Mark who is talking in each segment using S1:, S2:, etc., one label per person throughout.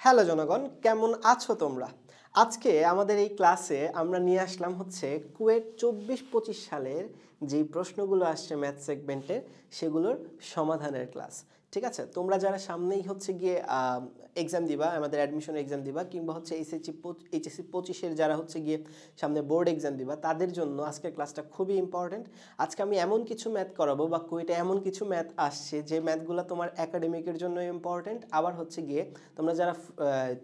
S1: Hello জনগণ, কেমন আছো তোমরা? আজকে আমাদের এই ক্লাসে আমরা নিয়ে আসলাম হচ্ছে কুয়েট 24-25 সালের যেই প্রশ্নগুলো আসছে ম্যাথ সেগমেন্টের সেগুলোর সমাধানের ক্লাস। ঠিক আছে, তোমরা যারা সামনেই হচ্ছে গিয়ে এক্সাম দিবা, আমাদের অ্যাডমিশন এক্সাম দিবা, কিংবা হচ্ছে এইচএসসি 25-এর যারা হচ্ছে গিয়ে সামনে বোর্ড এক্সাম দিবা, তাদের জন্য আজকের ক্লাসটা খুবই ইম্পর্টেন্ট। আজকে আমি এমন কিছু ম্যাথ করাবো বা কুয়েটে এমন কিছু ম্যাথ আসছে যে ম্যাথগুলো তোমার একাডেমিকের জন্য ইম্পর্টেন্ট, আবার হচ্ছে গিয়ে তোমরা যারা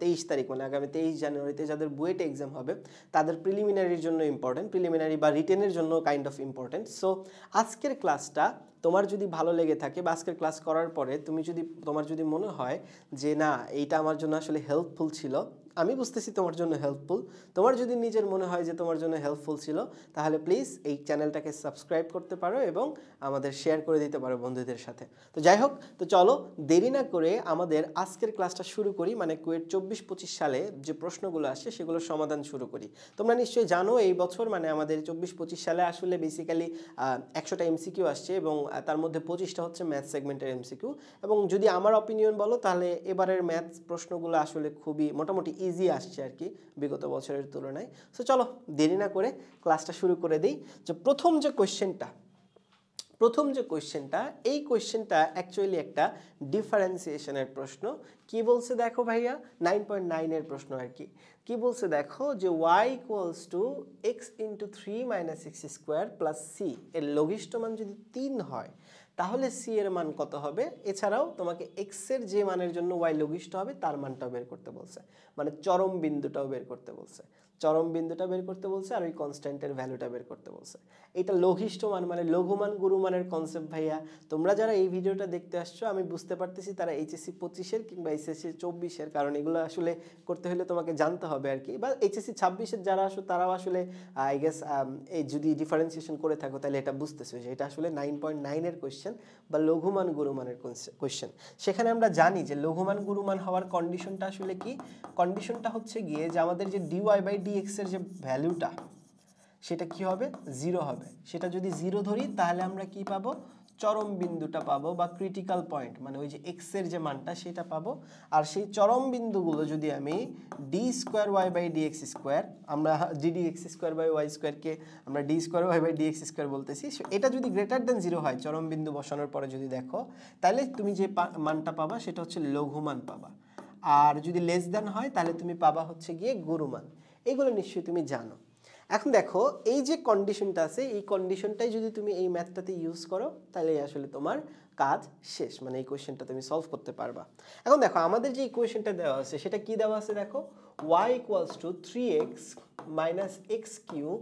S1: 23 তারিখ মানে আগামী 23 জানুয়ারিতে যাদের বুয়েট এক্সাম হবে তাদের প্রিলিমিনারির জন্য ইম্পর্টেন্ট, প্রিলিমিনারি বা রিটেনের জন্য কাইন্ড অফ ইম্পর্টেন্ট। সো আজকের ক্লাসটা তোমার যদি ভালো লেগে থাকে বা আজকের ক্লাস করার পরে তোমার যদি মনে হয় যে না এইটা আমার জন্য আসলে হেল্পফুল ছিল, আমি বুঝতেছি তোমার জন্য হেল্পফুল, তোমার যদি নিজের মনে হয় যে তোমার জন্য হেল্পফুল ছিল, তাহলে প্লিজ এই চ্যানেলটাকে সাবস্ক্রাইব করতে পারো এবং আমাদের শেয়ার করে দিতে পারো বন্ধুদের সাথে। তো যাই হোক, তো চলো দেরি না করে আমাদের আজকের ক্লাসটা শুরু করি, মানে কুয়েট 24-25 সালে যে প্রশ্নগুলো আসছে সেগুলোর সমাধান শুরু করি। তোমরা নিশ্চয়ই জানো এই বছর মানে আমাদের 24-25 সালে আসলে বেসিক্যালি 100টা এমসিকিউ আসছে এবং তার মধ্যে 25টা হচ্ছে ম্যাথ সেগমেন্টের এমসিকিউ। এবং যদি আমার অপিনিয়ন বলো তাহলে এবারের ম্যাথ প্রশ্নগুলো আসলে খুবই মোটামুটি ইজি আসছে আর কি বিগত বছরের তুলনায়। সো চলো দেরি না করে ক্লাসটা শুরু করে দিই। যে প্রথম যে কোয়েশ্চেনটা এই কোয়েশ্চেনটা অ্যাকচুয়ালি একটা ডিফারেন্সিয়েশনের প্রশ্ন। কি বলছে দেখো ভাইয়া, 9.9 এর প্রশ্ন আর কি। কি বলছে দেখো যে y equals to x into 3 minus x square plus c এর লঘিষ্ঠ মান যদি 3 হয় তাহলে সি এর মান কত হবে। এছাড়াও তোমাকে এক্স এর যে মানের জন্য y লঘিষ্ঠ হবে তার মানটাও বের করতে বলছে, মানে চরম বিন্দুটাও বের করতে বলছে, আর ওই কনস্ট্যান্টের ভ্যালুটা বের করতে বলছে। এটা লঘিষ্ঠ মান মানে লঘুমান গুরুমানের কনসেপ্ট ভাইয়া। তোমরা যারা এই ভিডিওটা দেখতে আসছো আমি বুঝতে পারতেছি তারা এইচএসসি 25-এর কিংবা এইচএসসি 24-এর, কারণ এগুলো আসলে করতে হলে তোমাকে জানতে হবে আর কি, বা এইচএসসি 26-এর যারা আসো তারাও আসলে আই গেস এই যদি ডিফারেন্সিয়েশন করে থাকো তাহলে এটা বুঝতেছো যে এটা আসলে 9.9 এর কোয়েশ্চেন বা লঘুমান গুরুমানের কোয়েশ্চেন। সেখানে আমরা জানি যে লঘুমান গুরুমান হওয়ার কন্ডিশনটা আসলে কি, কন্ডিশনটা হচ্ছে গিয়ে যে আমাদের যে dy/dx এর যে ভ্যালুটা সেটা কি হবে, 0 হবে। সেটা যদি 0 ধরি তাহলে আমরা কি পাবো, চরম বিন্দুটা পাবো বা ক্রিটিক্যাল পয়েন্ট, মানে ওই যে এক্স এর যে মানটা সেটা পাবো। আর সেই চরম বিন্দুগুলো যদি আমি d²y/dx², আমরা ddx²/y² আমরা d²y/dx² বলতেছি, এটা যদি গ্রেটার দেন 0 হয় চরম বিন্দু বসানোর পরে যদি দেখো, তাহলে তুমি যে মানটা পাবা সেটা হচ্ছে লঘুমান পাবা। আর যদি লেস দেন হয় তাহলে তুমি পাবা হচ্ছে গিয়ে গুরুমান। এগুলো নিশ্চয়ই তুমি জানো। এখন দেখো এই যে কন্ডিশনটা আছে এই কন্ডিশনটাই যদি তুমি এই ম্যাথটাতে ইউজ করো তাহলে আসলে তোমার কাজ শেষ, মানে এই কোয়েশ্চেনটা তুমি সলভ করতে পারবা। এখন দেখো আমাদের যে ইকুয়েশনটা দেওয়া আছে সেটা কি দেওয়া আছে দেখো, y equals to 3x minus x cube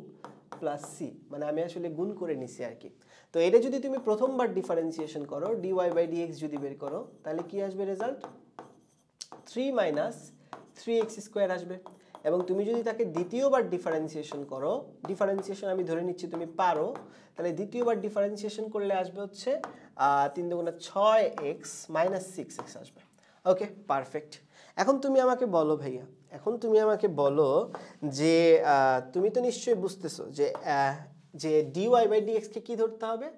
S1: plus c, মানে আমি আসলে গুণ করে নিছি আর কি। তো এটা যদি তুমি প্রথমবার ডিফারেন্সিয়েশন করো dy/dx যদি বের করো তাহলে কি আসবে রেজাল্ট, 3 মাইনাস 3x² আসবে। এবং তুমি যদি তাকে দ্বিতীয়বার ডিফারেন্সিয়েশন করো, ডিফারেন্সিয়েশন আমি ধরে নিচ্ছি তুমি পারো, তাহলে দ্বিতীয়বার ডিফারেন্সিয়েশন করলে আসবে হচ্ছে 3 দুগুণে 6x মাইনাস 6x আসবে। ওকে, পারফেক্ট। এখন তুমি আমাকে বলো ভাইয়া, যে তুমি তো নিশ্চয়ই বুঝতেছো যে dy/dx কে কি ধরতে হবে,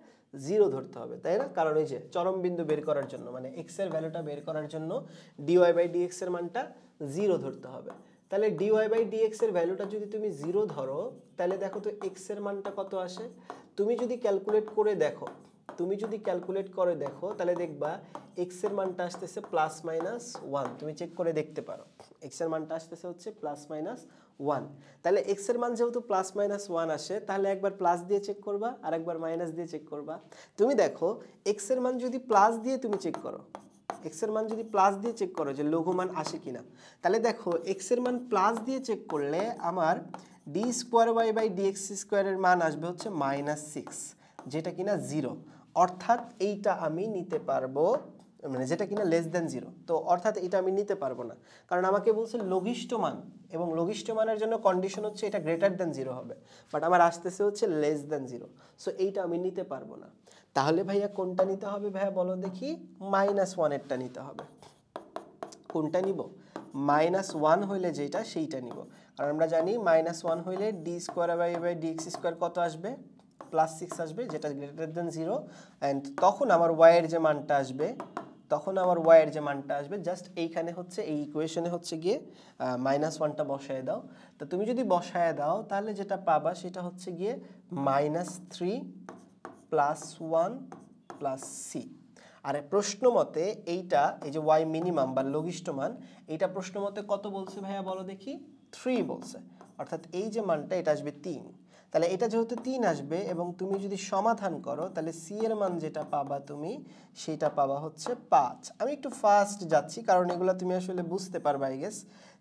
S1: 0 ধরতে হবে, তাই না? কারণ এই যে চরম বিন্দু বের করার জন্য মানে x এর ভ্যালুটা বের করার জন্য dy/dx এর মানটা 0 ধরতে হবে। তাহলে dy/dx এর ভ্যালুটা যদি তুমি 0 ধরো তাহলে দেখো তো x এর মানটা কত আসে। তুমি যদি ক্যালকুলেট করে দেখো তাহলে দেখবা x এর মানটা আসতেছে প্লাস মাইনাস 1। তুমি চেক করে দেখতে পারো, x এর মানটা আসতেছে হচ্ছে প্লাস মাইনাস 1। তাহলে x এর মান যেহেতু প্লাস মাইনাস 1 আসে তাহলে একবার প্লাস দিয়ে চেক করবা আর একবার মাইনাস দিয়ে চেক করবা। তুমি দেখো x এর মান যদি প্লাস দিয়ে তুমি চেক করো, যে লঘুমান আসে কিনা, তাহলে দেখো x এর মান প্লাস দিয়ে চেক করলে আমার d²y/dx² এর মান আসবে হচ্ছে -6, যেটা কিনা 0। অর্থাৎ এইটা আমি নিতে পারবো, মানে যেটা কিনা লেস দেন 0। তো অর্থাৎ এটা আমি নিতে পারবো না, কারণ আমাকে বলছে লঘিষ্ঠ মান, এবং লঘিষ্ঠ মানের জন্য কন্ডিশন হচ্ছে এটা গ্রেটার দেন 0 হবে, বাট আমার আসতেছে হচ্ছে লেস দেন 0। সো এইটা আমি নিতে পারবো না। তাহলে ভাইয়া কোনটা নিতে হবে ভাইয়া বলো দেখি, -1 এরটা নিতে হবে। কোনটা নিব, -1 হইলে যেটা সেইটা নিব, কারণ আমরা জানি -1 হইলে d²y/dx² কত আসবে, +6 আসবে, যেটা গ্রেটার দেন 0। অ্যান্ড তখন আমার y এর যে মানটা আসবে তখন আমার y এর যে মানটা আসবে জাস্ট এইখানে হচ্ছে এই ইকুয়েশনে হচ্ছে গিয়ে -1টা বসায় দাও। তো তুমি যদি বসায় দাও তাহলে যেটা পাবা সেটা হচ্ছে গিয়ে -3 + 1 + c। আর প্রশ্ন মতে এইটা এই যে y মিনিমাম বা লঘিষ্ঠ মান, এইটা প্রশ্ন মতে কত বলছে ভাইয়া বলো দেখি? 3 বলছে। অর্থাৎ এই যে মানটা এটা আসবে 3। তাহলে এটা যেহেতু 3 আসবে এবং তুমি যদি সমাধান করো তাহলে c এর মান যেটা পাবা তুমি সেটা পাবা হচ্ছে 5। আমি একটু ফাস্ট যাচ্ছি কারণ এগুলো তুমি আসলে বুঝতে পারবে আই গেস।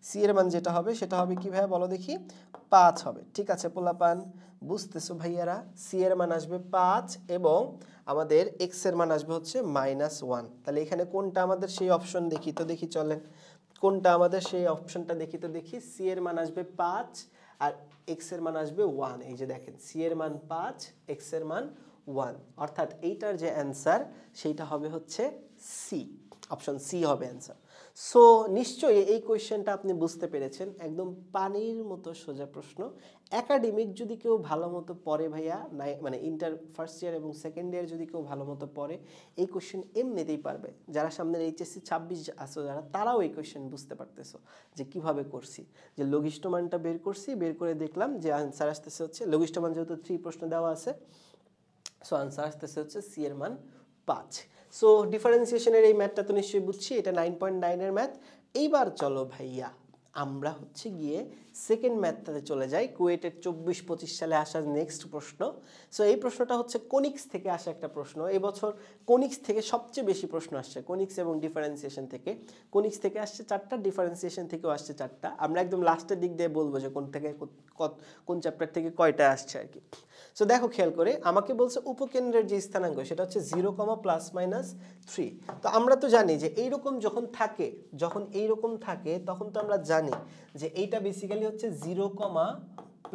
S1: c এর মান যেটা হবে সেটা হবে কি ভাইয়া বলো দেখি? 5 হবে। ঠিক আছে পোলাপান, বুঝতেছো ভাইয়ারা? c এর মান আসবে 5 এবং আমাদের x এর মান আসবে হচ্ছে -1। তাহলে এখানে কোনটা আমাদের সেই অপশন দেখি তো দেখি, চলেন কোনটা আমাদের সেই অপশনটা দেখি তো দেখি। c এর মান আসবে 5 আর x এর মান আসবে 1। এই যে দেখেন c এর মান 5, x এর মান 1, অর্থাৎ এইটার যে অ্যান্সার সেইটা হবে হচ্ছে সি, অপশন সি হবে অ্যান্সার। সো নিশ্চয়ই এই কোয়েশ্চেনটা আপনি বুঝতে পেরেছেন, একদম পানির মতো সোজা প্রশ্ন। একাডেমিক যদি কেউ ভালো মতো পড়ে ভাইয়া, মানে ইন্টার ফার্স্ট ইয়ার এবং সেকেন্ড ইয়ার যদি কেউ ভালো মতো পড়ে এই কোয়েশ্চেন এমনিতেই পারবে। যারা সামনের এইচএসসি 26 আসো যারা, তারাও এই কোয়েশ্চেন বুঝতে পারতেছো যে কিভাবে করছি, যে লঘিষ্ঠ মানটা বের করছি, বের করে দেখলাম যে আনসার আসতেছে হচ্ছে লঘিষ্ঠ মান যেহেতু 3 প্রশ্ন দেওয়া আছে, সো আনসার আসতেছে হচ্ছে সি এর মান 5। সো ডিফারেন্সিয়েশনের এই ম্যাথটা তো নিশ্চয়ই বুঝছি, এটা 9.9 এর ম্যাথ। এইবার চলো ভাইয়া আমরা হচ্ছে গিয়ে সেকেন্ড ম্যাথটাতে চলে যাই, কুয়েটের 24-25 সালে আসা নেক্সট প্রশ্ন। সো এই প্রশ্নটা হচ্ছে কোনিক্স থেকে আসা একটা প্রশ্ন। এবছর কোনিক্স থেকে সবচেয়ে বেশি প্রশ্ন আসছে, কোনিক্স এবং ডিফারেন্সিয়েশন থেকে। কোনিক্স থেকে আসছে 4টা, ডিফারেন্সিয়েশন থেকেও আসছে 4টা। আমরা একদম লাস্টের দিক দিয়ে বলবো যে কোন থেকে কোন চ্যাপ্টার থেকে কয়টা আসছে আর কি। সো দেখো খেয়াল করে আমাকে বলছে উপকেন্দ্রের যে স্থানাঙ্ক সেটা হচ্ছে 0, +-3। তো আমরা তো জানি যে এইরকম যখন থাকে, যখন এইরকম থাকে তখন তো আমরা জানি যে এইটা বেসিক্যালি হচ্ছে 0,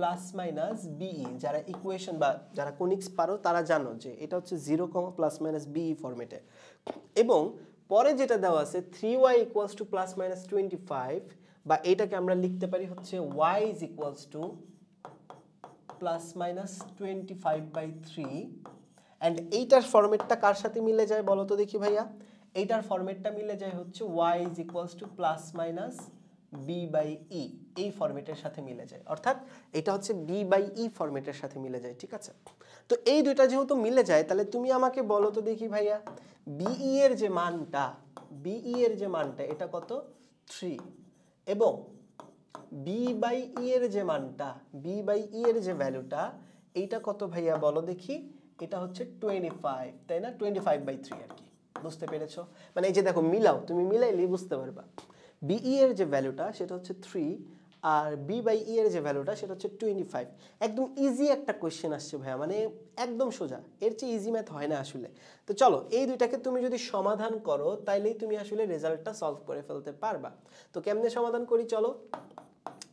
S1: +-be। যারা ইকুয়েশন বা যারা কোনিক্স পারো তারা জানো যে এটা হচ্ছে 0, +-be ফরম্যাটে। এবং পরে যেটা দেওয়া আছে 3y = +-25, বা এটাকে আমরা লিখতে পারি হচ্ছে y = +-25/3। অ্যান্ড এইটার ফরম্যাটটা কার সাথে মিলে যায় বলো তো দেখি ভাইয়া? এইটার ফরম্যাটটা মিলে যায় হচ্ছে y = +-b/e, এই ফরম্যাটের সাথে মিলে যায়। অর্থাৎ এটা হচ্ছে b/e ফরম্যাটের সাথে মিলে যায়। ঠিক আছে, তো এই দুইটা যেহেতু মিলে যায় তাহলে তুমি আমাকে বলো তো দেখি ভাইয়া be এর যে মানটা, be এর যে মানটা এটা কত? 3। এবং b/e এর যে মানটা, b/e এর যে ভ্যালুটা এইটা কত ভাইয়া বলো দেখি? এটা হচ্ছে 25, তাই না? 25/3 আর কি। বুঝতে পেরেছো? মানে এই যে দেখো মিলাও, তুমি মিলাইলেই বুঝতে পারবা। be এর যে ভ্যালুটা সেটা হচ্ছে 3 আর b/e এর যে ভ্যালুটা সেটা হচ্ছে 25। একদম ইজি একটা কোশ্চেন আসছে ভাইয়া, মানে একদম সোজা, এর চেয়ে ইজি ম্যাথ হয় না আসলে। তো চলো এই দুইটাকে তুমি যদি সমাধান করো তাইলেই তুমি আসলে রেজাল্টটা সলভ করে ফেলতে পারবা। তো কেমনে সমাধান করি চলো।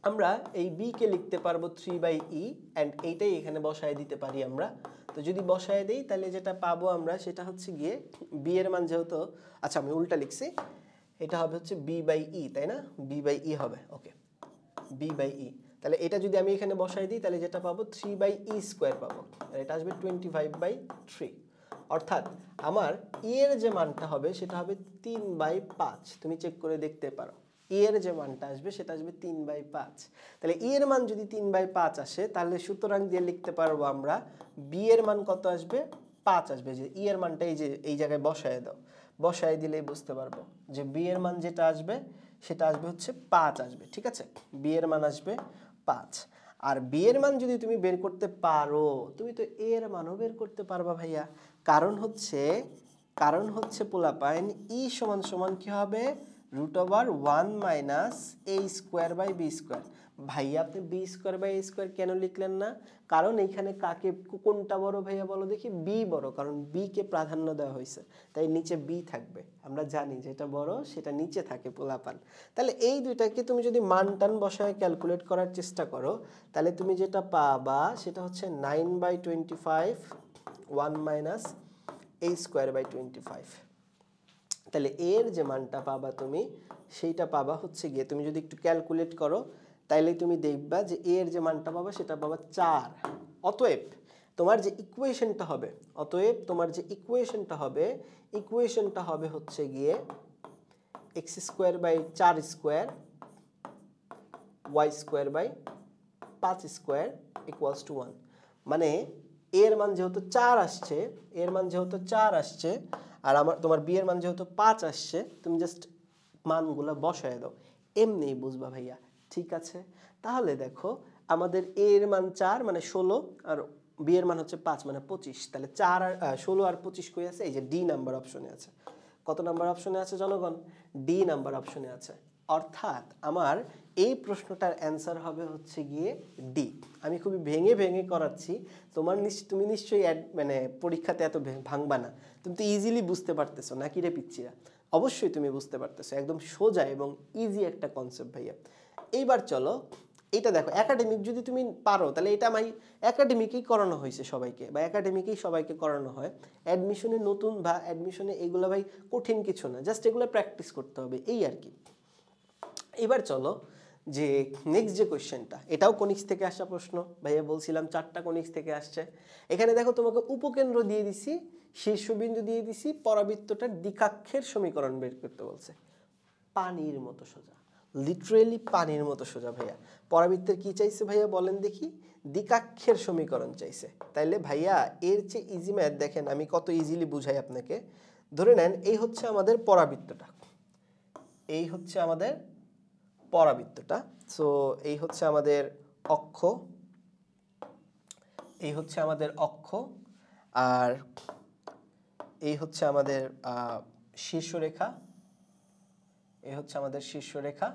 S1: আমরা এই b কে লিখতে পারবো 3/e, অ্যান্ড এইটাই এখানে বসায় দিতে পারি আমরা। তো যদি বসায় দেই তাহলে যেটা পাবো আমরা সেটা হচ্ছে গিয়ে b এর মান যেহেতু, আচ্ছা আমি উল্টা লিখছি, এটা হবে হচ্ছে b/e, তাই না? b/e হবে, ওকে, b/e। তাহলে এটা যদি আমি এখানে বসায় দিই তাহলে যেটা পাবো 3/e² পাবো, আর এটা আসবে 25/3। অর্থাৎ আমার e এর যে মানটা হবে সেটা হবে 3/5। তুমি চেক করে দেখতে পারো, e এর যে মানটা আসবে সেটা আসবে 3/5। তাহলে e এর মান যদি 3/5 আসে তাহলে সুতরাং দিয়ে লিখতে পারবো আমরা b এর মান কত আসবে? 5 আসবে। যে e এর মানটা এই যে এই জায়গায় বসায় দাও, বসায় দিলেই বুঝতে পারবো যে b এর মান যেটা আসবে সেটা আসবে হচ্ছে 5 আসবে। ঠিক আছে, b এর মান আসবে 5। আর b এর মান যদি তুমি বের করতে পারো তুমি তো a এর মানও বের করতে পারবা ভাইয়া। কারণ হচ্ছে পোলাপাইন e = কি হবে? √1 - a²/b²। ভাইয়া আপনি b²/a² কেন লিখলেন না? কারণ এইখানে কাকে, কোনটা বড় ভাইয়া বলো দেখি? b বড়, কারণ b কে প্রাধান্য দেওয়া হয়েছে, তাই নিচে b থাকবে। আমরা জানি যেটা বড় সেটা নিচে থাকে পোলাপান। তাহলে এই দুইটাকে তুমি যদি মান টান বসায় ক্যালকুলেট করার চেষ্টা করো তাহলে তুমি যেটা পাবা সেটা হচ্ছে 9/25 1 - a²/25। তাহলে এর যে মানটা পাবা তুমি সেইটা পাবা হচ্ছে গিয়ে, তুমি যদি একটু ক্যালকুলেট করো তাইলে তুমি দেখবা যে এর যে মানটা পাবা সেটা পাবা 4। অতএব তোমার যে ইকুয়েশনটা হবে, অতএব তোমার যে ইকুয়েশনটা হবে হচ্ছে গিয়ে x square by 4 square y square by 5 square equals to 1। মানে এর মান যেহেতু 4 আসছে, আর তোমার বি এর মান যেহেতু 5 আসছে, তুমি জাস্ট মানগুলো বসায় দাও, এমনিই বুঝবা ভাইয়া। ঠিক আছে, তাহলে দেখো আমাদের এ এর মান 4 মানে 16, আর বি এর মান হচ্ছে 5 মানে 25। তাহলে 16 আর 25 কই আছে? এই যে ডি নাম্বার অপশনে আছে। কত নাম্বার অপশনে আছে জনগণ? ডি নাম্বার অপশনে আছে। অর্থাৎ আমার এই প্রশ্নটার অ্যান্সার হবে হচ্ছে গিয়ে ডি। আমি খুবই ভেঙে ভেঙে করাচ্ছি, তুমি নিশ্চয়ই মানে পরীক্ষাতে এত ভাঙবা না, তুমি তো ইজিলি বুঝতে পারতেছো নাকি রে পিচ্ছিরা? অবশ্যই তুমি বুঝতে পারতেছো, একদম সোজা এবং ইজি একটা কনসেপ্ট ভাইয়া। এইবার চলো এটা দেখো, একাডেমিক যদি তুমি পারো তাহলে এটা আমি একাডেমিকেই করানো হয়েছে সবাইকে, বা একাডেমিকেই সবাইকে করানো হয়। অ্যাডমিশনে নতুন বা অ্যাডমিশনে এগুলো ভাই কঠিন কিছু না, জাস্ট এগুলো প্র্যাকটিস করতে হবে এই আর কি। এবার চলো যে নেক্সট যে কোয়েশ্চেনটা, এটাও কনিক্স থেকে আসা প্রশ্ন ভাইয়া, বলছিলাম 4টা কনিক্স থেকে আসছে। এখানে দেখো তোমাকে উপকেন্দ্র দিয়ে দিছি, শীর্ষবিন্দু দিয়ে দিছি, পরাবৃত্তটার দ্বিকাক্ষের সমীকরণ বের করতে বলছে। পানির মতো সোজা, লিটারেলি পানির মতো সোজা ভাইয়া। পরাবৃত্তের কি চাইছে ভাইয়া বলেন দেখি? দ্বিকাক্ষের সমীকরণ চাইছে। তাইলে ভাইয়া এর চেয়ে ইজি ম্যাথ দেখেন আমি কত ইজিলি বুঝাই আপনাকে। ধরে নেন এই হচ্ছে আমাদের পরাবৃত্তটা, এই হচ্ছে আমাদের পরাবৃত্তটা। সো এই হচ্ছে আমাদের অক্ষ, এই হচ্ছে আমাদের অক্ষ, আর এই হচ্ছে আমাদের শীর্ষরেখা, এই হচ্ছে আমাদের শীর্ষরেখা,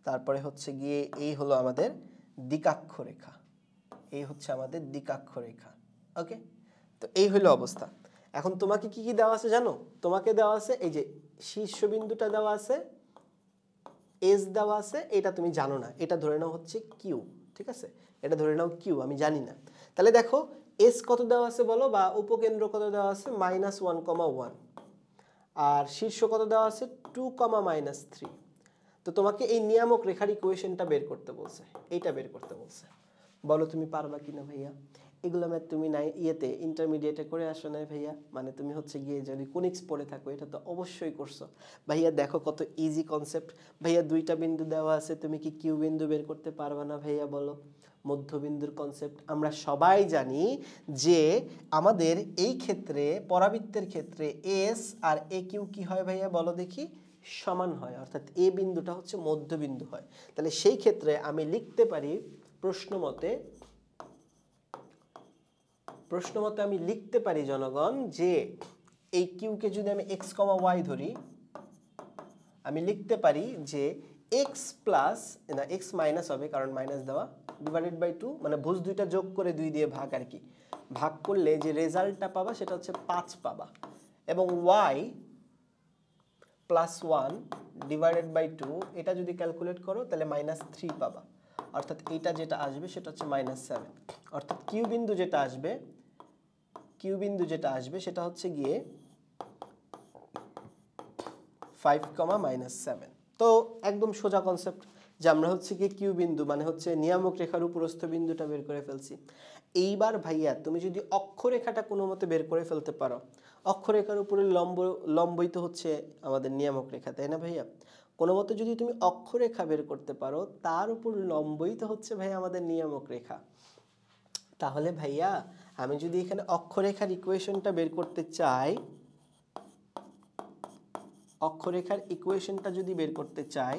S1: তারপরে হচ্ছে গিয়ে এই হলো আমাদের দ্বিকাক্ষ রেখা, এই হচ্ছে আমাদের দ্বিকাক্ষ রেখা। ওকে, তো এই হলো অবস্থা। এখন তোমাকে কি কি দেওয়া আছে জানো? তোমাকে দেওয়া আছে এই যে শীর্ষবিন্দুটা দেওয়া আছে, এস দেওয়া আছে, এটা তুমি জানো না, এটা ধরে নাও হচ্ছে কিউ। ঠিক আছে, এটা ধরে নাও কিউ, আমি জানি না। তাহলে দেখো এস কত দেওয়া আছে বলো, বা উপকেন্দ্র কত দেওয়া আছে? -1,1, আর শীর্ষ কত দেওয়া আছে? 2, -3। তো তোমাকে এই নিয়ামক রেখার ইকুয়েশনটা বের করতে বলছে, এইটা বের করতে বলছে। বলো তুমি পারবা কিনা ভাইয়া? এগুলো ম্যাথ তুমি নাই ইয়েতে ইন্টারমিডিয়েটে করে আসো নাই ভাইয়া? মানে তুমি হচ্ছে গিয়ে যদি কোনিক্স পড়ে থাকো, এটা তো অবশ্যই করছো ভাইয়া। দেখো কত ইজি কনসেপ্ট ভাইয়া। 2টা বিন্দু দেওয়া আছে, তুমি কি কিউ বিন্দু বের করতে পারবা না ভাইয়া বলো? মধ্যবিন্দুর কনসেপ্ট আমরা সবাই জানি যে আমাদের এই ক্ষেত্রে পরাবৃত্তের ক্ষেত্রে এস আর এ কিউ কি হয় ভাইয়া বলো দেখি? সমান হয়, অর্থাৎ এ বিন্দুটা হচ্ছে মধ্যবিন্দু হয়। তাহলে সেই ক্ষেত্রে আমি লিখতে পারি প্রশ্নমতে আমি লিখতে পারি জনগণ যে এই কিউকে যদি আমি এক্স কমা ওয়াই ধরি, আমি লিখতে পারি যে এক্স প্লাস, না এক্স মাইনাস হবে কারণ মাইনাস দেওয়া, ডিভাইডেড বাই 2, মানে ভুজ দুইটা যোগ করে 2 দিয়ে ভাগ আর কি। ভাগ করলে যে রেজাল্টটা পাবা সেটা হচ্ছে 5 পাবা, এবং ওয়াই +1 ডিভাইডেড বাই 2 এটা যদি ক্যালকুলেট করো তাহলে -3 পাবা। অর্থাৎ এইটা যেটা আসবে সেটা হচ্ছে -7। অর্থাৎ কিউ বিন্দু যেটা আসবে সেটা হচ্ছে গিয়ে 5, তো একদম সোজা কনসেপ্ট যে আমরা হচ্ছে কি কিউ বিন্দু মানে হচ্ছে নিয়ামক রেখার উপরস্থ বিন্দুটা বের করে ফেলছি। এইবার ভাইয়া তুমি যদি অক্ষরেখাটা কোনো মতে বের করে ফেলতে পারো, অক্ষরেখার উপরে লম্বই তো হচ্ছে আমাদের নিয়ামক রেখা, তাই না ভাইয়া? কোনো মতে যদি তুমি অক্ষরেখা বের করতে পারো, তার উপর লম্বই তো হচ্ছে ভাইয়া আমাদের নিয়ামক রেখা। তাহলে ভাইয়া আমি যদি এখানে অক্ষরেখার ইকুয়েশনটা বের করতে চাই, অক্ষরেখার ইকুয়েশনটা যদি বের করতে চাই,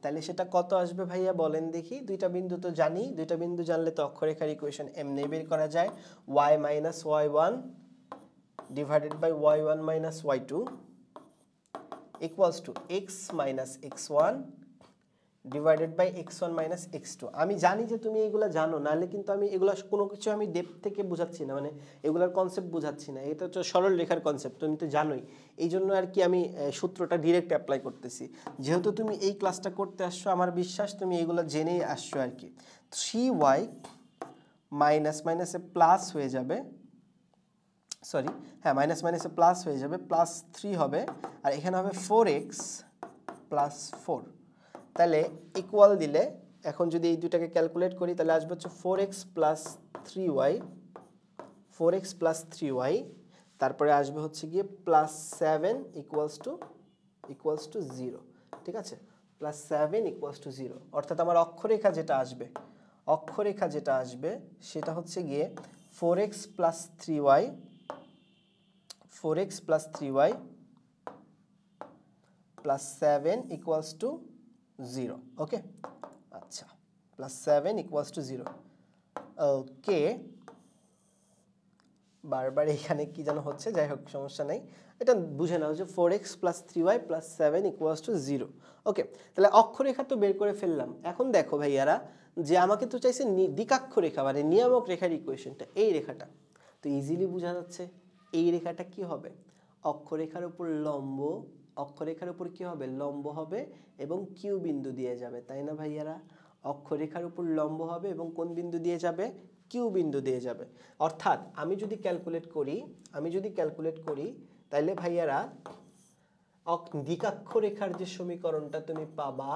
S1: তাহলে সেটা কত আসবে ভাইয়া বলেন দেখি? 2টা বিন্দু তো জানি, 2টা বিন্দু জানলে তো অক্ষরেখার ইকুয়েশন এমনি বের করা যায়। y - y1 divided by y1 - y2 equals to x - x1 divided by x1 - x2। আমি জানি যে তুমি এগুলো জানো, নাহলে কিন্তু আমি এগুলো কোনো কিছু আমি ডেপথ থেকে বোঝাচ্ছি না, মানে এগুলোর কনসেপ্ট বোঝাচ্ছি না। এটা হচ্ছে সরল রেখার কনসেপ্ট, তুমি তো জানোই। এই জন্য আর কি আমি সূত্রটা ডিরেক্ট অ্যাপ্লাই করতেছি। যেহেতু তুমি এই ক্লাসটা করতে আসছো, আমার বিশ্বাস তুমি এগুলো জেনেই আসছো আর কি। 3y মাইনাস মাইনাসে প্লাস হয়ে যাবে, সরি হ্যাঁ মাইনাস মাইনাসে প্লাস হয়ে যাবে, +3 হবে, আর এখানে হবে 4x + 4। তাহলে ইকুয়াল দিলে এখন যদি এই দুটাকে ক্যালকুলেট করি তাহলে আসবে হচ্ছে 4x + 3y 4x plus 3y, তারপরে আসবে হচ্ছে গিয়ে প্লাস 7 ইকুয়ালস টু 0। ঠিক আছে, প্লাস 7 ইকুয়ালস টু 0, অর্থাৎ আমার অক্ষরেখা যেটা আসবে সেটা হচ্ছে গিয়ে 4x plus 3y plus 7 equals to 0। ওকে, আচ্ছা, প্লাস 7 ইকুয়ালস টু 0। ওকে, বারবার এখানে কি যেন হচ্ছে, যাই হোক সমস্যা নেই, এটা বুঝে নাও যে 4x plus 3y plus 7 equals to 0। ওকে, তাহলে অক্ষরেখা তো বের করে ফেললাম। এখন দেখো ভাইয়ারা, যে আমাকে তো চাইছে দ্বিকাক্ষরেখা মানে নিয়ামক রেখার ইকুয়েশনটা, এই রেখাটা তো ইজিলি বোঝা যাচ্ছে। এই রেখাটা কি হবে? অক্ষরেখার উপর লম্ব, অক্ষরেখার উপর কি হবে? লম্ব হবে এবং কিউ বিন্দু দিয়ে যাবে, তাই না ভাইয়ারা? অক্ষরেখার উপর লম্ব হবে এবং কোন বিন্দু দিয়ে যাবে? কিউ বিন্দু দিয়ে যাবে। অর্থাৎ আমি যদি ক্যালকুলেট করি তাহলে ভাইয়ারা দ্বিকাক্ষরেখার যে সমীকরণটা তুমি পাবা,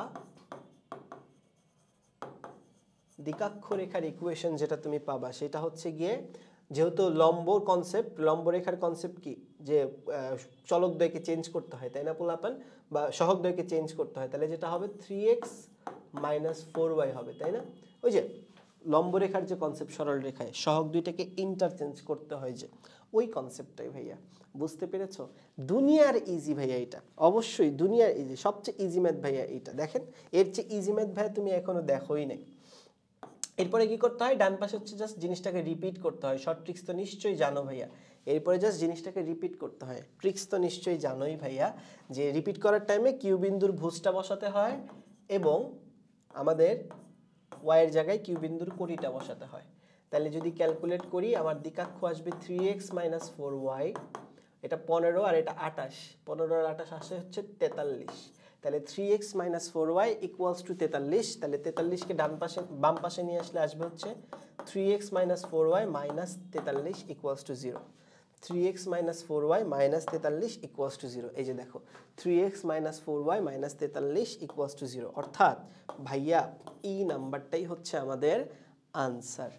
S1: দ্বিকাক্ষরেখার ইকুয়েশন যেটা তুমি পাবা সেটা হচ্ছে গিয়ে, যেহেতু লম্বরেখার কনসেপ্ট কি, যে চলকদ্বয়কে চেঞ্জ করতে হয়, তাই না পোলাপান, বা সহগদ্বয়কে চেঞ্জ করতে হয়, তাহলে যেটা হবে 3x মাইনাস 4y হবে, তাই না? ওই যে লম্বরেখার যে কনসেপ্ট, সরল রেখায় সহগ দুইটাকে ইন্টারচেঞ্জ করতে হয়, যে ওই কনসেপ্টটাই ভাইয়া, বুঝতে পেরেছো? দুনিয়ার ইজি ভাইয়া এটা, অবশ্যই দুনিয়ার ইজি, সবচেয়ে ইজি ম্যাথ ভাইয়া এইটা। দেখেন, এর চেয়ে ইজি ম্যাথ ভাইয়া তুমি এখনো দেখোই নাই। এরপরে কি করতে হয়? ডান পাশে হচ্ছে জাস্ট জিনিসটাকে রিপিট করতে হয়। শর্ট ট্রিক্স তো নিশ্চয়ই জানো ভাইয়া। এরপরে জাস্ট জিনিসটাকে রিপিট করতে হয়। ট্রিক্স তো নিশ্চয়ই জানোই ভাইয়া, যে রিপিট করার টাইমে কিউ বিন্দুর ভুজটা বসাতে হয় এবং আমাদের ওয়াইয়ের জায়গায় কিউ বিন্দুর কোটিটা বসাতে হয়। তাহলে যদি ক্যালকুলেট করি, আমার দ্বিকাক্ষ আসবে 3x মাইনাস 4y, এটা 15 আর এটা 28, 15 আর 28 আসে হচ্ছে 43। তাহলে 3x minus 4y equals to 43। তাহলে 43কে বাম পাশে নিয়ে আসলে আসবে হচ্ছে 3x minus 4y minus 43 equals to 0। 3x minus 4y minus 43 equals to 0। এই যে দেখো, 3x minus 4y minus 43 equals to 0, অর্থাৎ ভাইয়া এই নাম্বারটাই হচ্ছে আমাদের আনসার।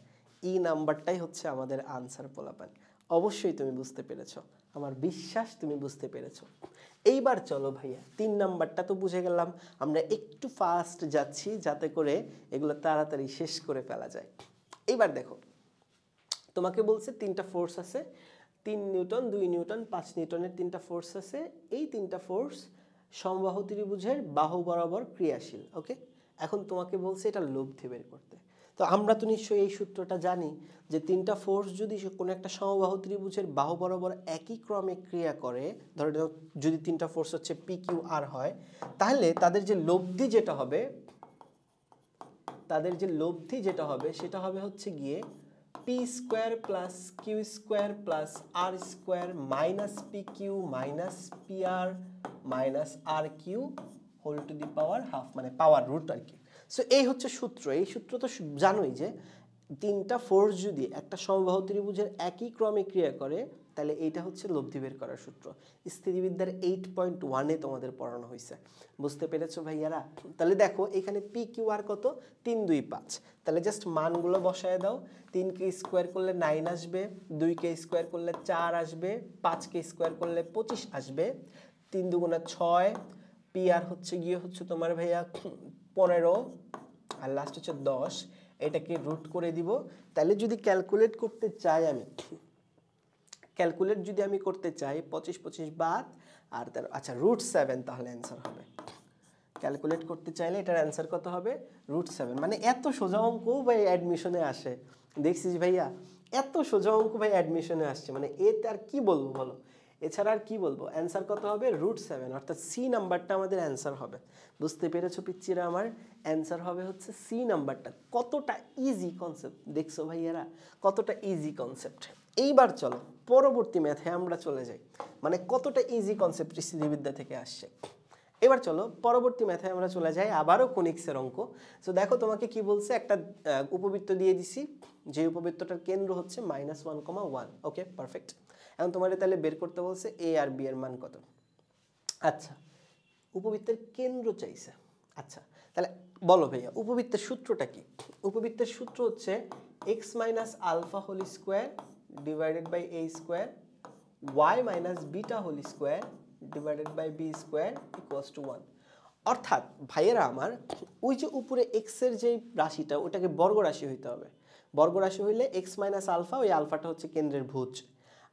S1: এই নাম্বারটাই হচ্ছে আমাদের আনসার পোলাপান। অবশ্যই তুমি বুঝতে পেরেছো, আমার বিশ্বাস তুমি বুঝতে পেরেছো। এইবার চলো ভাইয়া, 3 নাম্বারটা তো বুঝে গেলাম, আমরা একটু ফাস্ট যাচ্ছি যাতে করে এগুলো তাড়াতাড়ি শেষ করে ফেলা যায়। এইবার দেখো, তোমাকে বলছে 3টা ফোর্স আছে, 3 নিউটন, 2 নিউটন, 5 নিউটনের 3টা ফোর্স আছে। এই 3টা ফোর্স সমবাহু ত্রিভুজের বাহু বরাবর ক্রিয়াশীল। ওকে, এখন তোমাকে বলছে এটা লব্ধি বের করতে। তো আমরা তো নিশ্চয়ই এই সূত্রটা জানি, যে 3টা ফোর্স যদি কোনো একটা সমবাহু ত্রিভুজের বাহু বরাবর একই ক্রমে ক্রিয়া করে, ধরো যদি 3টা ফোর্স হচ্ছে পি কিউ আর হয়, তাহলে তাদের যে লব্ধি যেটা হবে সেটা হবে হচ্ছে গিয়ে p square plus q square plus r square minus p q minus p r minus r q whole to the power half, মানে পাওয়ার রুট আর কি। সো এই হচ্ছে সূত্র। এই সূত্র তো জানোই যে 3টা ফোর্স যদি একটা সমবাহু ত্রিভুজের একই ক্রমে ক্রিয়া করে, তাহলে এইটা হচ্ছে লব্ধি বের করার সূত্র। স্থিতিবিদ্যার 8.1-এ তোমাদের পড়ানো হয়েছে, বুঝতে পেরেছো ভাইয়ারা? তাহলে দেখো এখানে পি কিউ আর কত, 3 2 5, তাহলে জাস্ট মানগুলো বসায় দাও। 3কে স্কোয়ার করলে 9 আসবে, 2কে স্কোয়ার করলে 4 আসবে, 5কে স্কোয়ার করলে 25 আসবে, 3 দুগুণা 6, পি আর হচ্ছে তোমার ভাইয়া 15 আর লাস্ট হচ্ছে 10। এটাকে রুট করে দিব। তাহলে যদি ক্যালকুলেট করতে চাই আমি, 25 25 বাদ আর 13, আচ্ছা √7, তাহলে অ্যান্সার হবে। ক্যালকুলেট করতে চাইলে এটার অ্যান্সার কত হবে? √7। মানে এত সোজা অঙ্ক ভাই অ্যাডমিশনে আসে, দেখছিস ভাইয়া, এত সোজা অঙ্ক ভাই অ্যাডমিশনে আসছে, মানে এতে আর কি বলবো বলো, এছাড়া আর কি বলবো? অ্যান্সার কত হবে? √7, অর্থাৎ সি নাম্বারটা আমাদের অ্যান্সার হবে। বুঝতে পেরেছো পিচ্চিরা? আমার অ্যান্সার হবে হচ্ছে সি নাম্বারটা। কতটা ইজি কনসেপ্ট দেখছো ভাইয়ারা, কতটা ইজি কনসেপ্ট। এইবার চলো পরবর্তী ম্যাথে আমরা চলে যাই, মানে কতটা ইজি কনসেপ্ট স্থিতিবিদ্যা থেকে আসছে। এবার চলো পরবর্তী ম্যাথে আমরা চলে যাই, আবারও কোনিক্সের অঙ্ক। সো দেখো তোমাকে কি বলছে, একটা উপবৃত্ত দিয়ে দিছি, যে উপবৃত্তটার কেন্দ্র হচ্ছে -1,1। ওকে, পারফেক্ট। এখন তোমার তাহলে বের করতে বলছে এ আর বি এর মান কত। আচ্ছা, উপবৃত্তের কেন্দ্র চাইছে। আচ্ছা, তাহলে বলো ভাইয়া উপবৃত্তের সূত্রটা কি? উপবৃত্তের সূত্র হচ্ছে x minus alpha whole square divided by a square y minus beta whole square divided by b square equals to 1। অর্থাৎ ভাইয়েরা আমার ওই যে উপরে x এর যে রাশিটা ওটাকে বর্গ রাশি হইতে হবে। বর্গ রাশি হইলে x মাইনাস আলফা, ওই আলফাটা হচ্ছে কেন্দ্রের ভুজ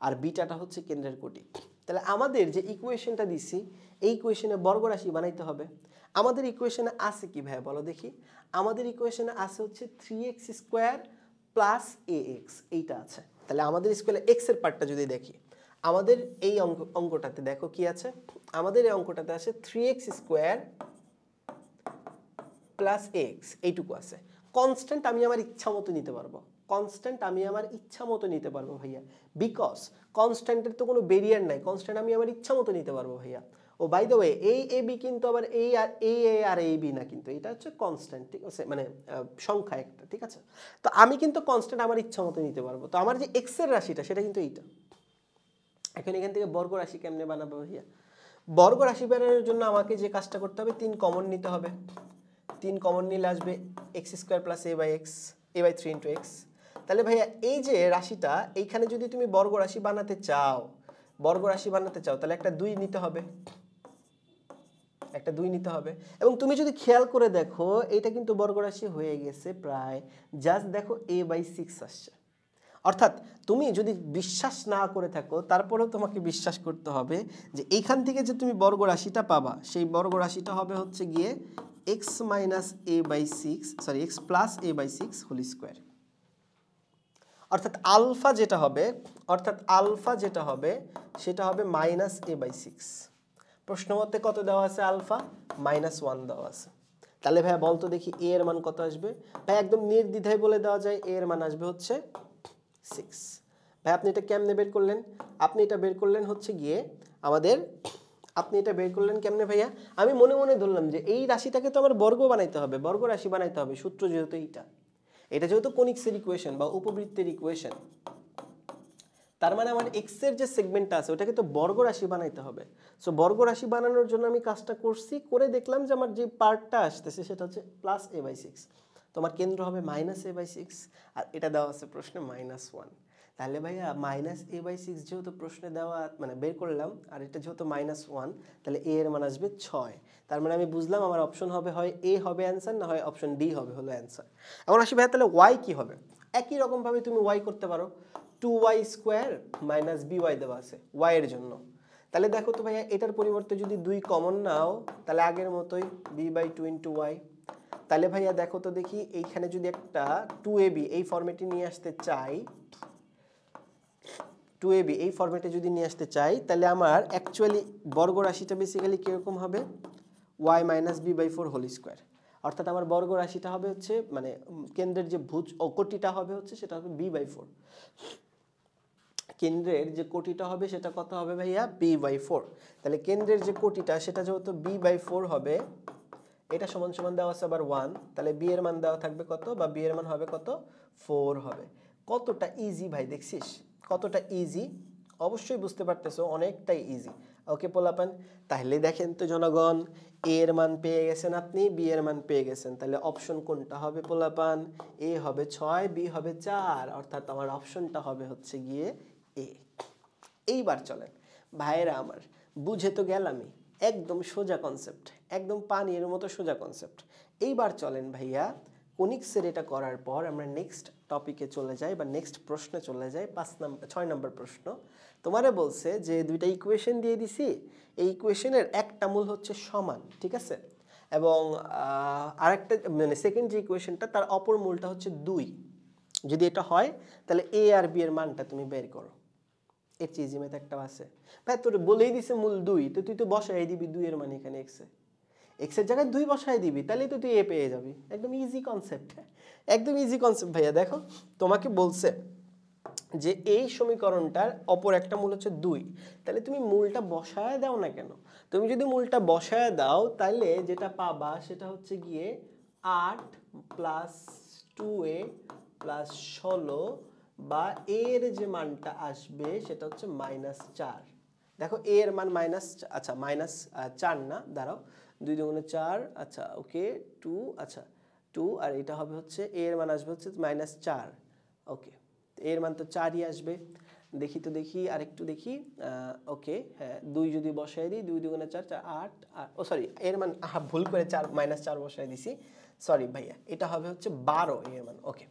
S1: আর বিটাটা হচ্ছে কেন্দ্রের কোটি। তাহলে আমাদের যে ইকুয়েশনটা দিছি এই ইকুয়েশনে বর্গ রাশি বানাইতে হবে। আমাদের ইকুয়েশনে আছে কি ভাইয়া বলো দেখি? আমাদের ইকুয়েশনে আছে হচ্ছে 3x স্কোয়ার প্লাস ax, এইটা আছে। তাহলে আমাদের স্কুলে x এর পার্টটা যদি দেখি, আমাদের এই অঙ্কটাতে দেখো কি আছে, আমাদের এই অঙ্কটাতে আছে 3x স্কোয়ার প্লাস ax, এইটুকু আছে। কনস্ট্যান্ট আমি আমার ইচ্ছা মতো নিতে পারবো, কনস্ট্যান্ট আমি আমার ইচ্ছা মতো নিতে পারবো ভাইয়া, বিকজ কনস্ট্যান্টের তো কোনো ব্যারিয়ার নাই, কনস্ট্যান্ট আমি আমার ইচ্ছা মতো নিতে পারবো ভাইয়া। ও বাই দ্য ওয়ে এই এ বি কিন্তু আবার এই আর এই এ আর এই বি না, কিন্তু এটা হচ্ছে কনস্ট্যান্ট, ঠিক আছে, মানে সংখ্যা একটা, ঠিক আছে। তো আমি কিন্তু কনস্ট্যান্ট আমার ইচ্ছা মতো নিতে পারবো। তো আমার যে এক্স এর রাশিটা সেটা কিন্তু এইটা। এখন এখান থেকে বর্গ রাশি কেমনে বানাবো ভাইয়া? বর্গ রাশি বানানোর জন্য আমাকে যে কাজটা করতে হবে, 3 কমন নিতে হবে। 3 কমন নিলে আসবে x square plus a by 3 into x. তাহলে ভাইয়া এই যে রাশিটা, এইখানে যদি তুমি বর্গ রাশি বানাতে চাও, বর্গ রাশি বানাতে চাও তাহলে একটা 2 নিতে হবে, একটা 2 নিতে হবে। এবং তুমি যদি খেয়াল করে দেখো এটা কিন্তু বর্গ রাশি হয়ে গেছে প্রায়, জাস্ট দেখো a বাই 6 আসছে। অর্থাৎ তুমি যদি বিশ্বাস না করে থাকো তারপরেও তোমাকে বিশ্বাস করতে হবে যে এইখান থেকে যে তুমি বর্গ রাশিটা পাবা সেই বর্গ রাশিটা হবে হচ্ছে গিয়ে x minus a by 6, sorry x plus a by 6 whole square. অর্থাৎ আলফা যেটা হবে, সেটা হবে মাইনাস a বাই 6। প্রশ্ন মতে কত দেওয়া আছে? আলফা -1 দেওয়া আছে। তাহলে ভাইয়া বলতো দেখি a এর মান কত আসবে? ভাই একদম নির্দ্বিধায় বলে দেওয়া যায় a এর মান আসবে হচ্ছে 6। ভাই আপনি এটা কেমনে বের করলেন? আপনি এটা বের করলেন হচ্ছে গিয়ে আমাদের, আপনি এটা বের করলেন কেমনে ভাইয়া? আমি মনে মনে ধরলাম যে এই রাশিটাকে তো আমার বর্গ বানাইতে হবে, বর্গ রাশি বানাইতে হবে, সূত্র যেহেতু এটা যেহেতু কোনিক্সের ইকুয়েশন বা উপবৃত্তের ইকুয়েশন, তার মানে আমার এক্স এর যে সেগমেন্টটা আছে ওটাকে তো বর্গ রাশি বানাইতে হবে। সো বর্গ রাশি বানানোর জন্য আমি কাজটা করছি, করে দেখলাম যে আমার যে পার্টটা আসতেছে সেটা হচ্ছে প্লাস a বাই 6, তোমার কেন্দ্র হবে মাইনাস a বাই 6, আর এটা দেওয়া আছে প্রশ্নে -1। তাহলে ভাইয়া মাইনাস a বাই 6 যেহেতু প্রশ্নে দেওয়া, মানে বের করলাম, আর এটা যেহেতু -1, তাহলে a এর মান আসবে 6। তার মানে আমি বুঝলাম আমার অপশন হবে হয় a হবে অ্যান্সার, না হয় অপশন ডি হবে হলো অ্যান্সার। এখন আসি ভাইয়া তাহলে y কি হবে? একই রকম ভাবে তুমি y করতে পারো, 2y স্কোয়ার মাইনাস by দেওয়া আছে y এর জন্য। তাহলে দেখো তো ভাইয়া এটার পরিবর্তে যদি 2 কমন নাও তাহলে আগের মতোই b/2 ইন্টু y। তাহলে ভাইয়া দেখো তো দেখি এইখানে যদি একটা 2ab এই ফরম্যাটে নিয়ে আসতে চাই, 2ab এই ফরম্যাটে যদি নিয়ে আসতে চাই তাহলে আমার অ্যাকচুয়ালি বর্গ রাশিটা বেসিক্যালি কিরকম হবে? y minus b/4 whole square. অর্থাৎ আমার বর্গ রাশিটা হবে হচ্ছে, মানে কেন্দ্রের যে ভুজ ও কোটিটা হবে হচ্ছে সেটা হবে b/4। কেন্দ্রের যে কোটিটা হবে সেটা কত হবে ভাইয়া? b/4। তাহলে কেন্দ্রের যে কোটিটা সেটা যেহেতু b/4 হবে, এটা সমান সমান দেওয়া আছে আবার 1, তাহলে b এর মান দেওয়া থাকবে কত, বা b এর মান হবে কত? 4 হবে। কতটা ইজি ভাই দেখছিস, কতটা ইজি? অবশ্যই বুঝতে পারতেছো অনেকটাই ইজি। ওকে পোলাপান, তাহলে দেখেন তো জনগণ, a এর মান পেয়ে গেছেন আপনি, b এর মান পেয়ে গেছেন, তাহলে অপশন কোনটা হবে পোলাপান? a হবে 6, b হবে 4, অর্থাৎ আমার অপশনটা হবে হচ্ছে গিয়ে a। এইবার চলেন ভাইয়েরা আমার, বুঝে তো গেলামই, একদম সোজা কনসেপ্ট, একদম পানির মতো সোজা কনসেপ্ট। এইবার চলেন ভাইয়া কোনিক্সের এটা করার পর আমরা নেক্সট টপিকে চলে যাই, বা নেক্সট প্রশ্নে চলে যাই। 6 নম্বর প্রশ্ন তোমারে বলছে যে দুইটা ইকুয়েশন দিয়ে দিছি, এই ইকুয়েশনের একটা মূল হচ্ছে সমান, ঠিক আছে, এবং আরেকটা মানে সেকেন্ড যে ইকুয়েশনটা তার অপর মূলটা হচ্ছে 2। যদি এটা হয় তাহলে a আর b এর মানটা তুমি বের করো। এর চেয়ে ইজি ম্যাথ একটা আছে ভাই, তোর বলেই দিছে মূল 2, তো তুই তো বসাই দিবি 2 এর মান এখানে x এর জায়গায় 2 বসাই দিবি, তাহলেই তো তুই a পেয়ে যাবি। একদম ইজি কনসেপ্ট, একদম ইজি কনসেপ্ট ভাইয়া। দেখো তোমাকে বলছে যে এই সমীকরণটার অপর একটা মূল হচ্ছে 2, তাহলে তুমি মূলটা বসায় দাও না কেন? তুমি যদি মূলটা বসায় দাও তাহলে যেটা পাবা সেটা হচ্ছে গিয়ে 8 প্লাস 2a প্লাস 16, বা এর যে মানটা আসবে সেটা হচ্ছে -4। দেখো a এর মান আচ্ছা -4 না, দাঁড়াও, 2 দুগুণে 4, আচ্ছা ওকে 2, আচ্ছা 2, আর এটা হবে হচ্ছে a এর মান আসবে হচ্ছে -4। ওকে, এর মান তো 4ই আসবে। দেখি তো দেখি আরেকটু দেখি। ওকে, হ্যাঁ 2 যদি বসাই দিই, 2 দুগুণে 4, 4 8, ও সরি এর মান ভুল করে 4 -4 বসাই দিছি, সরি ভাইয়া, এটা হবে হচ্ছে 12 এর মান। ওকে,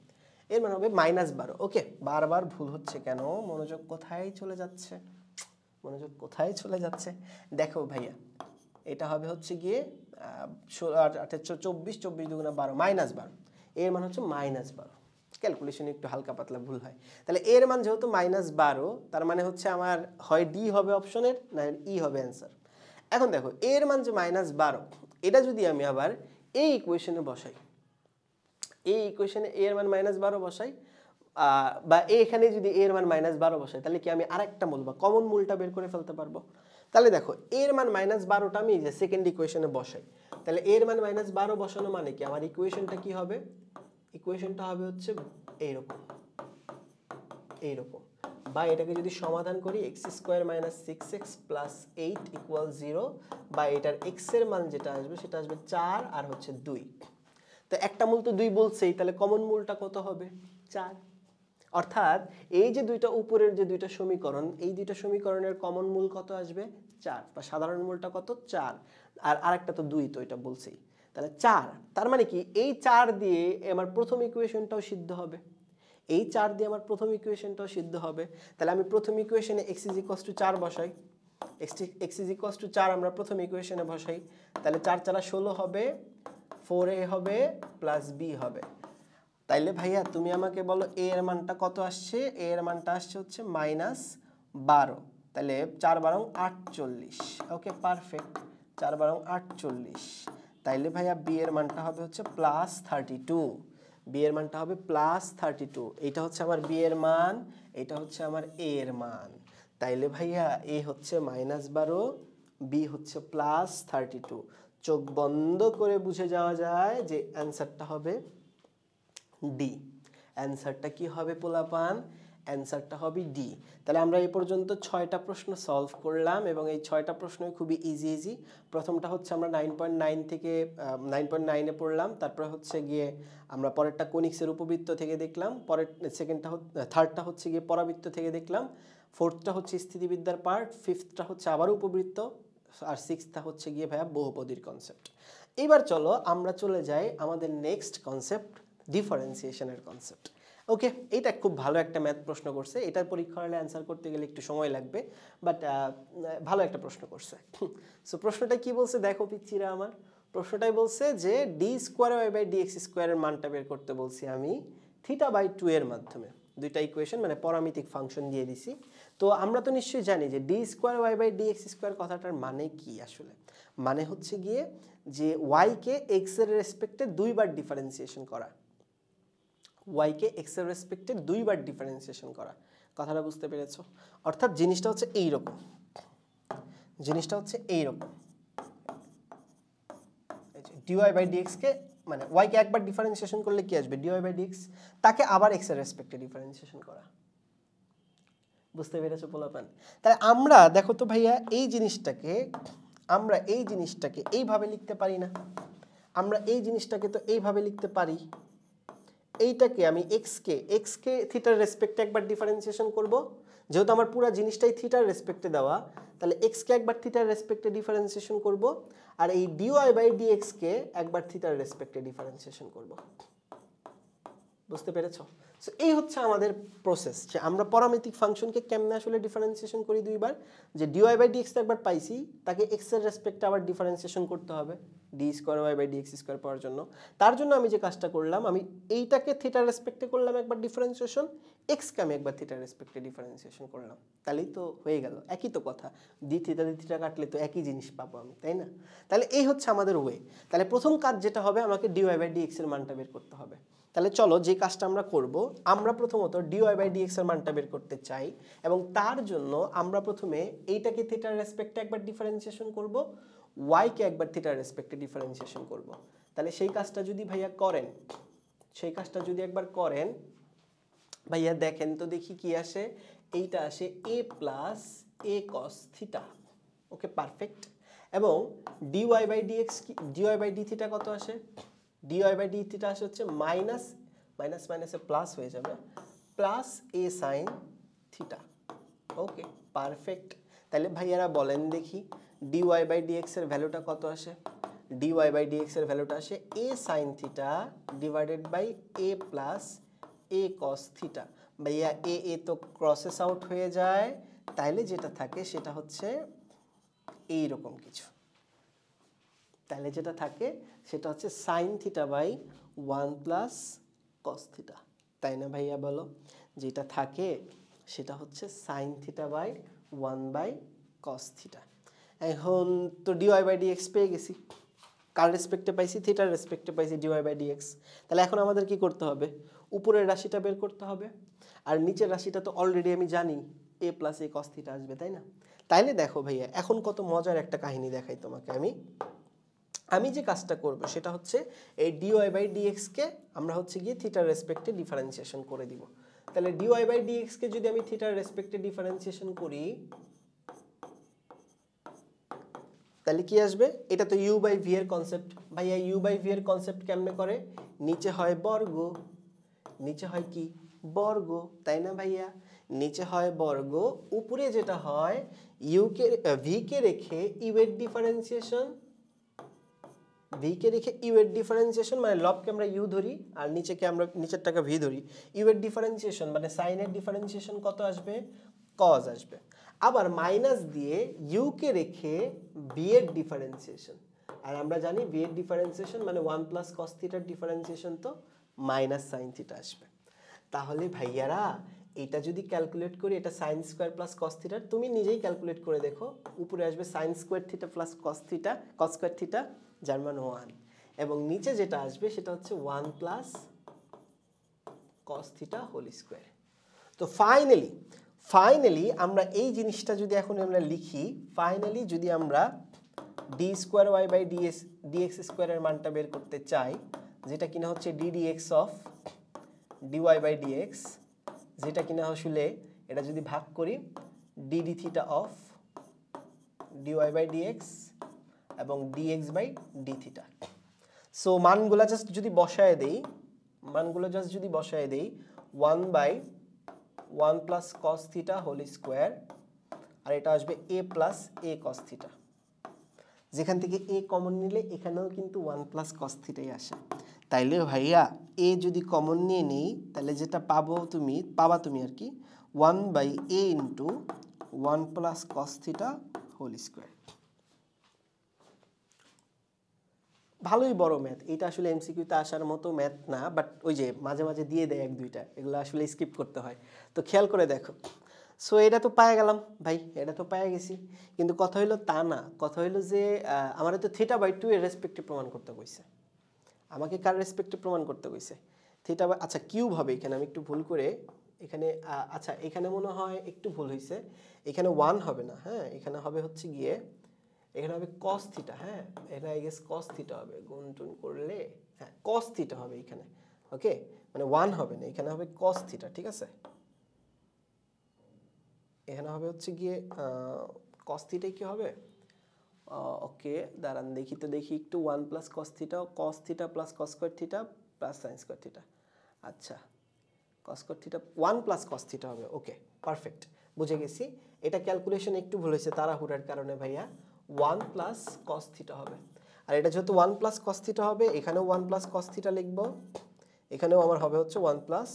S1: এর মান হবে -12। ওকে, বারবার ভুল হচ্ছে কেন? মনোযোগ কোথায় চলে যাচ্ছে? মনোযোগ কোথায় চলে যাচ্ছে? দেখো ভাইয়া, এটা হবে হচ্ছে গিয়ে 24, 24 দুগুণে 12, -12, এর মান হচ্ছে -12। ক্যালকুলেশন একটু হালকা পাতলা ভুল হয়। তাহলে এর মান যেহেতু -12, তার মানে হচ্ছে আমার হয় ডি হবে অপশনের, না ই হবে অ্যান্সার। এখন দেখো এর মান যে -12, এটা যদি আমি আবার এই ইকুয়েশনে বসাই, এই ইকুয়েশনে এর মান -12 বসাই, বা এখানে যদি এর মান -12 বসাই, তাহলে কি আমি আরেকটা মূল বা কমন মূলটা বের করে ফেলতে পারবো? তাহলে দেখো এর মান -12টা আমি যে সেকেন্ড ইকুয়েশনে বসাই, তাহলে এর মান -12 বসানো মানে কি আমার ইকুয়েশনটা কি হবে? ইকুয়েশনটা হবে হচ্ছে এইরকম, এইরকম। বা এটাকে যদি সমাধান করি, x² - 6x + 8 = 0, বা এটার x এর মান যেটা আসবে সেটা আসবে 4 আর হচ্ছে 2। তো একটা মূল তো 2 বলছেই, তাহলে কমন মূলটা কত হবে? 4। অর্থাৎ এই যে দুইটা উপরের যে দুইটা সমীকরণ, এই দুইটা সমীকরণের কমন মূল কত আসবে? 4, বা সাধারণ মূলটা কত? 4। আর আরেকটা তো 2, তো এটা বলছেই, তাহলে 4। তার মানে কি এই 4 দিয়ে আমার প্রথম ইকুয়েশনটাও সিদ্ধ হবে, এই 4 দিয়ে আমার প্রথম ইকুয়েশনটাও সিদ্ধ হবে। তাহলে আমি প্রথম ইকুয়েশনে x = 4 বসাই, x = 4 আমরা প্রথম ইকুয়েশনে বসাই, তাহলে 4 4 16 হবে, 4a হবে প্লাস b হবে। তাইলে ভাইয়া তুমি আমাকে বলো a এর মানটা কত আসছে? a এর মানটা আসছে হচ্ছে -12, তাহলে 4 × 48। ওকে, পারফেক্ট, 4 × 48। তাইলে ভাইয়া b এর মানটা হবে হচ্ছে +32, b এর মানটা হবে +32। এটা হচ্ছে আমার b এর মান, এটা হচ্ছে আমার a এর মান। তাইলে ভাইয়া a হচ্ছে -12, b হচ্ছে +32। চোখ বন্ধ করে বুঝে যাওয়া যায় যে অ্যান্সারটা হবে ডি। অ্যান্সারটা কি হবে পোলাপান? অ্যান্সারটা হবে ডি। তাহলে আমরা এই পর্যন্ত 6টা প্রশ্ন সলভ করলাম, এবং এই 6টা প্রশ্নই খুবই ইজি। প্রথমটা হচ্ছে আমরা 9.9 থেকে 9.9-এ পড়লাম, তারপরে হচ্ছে গিয়ে আমরা পরেরটা কনিক্সের উপবৃত্ত থেকে দেখলাম, পরের থার্ডটা হচ্ছে গিয়ে পরাবৃত্ত থেকে দেখলাম, ফোর্থটা হচ্ছে স্থিতিবিদ্যার পার্ট, ফিফথটা হচ্ছে আবার উপবৃত্ত, আর সিক্সথটা হচ্ছে গিয়ে ভাইয়া বহুপদীর কনসেপ্ট। এবার চলো আমরা চলে যাই আমাদের নেক্সট কনসেপ্ট, ডিফারেন্সিয়েশনের কনসেপ্ট। ওকে, এটা খুব ভালো একটা ম্যাথ প্রশ্ন করছে, এটার পরীক্ষা হলে অ্যান্সার করতে গেলে একটু সময় লাগবে, বাট ভালো একটা প্রশ্ন করছে। সো প্রশ্নটা কি বলছে দেখো পিচ্চিরা আমার, প্রশ্নটাই বলছে যে d²y/dx² এর মানটা বের করতে বলছি আমি θ/2 এর মাধ্যমে। দুইটা ইকুয়েশন মানে পরামিতিক ফাংশন দিয়ে দিছি। তো আমরা তো নিশ্চয়ই জানি যে d²y/dx² কথাটার মানে কি আসলে? মানে হচ্ছে গিয়ে যে y কে x এর রেসপেক্টে দুইবার ডিফারেন্সিয়েশন করা, y কে x এর রেসপেক্টে দুইবার ডিফারেন্সিয়েশন করা। কথাটা বুঝতে পেরেছো? অর্থাৎ জিনিসটা হচ্ছে এইরকম, জিনিসটা হচ্ছে এইরকম, dy/dx কে মানে y কে একবার ডিফারেন্সিয়েশন করলে কি আসবে? dy/dx, তাকে আবার x এর রেসপেক্টে ডিফারেন্সিয়েশন করা। বুঝতে পেরেছো পোলাপান? তাহলে আমরা দেখো তো ভাইয়া এই জিনিসটাকে এইভাবে লিখতে পারি না? আমরা এই জিনিসটাকে তো এইভাবে লিখতে পারি। এইটাকে আমি x কে থিটার রেসপেক্টে একবার ডিফারেন্সিয়েশন করব, যেহেতু আমার পুরো জিনিসটাই থিটার রেসপেক্টে দেওয়া, তাহলে x কে একবার থিটার রেসপেক্টে ডিফারেন্সিয়েশন করব, আর এই dy/dx কে একবার থিটার রেসপেক্টে ডিফারেন্সিয়েশন করব। বুঝতে পেরেছো? সো এই হচ্ছে আমাদের প্রসেস, যে আমরা পরামিতিক ফাংশনকে কেমনে আসলে ডিফারেন্সিয়েশন করি দুইবার, যে dy/dx তো একবার পাইছি, তাকে x এর রেসপেক্টে আবার ডিফারেন্সিয়েশন করতে হবে d²y/dx² পাওয়ার জন্য। তার জন্য আমি যে কাজটা করলাম, আমি এইটাকে থিটার রেসপেক্টে করলাম একবার ডিফারেন্সিয়েশন, x কে আমি একবার থিটার রেসপেক্টে ডিফারেন্সিয়েশন করলাম, তাহলেই তো হয়ে গেল। একই তো কথা, d থিটা কাটলে তো একই জিনিস পাবো আমি, তাই না? তাহলে এই হচ্ছে আমাদের ওয়ে। তাহলে প্রথম কাজ যেটা হবে, আমাকে dy/dx এর মানটা বের করতে হবে। তাহলে চলো যে কাজটা আমরা করব, আমরা প্রথমত dy/dx এর মানটা বের করতে চাই, এবং তার জন্য আমরা প্রথমে এইটাকে থিটার রেসপেক্টে একবার ডিফারেন্সিয়েশন করব, y কে একবার থিটার রেসপেক্টে ডিফারেন্সিয়েশন করব। তাহলে সেই কাজটা যদি ভাইয়া করেন, সেই কাজটা যদি একবার করেন ভাইয়া, দেখেন তো দেখি কি আসে। এইটা আসে a + a cos theta. Okay, perfect. এবং dy/dx dy/dθ কত আসে? dy/dθ আসে হচ্ছে মাইনাস, মাইনাসে প্লাস হয়ে যাবে, প্লাস এ সাইন থিটা। ওকে, পারফেক্ট। তাহলে ভাইয়ারা বলেন দেখি ডিওয়াই বাই ডিএক্স এর ভ্যালুটা কত আসে? ডিওয়াই বাই ডিএক্স এর ভ্যালুটা আসে A sine theta divided by A plus A cos theta. ভাইয়া এ তো ক্রসেস আউট হয়ে যায়, তাইলে যেটা থাকে সেটা হচ্ছে এইরকম কিছু। তাহলে যেটা থাকে সেটা হচ্ছে sine theta by 1 plus cos theta, তাই না ভাইয়া? বলো, যেটা থাকে সেটা হচ্ছে sine theta by 1 by cos theta. এখন তো ডিওয়াই বাই ডিএক্স পেয়ে গেছি, কার রেসপেক্টে পাইছি? থিটার রেসপেক্টে পাইছি ডিওয়াই বাই ডিএক্স। তাহলে এখন আমাদের কি করতে হবে? উপরের রাশিটা বের করতে হবে, আর নিচের রাশিটা তো অলরেডি আমি জানি এ প্লাস এ কস থিটা আসবে, তাই না? তাইলে দেখো ভাইয়া, এখন কত মজার একটা কাহিনী দেখাই তোমাকে। আমি যে কাজটা করব সেটা হচ্ছে এই ডিওয়াই বাই ডিএক্সকে আমরা হচ্ছে গিয়ে থিটার রেসপেক্টে ডিফারেন্সিয়েশন করে দিব। তাহলে ডিওয়াই বাই ডিএক্সকে যদি আমি থিটার রেসপেক্টে ডিফারেন্সিয়েশন করি, তাহলে কি আসবে? এটা তো ইউ বাই ভি এর কনসেপ্ট। ভাইয়া ইউ বাই ভি এর কনসেপ্ট কেমনে করে? নিচে হয় বর্গ, নিচে হয় কি? বর্গ, তাই না ভাইয়া? নিচে হয় বর্গ, উপরে যেটা হয় ভি কে রেখে ইউ এর ডিফারেন্সিয়েশন, ভি কে রেখে ইউ এর ডিফারেন্সিয়েশন মানে লবকে আমরা ইউ ধরি আর নিচেরটাকে ভি ধরি। ইউ এর ডিফারেন্সিয়েশন মানে সাইনের ডিফারেন্সিয়েশন কত আসবে? কজ আসবে। আবার মাইনাস দিয়ে ইউ কে রেখে বি এর ডিফারেন্সিয়েশন, আর আমরা জানি বি এর ডিফারেন্সিয়েশন মানে 1 প্লাস কস থিটার ডিফারেন্সিয়েশন, তো মাইনাস সাইন থিটা আসবে। তাহলে ভাইয়ারা এটা যদি ক্যালকুলেট করি, এটা সাইন স্কোয়ার প্লাস কস থিটার, তুমি নিজেই ক্যালকুলেট করে দেখো, উপরে আসবে sine square theta plus cos theta, cos square theta, যার মান 1, এবং নিচে যেটা আসবে সেটা হচ্ছে 1 plus cos theta whole square. তো ফাইনালি আমরা এই জিনিসটা যদি এখন আমরা লিখি, ফাইনালি যদি আমরা d square y by d x স্কোয়ারের মানটা বের করতে চাই, যেটা কিনা হচ্ছে d d x of d y by d x, যেটা কিনা আসলে এটা যদি ভাগ করি d d theta of d y by d x এবং d x by d theta. So মানগুলো জাস্ট যদি বসায় দেই, 1 by 1 plus cos theta whole square, আর এটা আসবে এ প্লাস এ কস থিটা। যেখান থেকে এ কমন নিলে এখানেও কিন্তু 1 প্লাস কস থিটাই আসে। তাইলে ভাইয়া এ যদি কমন নিয়ে নিই, তাহলে যেটা পাবা তুমি আর কি 1 by a into 1 plus cos theta whole square. ভালোই বড় ম্যাথ, এটা আসলে এমসিকিউতে আসার মতো ম্যাথ না, বাট ওই যে মাঝে মাঝে দিয়ে দেয় 1-2টা, এগুলো আসলে স্কিপ করতে হয়, তো খেয়াল করে দেখো। সো এটা তো পায়ে গেলাম ভাই, এটা তো পায়ে গেছি, কিন্তু কথা হইলো তা না, কথা হইলো যে আমার তো থিটা বাই 2 এর রেসপেক্টে প্রমাণ করতে কইছে। আমাকে কার রেসপেক্টে প্রমাণ করতে কইছে? থিটা বাই, আচ্ছা কিউব হবে এখানে, আমি একটু ভুল করে এখানে, আচ্ছা এখানে মনে হয় একটু ভুল হয়েছে, এখানে 1 হবে না, হ্যাঁ এখানে হবে হচ্ছে গিয়ে, এখানে হবে cos থিটা, হ্যাঁ এটা আই গেস cos থিটা হবে, গুণ টুন করলে হ্যাঁ cos থিটা হবে এখানে, ওকে মানে 1 হবে না, এখানে হবে cos থিটা, ঠিক আছে? এখানে হবে হচ্ছে গিয়ে cos থিটাই কি হবে? ওকে দাঁড়ান দেখি একটু, 1 plus cos theta plus cos square theta plus sin square theta, আচ্ছা cos square theta 1 plus cos theta হবে, ওকে পারফেক্ট, বুঝে গেছি। এটা ক্যালকুলেশন একটু ভুল হয়েছে তাড়াহুড়ার কারণে ভাইয়া, 1 প্লাস cos থিটা হবে, আর এটা যেহেতু 1 প্লাস cos থিটা হবে, এখানেও 1 প্লাস cos থিটা লিখব, এখানেও আমার হবে হচ্ছে 1 প্লাস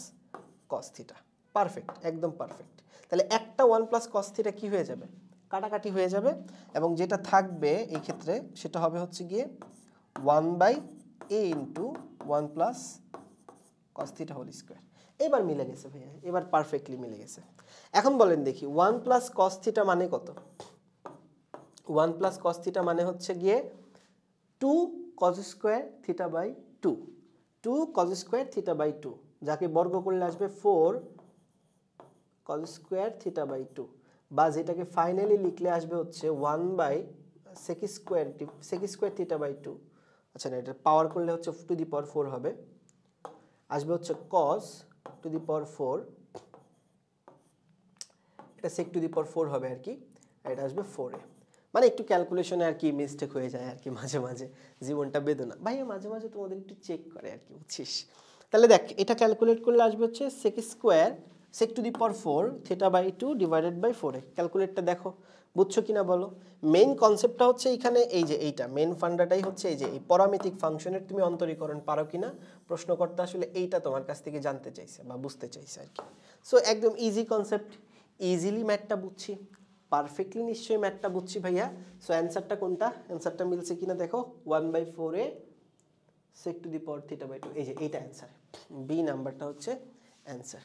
S1: cos থিটা, পারফেক্ট, একদম পারফেক্ট। তাহলে একটা 1 প্লাস cos থিটা কি হয়ে যাবে? কাটাকাটি হয়ে যাবে, এবং যেটা থাকবে এই ক্ষেত্রে সেটা হবে হচ্ছে গিয়ে 1 by a into 1 plus cos theta whole square. এবার মিলে গেছে ভাইয়া, এবার পারফেক্টলি মিলে গেছে। এখন বলেন দেখি 1 প্লাস cos থিটা মানে কত? 1 প্লাস cos থিটা মানে হচ্ছে গিয়ে 2 cos square theta by 2 cos square theta by 2, যাকে বর্গ করলে আসবে 4 cos স্কোয়ার থিটা বাই 2, বা যেটাকে ফাইনালি লিখলে আসবে হচ্ছে 1 by sec square theta by 2, আচ্ছা না এটা পাওয়ার করলে হচ্ছে টু দি পাওয়ার 4 হবে, আসবে হচ্ছে cos টু দি পাওয়ার 4, এটা sec টু দি পাওয়ার 4 হবে আর কি, আর এটা আসবে 4a। মানে একটু ক্যালকুলেশনে আর কি মিস্টেক হয়ে যায় আর কি, মাঝে মাঝে জীবনটা বেদনা ভাইয়া, মাঝে মাঝে তোমাদের একটু চেক করে আর কি, বুঝছিস? তাহলে দেখ এটা ক্যালকুলেট করলে আসবে হচ্ছে sec square sec to the power 4 θ/2 divided by 4a। ক্যালকুলেটটা দেখো বুঝছো কিনা বলো। মেইন কনসেপ্টটা হচ্ছে এখানে এই যে এইটা মেইন ফান্ডাটাই হচ্ছে এই যে এই প্যারামেট্রিক ফাংশনের তুমি অন্তরীকরণ পারো কিনা প্রশ্নকর্তা আসলে এইটা তোমার কাছ থেকে জানতে চাইছে বা বুঝতে চাইছে আর কি। সো একদম ইজি কনসেপ্ট, ইজিলি ম্যাথটা বুঝছি, পারফেক্টলি নিশ্চয়ই ম্যাথটা বুঝছি ভাইয়া। সো অ্যান্সারটা কোনটা, অ্যান্সারটা মিলছে কিনা দেখো 1/4a sec টু দি পাওয়ার θ/2, এই যে এইটা অ্যান্সার, বি নাম্বারটা হচ্ছে অ্যান্সার।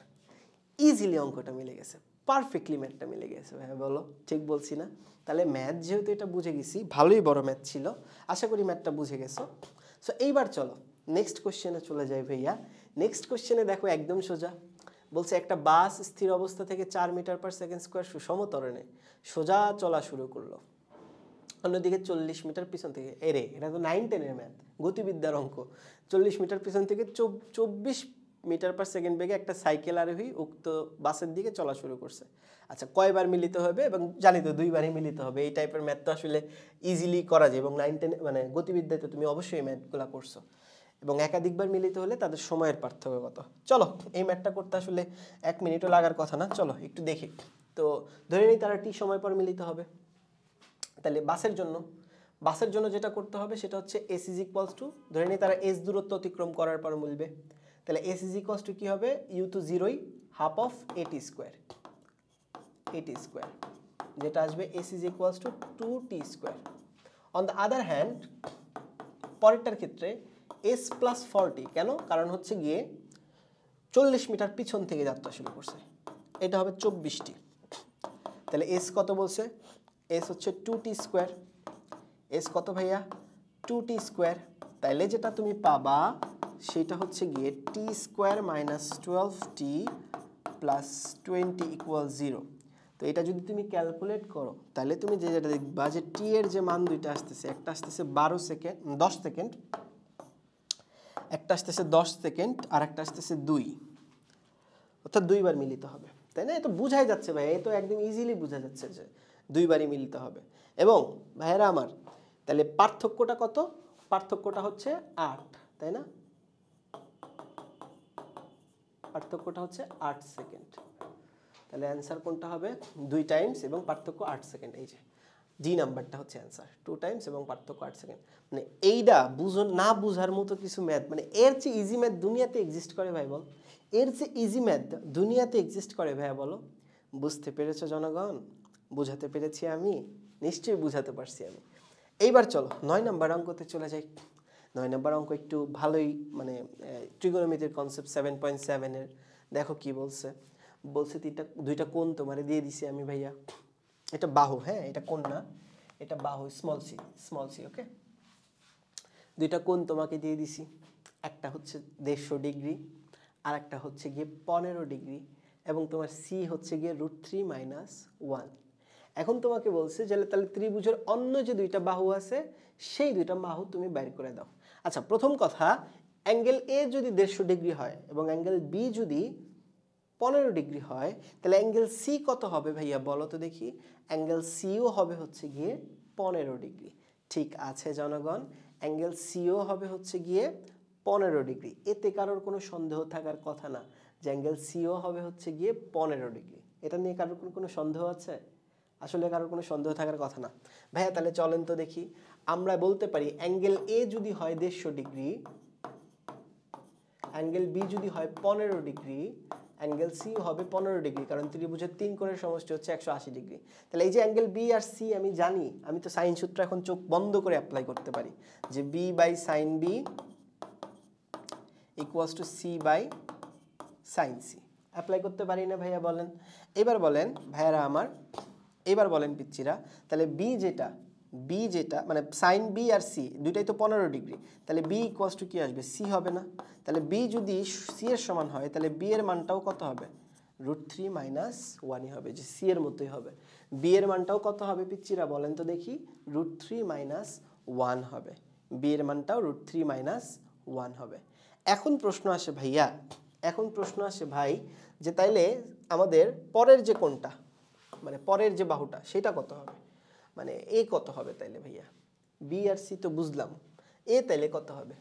S1: ইজিলি অঙ্কটা মিলে গেছে, পারফেক্টলি ম্যাথটা মিলে গেছে ভাইয়া, বলো ঠিক বলছি না? তাহলে ম্যাথ যেহেতু এটা বুঝে গেছি, ভালোই বড় ম্যাথ ছিল, আশা করি ম্যাথটা বুঝে গেছো। সো এইবার চলো নেক্সট কোশ্চেনে চলে যাই ভাইয়া। নেক্সট কোশ্চেনে দেখো একদম সোজা, বলছে একটা বাস স্থির অবস্থা থেকে 4 মিটার পার সেকেন্ড স্কোয়ার সুষম ত্বরণে সোজা চলা শুরু করলো, অন্যদিকে 40 মিটার পিছন থেকে, এরে এটা তো 9-10-এর ম্যাথ, গতিবিদ্যার অঙ্ক। 40 মিটার পিছন থেকে 24 মিটার পার সেকেন্ড বেগে একটা সাইকেল আরোহী উক্ত বাসের দিকে চলা শুরু করছে। আচ্ছা কয়বার মিলিত হবে, এবং জানি তো 2বারই মিলিত হবে। এই টাইপের ম্যাথ তো আসলে ইজিলি করা যায়, এবং 9-10 মানে গতিবিদ্যায় তো তুমি অবশ্যই ম্যাথগুলো করছো। এবং একাধিকবার মিলিত হলে তাদের সময়ের পার্থক্য কত। চলো এই ম্যাথটা করতে আসলে 1 মিনিটও লাগার কথা না, চলো একটু দেখি। তো ধরে নিই তারা টি সময় পর মিলিত হবে। তাহলে বাসের জন্য যেটা করতে হবে সেটা হচ্ছে s ইজ ইকুয়ালস টু, ধরে নিই তারা s দূরত্ব অতিক্রম করার পর মিলবে। তাহলে s ইজ ইকুয়ালস টু কি হবে, u তো 0ই, হাফ অফ at স্কোয়ার, যেটা আসবে s is equals to 2t square. On the other hand পরেরটার ক্ষেত্রে s প্লাস 40, কেন, কারণ হচ্ছে গিয়ে 40 মিটার পিছন থেকে যাত্রা শুরু করছে, এটা হবে 24টি। তাহলে s কত বলছে, s হচ্ছে 2t স্কোয়ার, s কত ভাইয়া 2t স্কোয়ার। তাইলে যেটা তুমি পাবা সেটা হচ্ছে গিয়ে t square minus 12t plus 20 equal 0। তো এটা যদি তুমি ক্যালকুলেট করো তাহলে তুমি যেটা দেখবা যে t এর যে মান দুইটা আসতেছে, একটা আসতেছে 10 সেকেন্ড, একটা আসতেছে 10 সেকেন্ড, আর একটা আসতেছে 2, অর্থাৎ 2বার মিলিত হবে, তাই না? এটা বোঝাই যাচ্ছে ভাই, এই তো একদম ইজিলি বোঝা যাচ্ছে যে 2বারই মিলিত হবে। এবং ভাইয়েরা আমার তাহলে পার্থক্যটা কত, পার্থক্যটা হচ্ছে 8, তাই না? পার্থক্যটা হচ্ছে 8 সেকেন্ড। তাহলে অ্যান্সার কোনটা হবে, 2 টাইমস এবং পার্থক্য 8 সেকেন্ড। এই যে ডি নাম্বারটা হচ্ছে অ্যান্সার, 2 টাইমস এবং পার্থক্য 8 সেকেন্ড। মানে এইটা না বুঝার মতো কিছু ম্যাথ, মানে এর চেয়ে ইজি ম্যাথ দুনিয়াতে এক্সিস্ট করে ভাই, বল এর চেয়ে ইজি ম্যাথ দুনিয়াতে এক্সিস্ট করে ভাইয়া, বলো। বুঝতে পেরেছো জনগণ, বুঝাতে পেরেছি আমি, নিশ্চয়ই বুঝাতে পারছি আমি। এইবার চলো 9 নাম্বার অঙ্কতে চলে যাই। 9 নাম্বার অঙ্ক একটু ভালোই, মানে ট্রিগোনোমেট্রির কনসেপ্ট 7.7-এর। দেখো কি বলছে, বলছে দুইটা কোণ তোমারে দিয়ে দিছি আমি ভাইয়া, এটা বাহু, হ্যাঁ এটা কোণ না, এটা বাহু, স্মল সি, ওকে। দুইটা কোণ তোমাকে দিয়ে দিছি, একটা হচ্ছে 150 ডিগ্রি আর একটা হচ্ছে গিয়ে 15 ডিগ্রি, এবং তোমার সি হচ্ছে গিয়ে √3 - 1। এখন তোমাকে বলছে যে তাহলে ত্রিভুজের অন্য যে দুইটা বাহু আছে সেই দুইটা বাহু তুমি বের করে দাও। আচ্ছা প্রথম কথা, অ্যাঙ্গেল এ যদি 150 ডিগ্রি হয় এবং অ্যাঙ্গেল বি যদি 15 ডিগ্রি হয়, তাহলে অ্যাঙ্গেল সি কত হবে ভাইয়া বলো তো দেখি। অ্যাঙ্গেল সিও হবে হচ্ছে গিয়ে 15 ডিগ্রি। ঠিক আছে জনগণ, অ্যাঙ্গেল সিও হবে হচ্ছে গিয়ে 15 ডিগ্রি। এতে কারোর কোনো সন্দেহ থাকার কথা না যে অ্যাঙ্গেল সিও হবে হচ্ছে গিয়ে 15 ডিগ্রি। এটা নিয়ে কারোর কোনো সন্দেহ আছে? আসলে কারোর কোনো সন্দেহ থাকার কথা না ভাইয়া। তাহলে চলেন তো দেখি, আমরা বলতে পারি অ্যাঙ্গেল এ যদি হয় 150 ডিগ্রি, অ্যাঙ্গেল বি যদি হয় 15 ডিগ্রি, অ্যাঙ্গেল সি হবে 15 ডিগ্রি, কারণ ত্রিভুজের 3 কোণের সমষ্টি হচ্ছে 180 ডিগ্রি। তাহলে এই যে অ্যাঙ্গেল বি আর সি আমি জানি, আমি তো সাইন সূত্র এখন চোখ বন্ধ করে অ্যাপ্লাই করতে পারি যে b by sine b equals to c by sine c. Apply করতে পারি না ভাইয়া, বলেন। এবার বলেন ভাইয়ারা আমার, এবার বলেন পিচ্চিরা, তাহলে বি যেটা মানে সাইন বি আর সি দুইটাই তো 15 ডিগ্রি, তাহলে বি ইকুয়ালস টু কি আসবে, সি হবে না? তাহলে বি যদি সি এর সমান হয় তাহলে বি এর মানটাও কত হবে, √3 - 1ই হবে, যে সি এর মতোই হবে। বি এর মানটাও কত হবে পিচ্চিরা বলেন তো দেখি, √3 - 1 হবে। বি এর মানটাও √3 - 1 হবে। এখন প্রশ্ন আসে ভাইয়া, এখন প্রশ্ন আসে ভাই যে তাইলে আমাদের পরের যে কোণটা, মানে পরের যে বাহুটা সেটা কত হবে, মানে এ কত হবে তাইলে ভাইয়া। বি আর সি তো বুঝলাম, এ তাইলে কত হবে।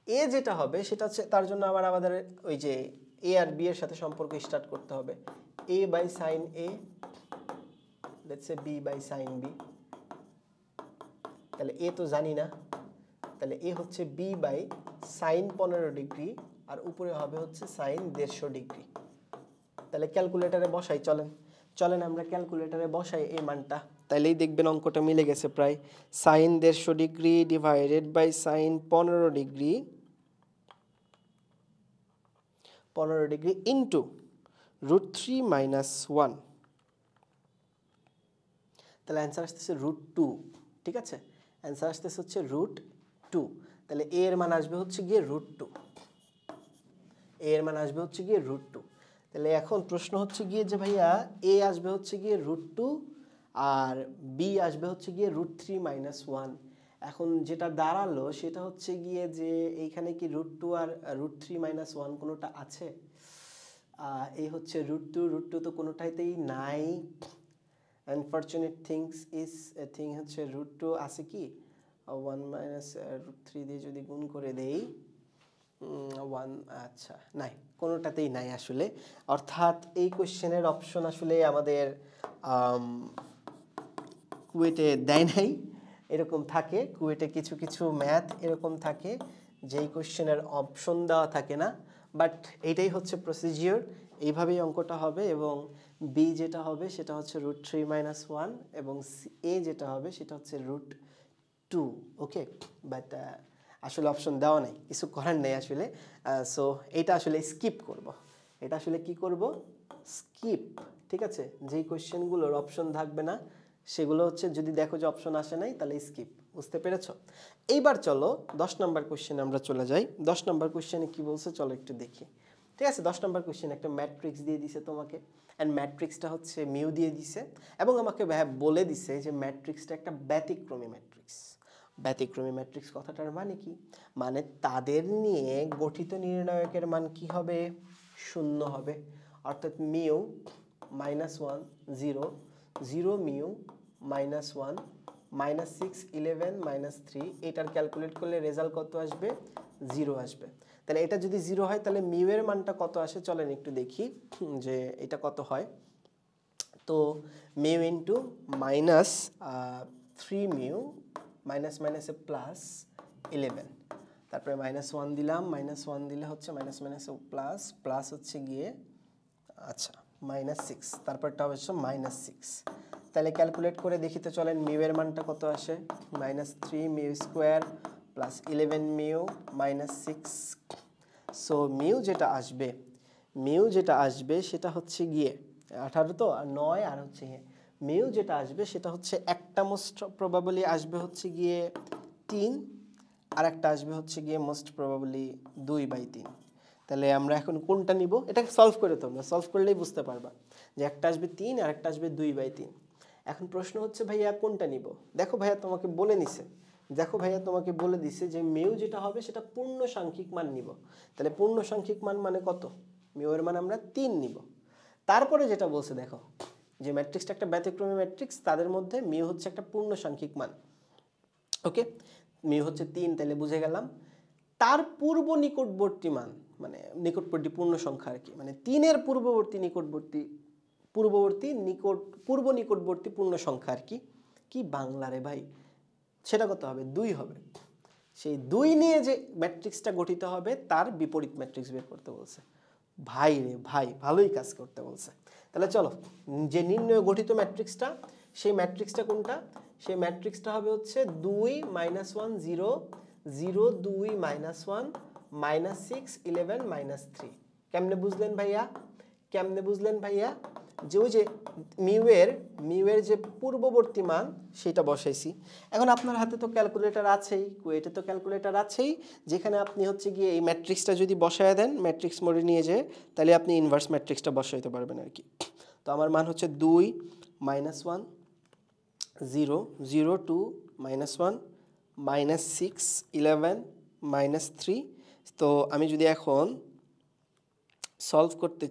S1: এ যেটা হবে সেটা হচ্ছে, তার জন্য আবার আমাদের ওই যে এ আর বি এর সাথে সম্পর্ক স্টার্ট করতে হবে। A by sine a, let's say b by sine b. তাহলে এ তো জানি না, তাহলে এ হচ্ছে বি বাই সাইন 15 ডিগ্রি, আর উপরে হবে হচ্ছে সাইন 150 ডিগ্রি। তাহলে ক্যালকুলেটারে বসাই, চলেন চলেন আমরা ক্যালকুলেটারে বসাই এই মানটা, তাইলেই দেখবেন অঙ্কটা মিলে গেছে প্রায়। Sine 150 degree divided by sine 15 degree, 15 degree into √3 minus 1, তাহলে অ্যান্সার আসতেছে √2। ঠিক আছে, অ্যান্সার আসতেছে হচ্ছে √2। তাহলে এ এর মান আসবে হচ্ছে গিয়ে √2, এ এর মান আসবে হচ্ছে গিয়ে √2। তাহলে এখন প্রশ্ন হচ্ছে গিয়ে যে ভাইয়া এ আসবে হচ্ছে গিয়ে √2 আর বি আসবে হচ্ছে গিয়ে √3 মাইনাস 1। এখন যেটা দাঁড়ালো সেটা হচ্ছে গিয়ে যে এইখানে কি √2 আর √3 মাইনাস 1 কোনোটা আছে? এই হচ্ছে √2 তো কোনোটাইতেই নাই। আনফরচুনেট থিংস ইজ থিং হচ্ছে √2 আছে কি 1 মাইনাস √3 দিয়ে যদি গুণ করে দেই 1, আচ্ছা নাই, কোনোটাতেই নাই আসলে। অর্থাৎ এই কোশ্চেনের অপশন আসলে আমাদের কুয়েটে দেয় নাই। এরকম থাকে কুয়েটে কিছু কিছু ম্যাথ এরকম থাকে যেই কোশ্চেনের অপশন দেওয়া থাকে না, বাট এইটাই হচ্ছে প্রসিজিওর, এইভাবেই অঙ্কটা হবে। এবং বি যেটা হবে সেটা হচ্ছে √3 মাইনাস 1, এবং এ যেটা হবে সেটা হচ্ছে √2। ওকে, বাট আসলে অপশন দেওয়া নেই, কিছু করার নেই আসলে। সো এটা আসলে স্কিপ করব, এটা আসলে কি করব, স্কিপ। ঠিক আছে, যেই কোশ্চেনগুলোর অপশন থাকবে না সেগুলো হচ্ছে, যদি দেখো যে অপশন আসে নাই তাহলে স্কিপ। বুঝতে পেরেছো? এইবার চলো 10 নম্বর কোশ্চেনে আমরা চলে যাই। 10 নম্বর কোশ্চেনে কি বলছে চলো একটু দেখি। ঠিক আছে, 10 নম্বর কোশ্চেন একটা ম্যাট্রিক্স দিয়ে দিছে তোমাকে, অ্যান্ড ম্যাট্রিক্সটা হচ্ছে মিউ দিয়ে দিছে, এবং আমাকে বলে দিছে যে ম্যাট্রিক্সটা একটা ব্যতিক্রমী ম্যাট্রিক্স। ব্যতিক্রমী ম্যাট্রিক্স কথাটার মানে কি? মানে তাদের নিয়ে গঠিত নির্ণায়কের মান কি হবে? 0 হবে। অর্থাৎ মিউ -1 0 0 মিউ -1 -6 11 -3, এটার ক্যালকুলেট করলে রেজাল্ট কত আসবে? 0 আসবে। তাহলে এটা যদি 0 হয় তাহলে মিউ এর মানটা কত আসে চলেন একটু দেখি যে এটা কত হয়। তো মিউ ইন্টু -3 মিউ মাইনাস মাইনাসে প্লাস 11, তারপরে -1 দিলাম, -1 দিলে হচ্ছে মাইনাস মাইনাসে প্লাস, প্লাস হচ্ছে গিয়ে আচ্ছা -6, তারপরটা হচ্ছে -6। তাহলে ক্যালকুলেট করে দেখিতে চলেন মিউ এর মানটা কত আসে। -3 mu square plus 11 mu -6। So mu যেটা আসবে, মিউ যেটা আসবে সেটা হচ্ছে গিয়ে 18 তো, আর 9 আর হচ্ছে মিউ যেটা আসবে সেটা হচ্ছে একটা মোস্ট প্রবাবলি আসবে হচ্ছে গিয়ে 3, আর একটা আসবে হচ্ছে গিয়ে মোস্ট প্রবাবলি 2/3। তাহলে আমরা এখন কোনটা নিব, এটাকে সলভ করে তোমরা সলভ করলেই বুঝতে পারবা যে একটা আসবে 3 আর একটা আসবে 2/3। এখন প্রশ্ন হচ্ছে ভাইয়া কোনটা নিব? দেখো ভাইয়া তোমাকে বলে নিছে, দেখো ভাইয়া তোমাকে বলে দিছে যে মিউ যেটা হবে সেটা পূর্ণ সাংখ্যিক মান নিব। তাহলে পূর্ণ সাংখ্যিক মান মানে কত? মিউ এর মান আমরা 3 নিব। তারপরে যেটা বলছে দেখো, যে ম্যাট্রিক্সটা একটা ব্যতিক্রমী ম্যাট্রিক্স, তাদের মধ্যে মিউ হচ্ছে একটা পূর্ণ সাংখ্যিক মান। ওকে, মিউ হচ্ছে 3, তাহলে বুঝে গেলাম। তার পূর্ব নিকটবর্তী মান, মানে নিকটবর্তী পূর্ণ সংখ্যা আর কি, মানে 3 এর পূর্ববর্তী নিকটবর্তী পূর্ব নিকটবর্তী পূর্ণ সংখ্যা আর কি। কি বাংলা রে ভাই, সেটা কত হবে? 2 হবে। সেই 2 নিয়ে যে ম্যাট্রিক্সটা গঠিত হবে তার বিপরীত ম্যাট্রিক্স বের করতে বলছে। ভাই রে ভাই, ভালোই কাজ করতে বলছে। তাহলে চলো, যে নির্ণয় গঠিত ম্যাট্রিক্সটা, সেই ম্যাট্রিক্সটা কোনটা? সেই ম্যাট্রিক্সটা হবে হচ্ছে 2 -1 0 0 2 -1 -6 11 -3। কেমনে বুঝলেন ভাইয়া? কেমনে বুঝলেন ভাইয়া? যে ওই যে মিউয়ের যে পূর্ববর্তী মান সেটা বসাইছি। এখন আপনার হাতে তো ক্যালকুলেটর আছেই, কুয়েটে তো ক্যালকুলেটর আছেই, যেখানে আপনি হচ্ছে গিয়ে এই ম্যাট্রিক্সটা যদি বসায় দেন ম্যাট্রিক্স মোডে নিয়ে যেয়ে, তাহলে আপনি ইনভার্স ম্যাট্রিক্সটা বসাইতে পারবেন আর কি। তো আমার মান হচ্ছে 2 -1 0 0 2 -1 -6 11 -3। তো আমি যদি এখন সলভ করতে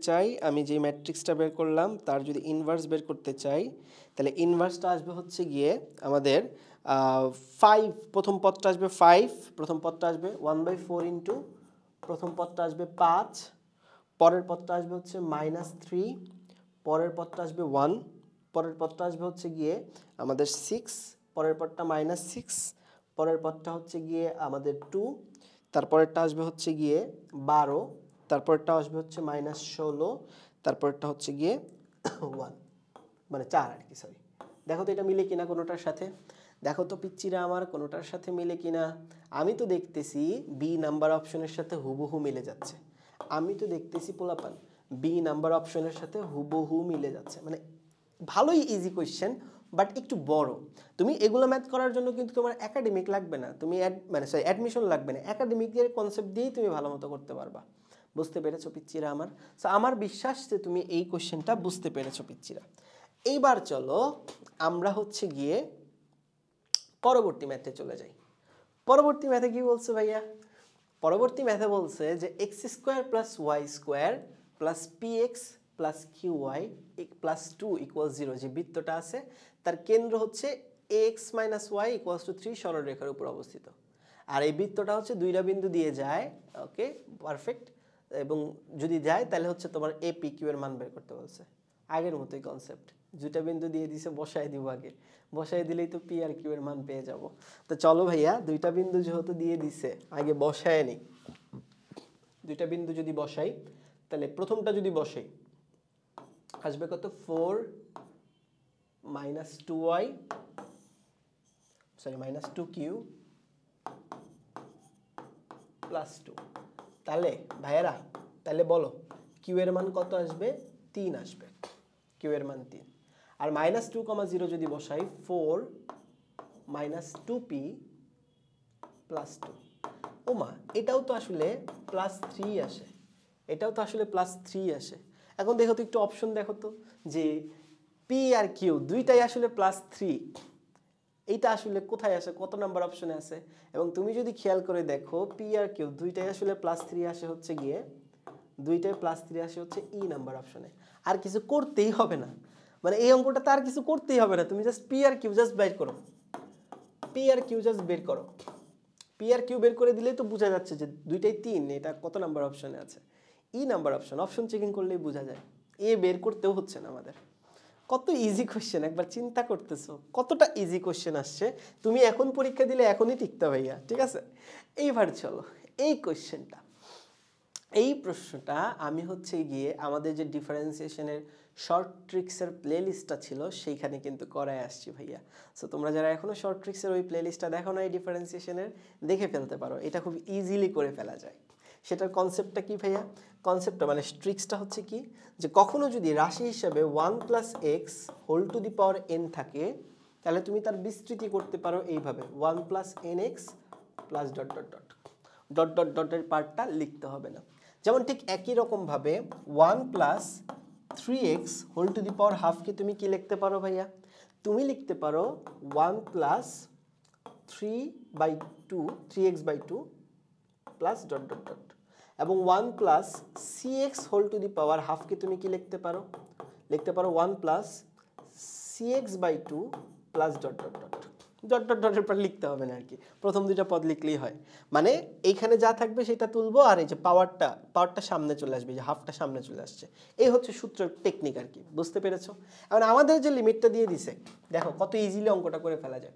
S1: চাই, আমি যে ম্যাট্রিক্সটা বের করলাম তার যদি ইনভার্স বের করতে চাই, তাহলে ইনভার্সটা আসবে হচ্ছে গিয়ে আমাদের 5 প্রথম পদটা আসবে 5, প্রথম পদটা আসবে 1/4 ইন্টু প্রথম পদটা আসবে 5, পরের পদটা আসবে হচ্ছে -3, পরের পদটা আসবে 1, পরের পদটা আসবে হচ্ছে গিয়ে আমাদের 6, পরের পদটা -6, পরের পদটা হচ্ছে গিয়ে আমাদের 2, তারপরেরটা আসবে হচ্ছে গিয়ে 12, তারপরেরটা আসবে হচ্ছে -16, তারপরেরটা হচ্ছে গিয়ে 1, মানে 4 আর কি, সরি। দেখো তো এটা মিলে কিনা কোনোটার সাথে, দেখো তো পিচ্চিরা আমার কোনোটার সাথে মিলে কিনা। আমি তো দেখতেছি বি নাম্বার অপশনের সাথে হুবহু মিলে যাচ্ছে, আমি তো দেখতেছি পোলাপান বি নাম্বার অপশনের সাথে হুবহু মিলে যাচ্ছে, মানে ভালোই ইজি কোয়েশ্চেন, বাট একটু বড়। তুমি এগুলো ম্যাথ করার জন্য কিন্তু তোমার একাডেমিক লাগবে না, তুমি মানে সরি অ্যাডমিশন লাগবে না, একাডেমিকের কনসেপ্ট দিয়েই তুমি ভালো মতো করতে পারবা। বুঝতে পেরেছো পিচ্চিরা আমার? সো আমার বিশ্বাস যে তুমি এই কোয়েশ্চেনটা বুঝতে পেরেছো পিচ্চিরা। এইবার চলো আমরা হচ্ছে গিয়ে পরবর্তী ম্যাথে চলে যাই। পরবর্তী ম্যাথে কি বলছে ভাইয়া? পরবর্তী ম্যাথে বলছে যে x² + y² + px + qy + 2 = 0, যে বৃত্তটা আছে তার কেন্দ্র হচ্ছে ax - y = 3 সরলরেখার উপর অবস্থিত। আর এই বৃত্তটা হচ্ছে দুইটা বিন্দু দিয়ে যায়, ওকে পারফেক্ট, এবং যদি যায় তাহলে হচ্ছে তোমার a p q এর মান বের করতে বলছে। আগের মতোই কনসেপ্ট, দুইটা বিন্দু দিয়ে দিছে, বসায় দিব আগে, বসায় দিলেই তো p আর q এর মান পেয়ে যাব। তো চলো ভাইয়া দুইটা বিন্দু যেহেতু দিয়ে দিছে আগে বসায় নিই। দুইটা বিন্দু যদি বসাই তাহলে প্রথমটা যদি বসাই আসবে কত, 4 - 2y, সরি -2q + 2। তাহলে ভাইয়ারা তাহলে বলো কিউ এর মান কত আসবে? 3 আসবে, কিউ এর মান 3। আর -2, 0 যদি বসাই 4 - 2p + 2। ওমা, এটাও তো আসলে +3 আসে, এটাও তো আসলে +3 আসে। এখন দেখো তো একটু অপশন দেখো তো, যে পি আর কিউ দুইটাই আসলে +3, এইটা আসলে কোথায় আসে, কত নাম্বার অপশনে আছে? এবং তুমি যদি খেয়াল করে দেখো পি আর কিউ দুইটাই আসলে +3 আসে হচ্ছে গিয়ে, দুইটাই +3 আসে হচ্ছে ই নাম্বার অপশনে। আর কিছু করতেই হবে না, মানে এই অঙ্কটা তার কিছু করতেই হবে না, তুমি just P R Q just বের করো, পি আর কিউ জাস্ট বের করো, পি আর কিউ বের করে দিলেই তো বোঝা যাচ্ছে যে দুইটাই 3, এটা কত নাম্বার অপশনে আছে? E number option, option checking করলেই বোঝা যায়, এ বের করতেও হচ্ছে না আমাদের। কত ইজি কোশ্চেন, একবার চিন্তা করতেছো কতটা ইজি কোশ্চেন আসছে। তুমি এখন পরীক্ষা দিলে এখনই টিকতে ভাইয়া, ঠিক আছে? এইবার চলো এই কোশ্চেনটা, এই প্রশ্নটা আমি হচ্ছে গিয়ে আমাদের যে ডিফারেন্সিয়েশনের শর্ট ট্রিক্সের প্লেলিস্টটা ছিল সেইখানে কিন্তু করায় আসছি ভাইয়া। সো তোমরা যারা এখনো শর্ট ট্রিক্সের ওই প্লেলিস্টটা দেখো না এই ডিফারেন্সিয়েশনের, দেখে ফেলতে পারো, এটা খুব ইজিলি করে ফেলা যায়। সেটার কনসেপ্টটা কি ভাইয়া? কনসেপ্টটা মানে ট্রিক্সটা হচ্ছে কি, যে কখনো যদি রাশি হিসাবে 1 + x whole to the power n থাকে, তাহলে তুমি তার বিস্তৃতি করতে পারো এইভাবে 1 + nx plus dot dot dot dot dot ডটের পার্টটা লিখতে হবে না। যেমন ঠিক একই রকমভাবে 1 + 3x whole to the power হাফকে তুমি কি লিখতে পারো ভাইয়া? তুমি লিখতে পারো 1 + 3x/2 plus dot dot dot, এবং 1 + cx whole to the power হাফকে তুমি কি লিখতে পারো? লিখতে পারো 1 + cx/2 plus dot dot dot dot dot ডটের পর লিখতে হবে না আর কি, প্রথম দুইটা পদ লিখলেই হয়। মানে এইখানে যা থাকবে সেটা তুলবো, আর এই যে পাওয়ারটা সামনে চলে আসবে, যে হাফটা সামনে চলে আসছে, এই হচ্ছে সূত্রের টেকনিক আর কি। বুঝতে পেরেছো? এখন আমাদের যে লিমিটটা দিয়ে দিছে, দেখো কত ইজিলি অঙ্কটা করে ফেলা যায়।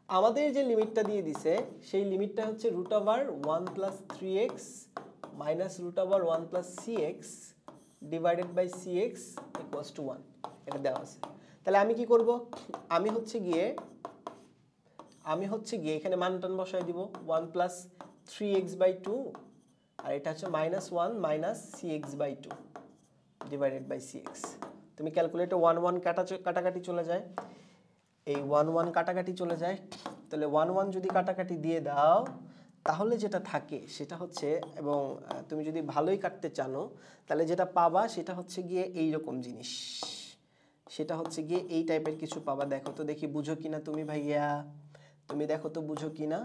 S1: আমাদের যে লিমিটটা দিয়ে দিছে সেই লিমিটটা হচ্ছে √1 + 3x minus √1 + cx divided by cx equals to 1, এটা দেওয়া আছে। তাহলে আমি কি করব? আমি হচ্ছে গিয়ে এখানে মান টান বসাই দিব, 1 + 3x/2, আর এটা হচ্ছে -1 - cx/2 ডিভাইডেড বাই cx। তুমি ক্যালকুলেটর 1 1 কাটাকাটি চলে যায়, এই 1 1 কাটাকাটি চলে যায়, তাহলে 1 1 যদি কাটাকাটি দিয়ে দাও তাহলে যেটা থাকে সেটা হচ্ছে, এবং তুমি যদি ভালোই কাটতে চানো তাহলে যেটা পাবা সেটা হচ্ছে গিয়ে এই রকম জিনিস, সেটা হচ্ছে গিয়ে এই টাইপের কিছু পাবা। দেখো তো দেখি বুঝো কিনা তুমি ভাইয়া, তুমি দেখো তো বুঝো কিনা,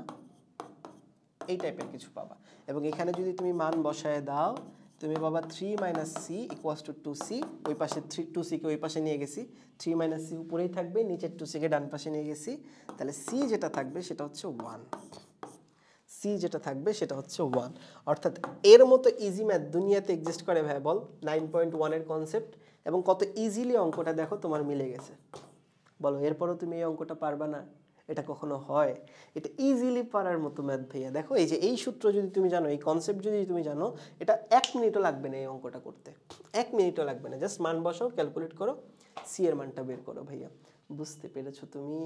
S1: এই টাইপের কিছু পাবা। এবং এখানে যদি তুমি মান বসায় দাও তুমি পাবা 3 - c = 2c, ওই পাশে 2c কে ওই পাশে নিয়ে গেছি, 3 - c উপরেই থাকবে, নিচের 2c কে ডান পাশে নিয়ে গেছি, তাহলে c যেটা থাকবে সেটা হচ্ছে 1, c যেটা থাকবে সেটা হচ্ছে 1। অর্থাৎ এর মতো ইজি ম্যাথ দুনিয়াতে এক্সিস্ট করে ভাই বল? 9.1 এর কনসেপ্ট, এবং কত ইজিলি অঙ্কটা দেখো তোমার মিলে গেছে। বলো এরপরও তুমি এই অঙ্কটা পারবা না? এটা কখনো হয়? এটা ইজিলি পারার মতো ম্যাথ ভাইয়া। দেখো এই যে এই সূত্র যদি তুমি জানো, এই কনসেপ্ট যদি তুমি জানো, এটা 1 মিনিটও লাগবে না এই অঙ্কটা করতে, 1 মিনিটও লাগবে না। জাস্ট মান বসাও, ক্যালকুলেট করো, সি এর মানটা বের করো ভাইয়া। বুঝতে পেরেছো তুমি?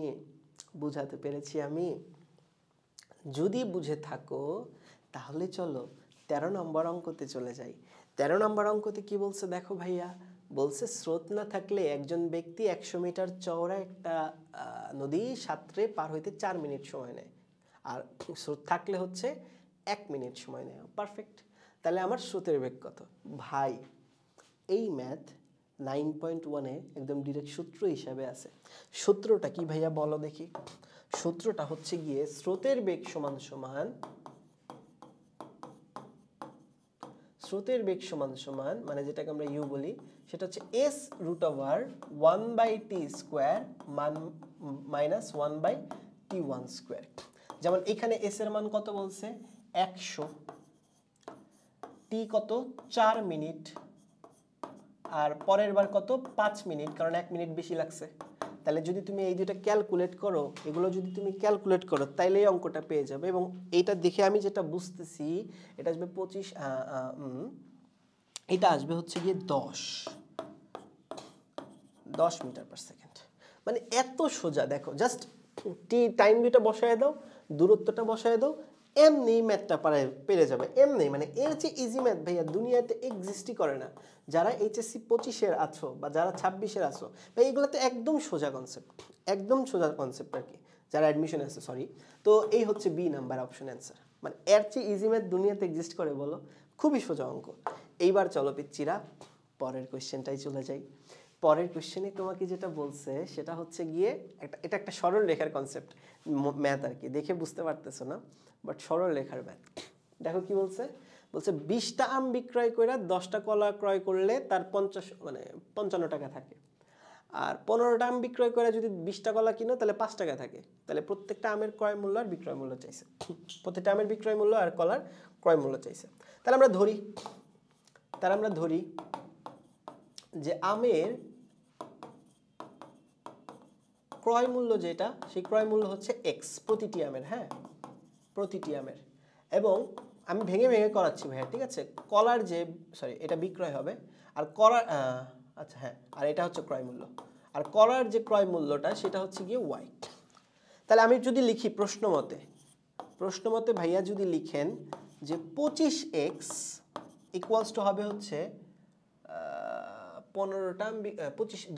S1: বুঝাতে পেরেছি আমি? যদি বুঝে থাকো তাহলে চলো 13 নম্বর অঙ্কতে চলে যাই। 13 নম্বর অঙ্কতে কি বলছে দেখো ভাইয়া, বলছে স্রোত না থাকলে একজন ব্যক্তি 100 মিটার চওড়া একটা নদী সাঁতরে পার হইতে 4 মিনিট সময় নেয়, আর স্রোত থাকলে হচ্ছে 1 মিনিট সময় নেয়। পারফেক্ট। তাহলে আমার স্রোতের বেগ কত? ভাই এই ম্যাথ 9.1 একদম ডিরেক্ট সূত্র হিসাবে আছে। সূত্রটা কি ভাইয়া বলো দেখি? সূত্রটা হচ্ছে গিয়ে স্রোতের বেগ সমান সমান, স্রোতের বেগ সমান সমান মানে যেটাকে আমরা ইউ বলি, সেটা হচ্ছে s√1/t² মাইনাস 1/t1²। যেমন এখানে s এর মান কত বলছে? 100, t কত? 4 মিনিট, আর পরের বার কত? 5 মিনিট, কারণ 1 মিনিট বেশি লাগছে। তাহলে যদি তুমি এই দুটো ক্যালকুলেট করো, এগুলো যদি তুমি ক্যালকুলেট করো, তাইলে এই অঙ্কটা পেয়ে যাবে। এবং এইটা দেখে আমি যেটা বুঝতেছি, এটা আসবে 25, এটা আসবে হচ্ছে গিয়ে 10 মিটার পার সেকেন্ড। মানে এত সোজা। দেখো জাস্ট টাইম দুটা বসায় দাও, দূরত্বটা বসায় দাও, এমনি ম্যাথটা পেরে যাবে। এমনি মানে এর যে ইজি ম্যাথ ভাইয়া দুনিয়াতে এক্সিস্টই করে না। যারা এইচএসসি 25-এর আছো বা যারা 26-এর আছো ভাই, এগুলোতে একদম সোজা কনসেপ্ট, একদম সোজা কনসেপ্ট আর কি, যারা অ্যাডমিশন আছে সরি। তো এই হচ্ছে বি নাম্বার অপশন অ্যান্সার। মানে এর চেয়ে ইজি ম্যাথ দুনিয়াতে এক্সিস্ট করে বলো? খুবই সোজা অঙ্ক। এইবার চলো পিচ্চিরা পরের কোয়েশ্চেনটাই চলে যাই। পরের কোয়েশ্চেনে তোমাকে যেটা বলছে সেটা হচ্ছে গিয়ে এটা একটা সরল রেখার কনসেপ্ট ম্যাথ আর কি, দেখে বুঝতে পারতেছো না, বাট সরল রেখার ম্যাথ। দেখো কি বলছে? বলছে 20টা আম বিক্রয় করে 10টা কলা ক্রয় করলে তার 55 টাকা থাকে, আর 15টা আম বিক্রয় করে যদি 20টা কলা কিনো তাহলে 5 টাকা থাকে। তাহলে প্রত্যেকটা আমের ক্রয় মূল্য আর বিক্রয় মূল্য চাইছে, প্রত্যেকটা আমের বিক্রয় মূল্য আর কলার ক্রয় মূল্য চাইছে। তাহলে আমরা ধরি যে আমের ক্রয় মূল্য যেটা, সেই ক্রয় মূল্য হচ্ছে এক্স প্রতিটি আমের, হ্যাঁ প্রতিটি আমের। এবং আমি ভেঙে ভেঙে করাচ্ছি ভাইয়া, ঠিক আছে? কলার যে এটা বিক্রয় হবে, আর কলার আচ্ছা হ্যাঁ, আর এটা হচ্ছে ক্রয় মূল্য, আর কলার যে ক্রয় মূল্যটা সেটা হচ্ছে গিয়ে ওয়াই। তাহলে আমি যদি লিখি প্রশ্ন মতে ভাইয়া যদি লিখেন যে 25x ইকুয়ালস টু হবে হচ্ছে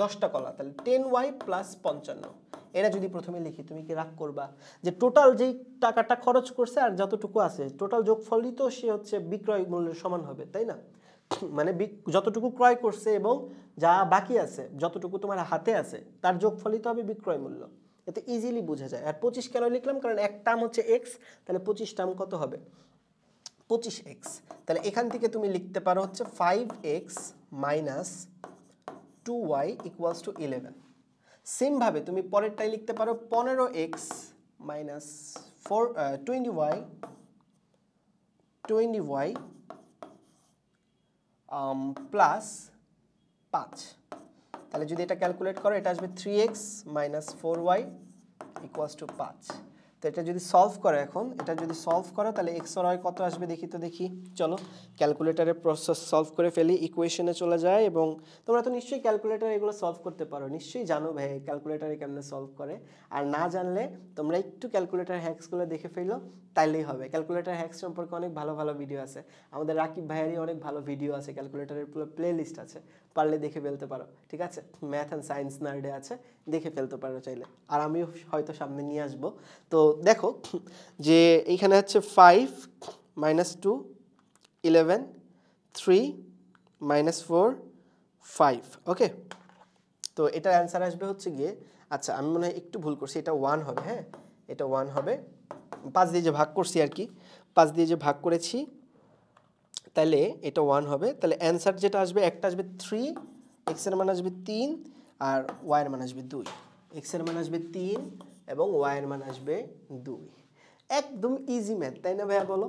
S1: 10টা কলা, তাহলে 10y + 55। এরা যদি প্রথমে লিখি, তুমি কি রাগ করবা যে টোটাল যেই টাকাটা খরচ করছে আর যতটুকু আছে টোটাল যোগফলই তো সে হচ্ছে বিক্রয় মূল্যের সমান হবে, তাই না? মানে যতটুকু ক্রয় করছে এবং যা বাকি আছে, যতটুকু তোমার হাতে আছে, তার যোগফলই তো হবে বিক্রয় মূল্য। এতে ইজিলি বোঝা যায়। আর 25 কেন লিখলাম? কারণ এক টার্ম হচ্ছে এক্স, তাহলে 25 টার্ম কত হবে? 25x। তাহলে এখান থেকে তুমি লিখতে পারো হচ্ছে 5x - 2y = 11। সেম ভাবে তুমি পরেরটাই লিখতে পারো 15x - 20y + 5। তাহলে যদি এটা ক্যালকুলেট করো, এটা আসবে 3x - 4y = 5। তো এটা যদি সলভ করো, এখন এটা যদি সলভ করো তাহলে x আর y কত আসবে দেখি তো দেখি। চলো ক্যালকুলেটরের প্রসেস সলভ করে ফেলি, ইকুয়েশনে চলে যায়। এবং তোমরা তো নিশ্চয়ই ক্যালকুলেটরে এগুলো সলভ করতে পারো, নিশ্চয়ই জানো ভাই ক্যালকুলেটরে কেমনে সলভ করে। আর না জানলে তোমরা একটু ক্যালকুলেটর হ্যাক্সগুলো দেখে ফেলো, তাইলেই হবে। ক্যালকুলেটর হ্যাক্স সম্পর্কে অনেক ভালো ভালো ভিডিও আছে, আমাদের রাকিব ভাইয়েরই অনেক ভালো ভিডিও আছে, ক্যালকুলেটরের পুরো প্লে লিস্ট আছে, পারলে দেখে ফেলতে পারো, ঠিক আছে? ম্যাথ অ্যান্ড সায়েন্স নার্ডে আছে, দেখে ফেলতে পারো চাইলে, আর আমিও হয়তো সামনে নিয়ে আসবো। তো দেখো যে এইখানে হচ্ছে 5 - 2 11, 3 - 4 5, ওকে। তো এটার অ্যান্সার আসবে হচ্ছে গিয়ে, আচ্ছা আমি মনে হয় একটু ভুল করছি, এটা 1 হবে, হ্যাঁ এটা 1 হবে। 5 দিয়ে যে ভাগ করছি আর কি, 5 দিয়ে যে ভাগ করেছি, তাহলে এটা 1 হবে। তাহলে অ্যান্সার যেটা আসবে, একটা আসবে 3, x এর মান আসবে 3 আর y এর মান আসবে 2। x এর মান আসবে 3 এবং y এর মান আসবে 2। একদম ইজি ম্যাথ, তাই না ভাইয়া বলো?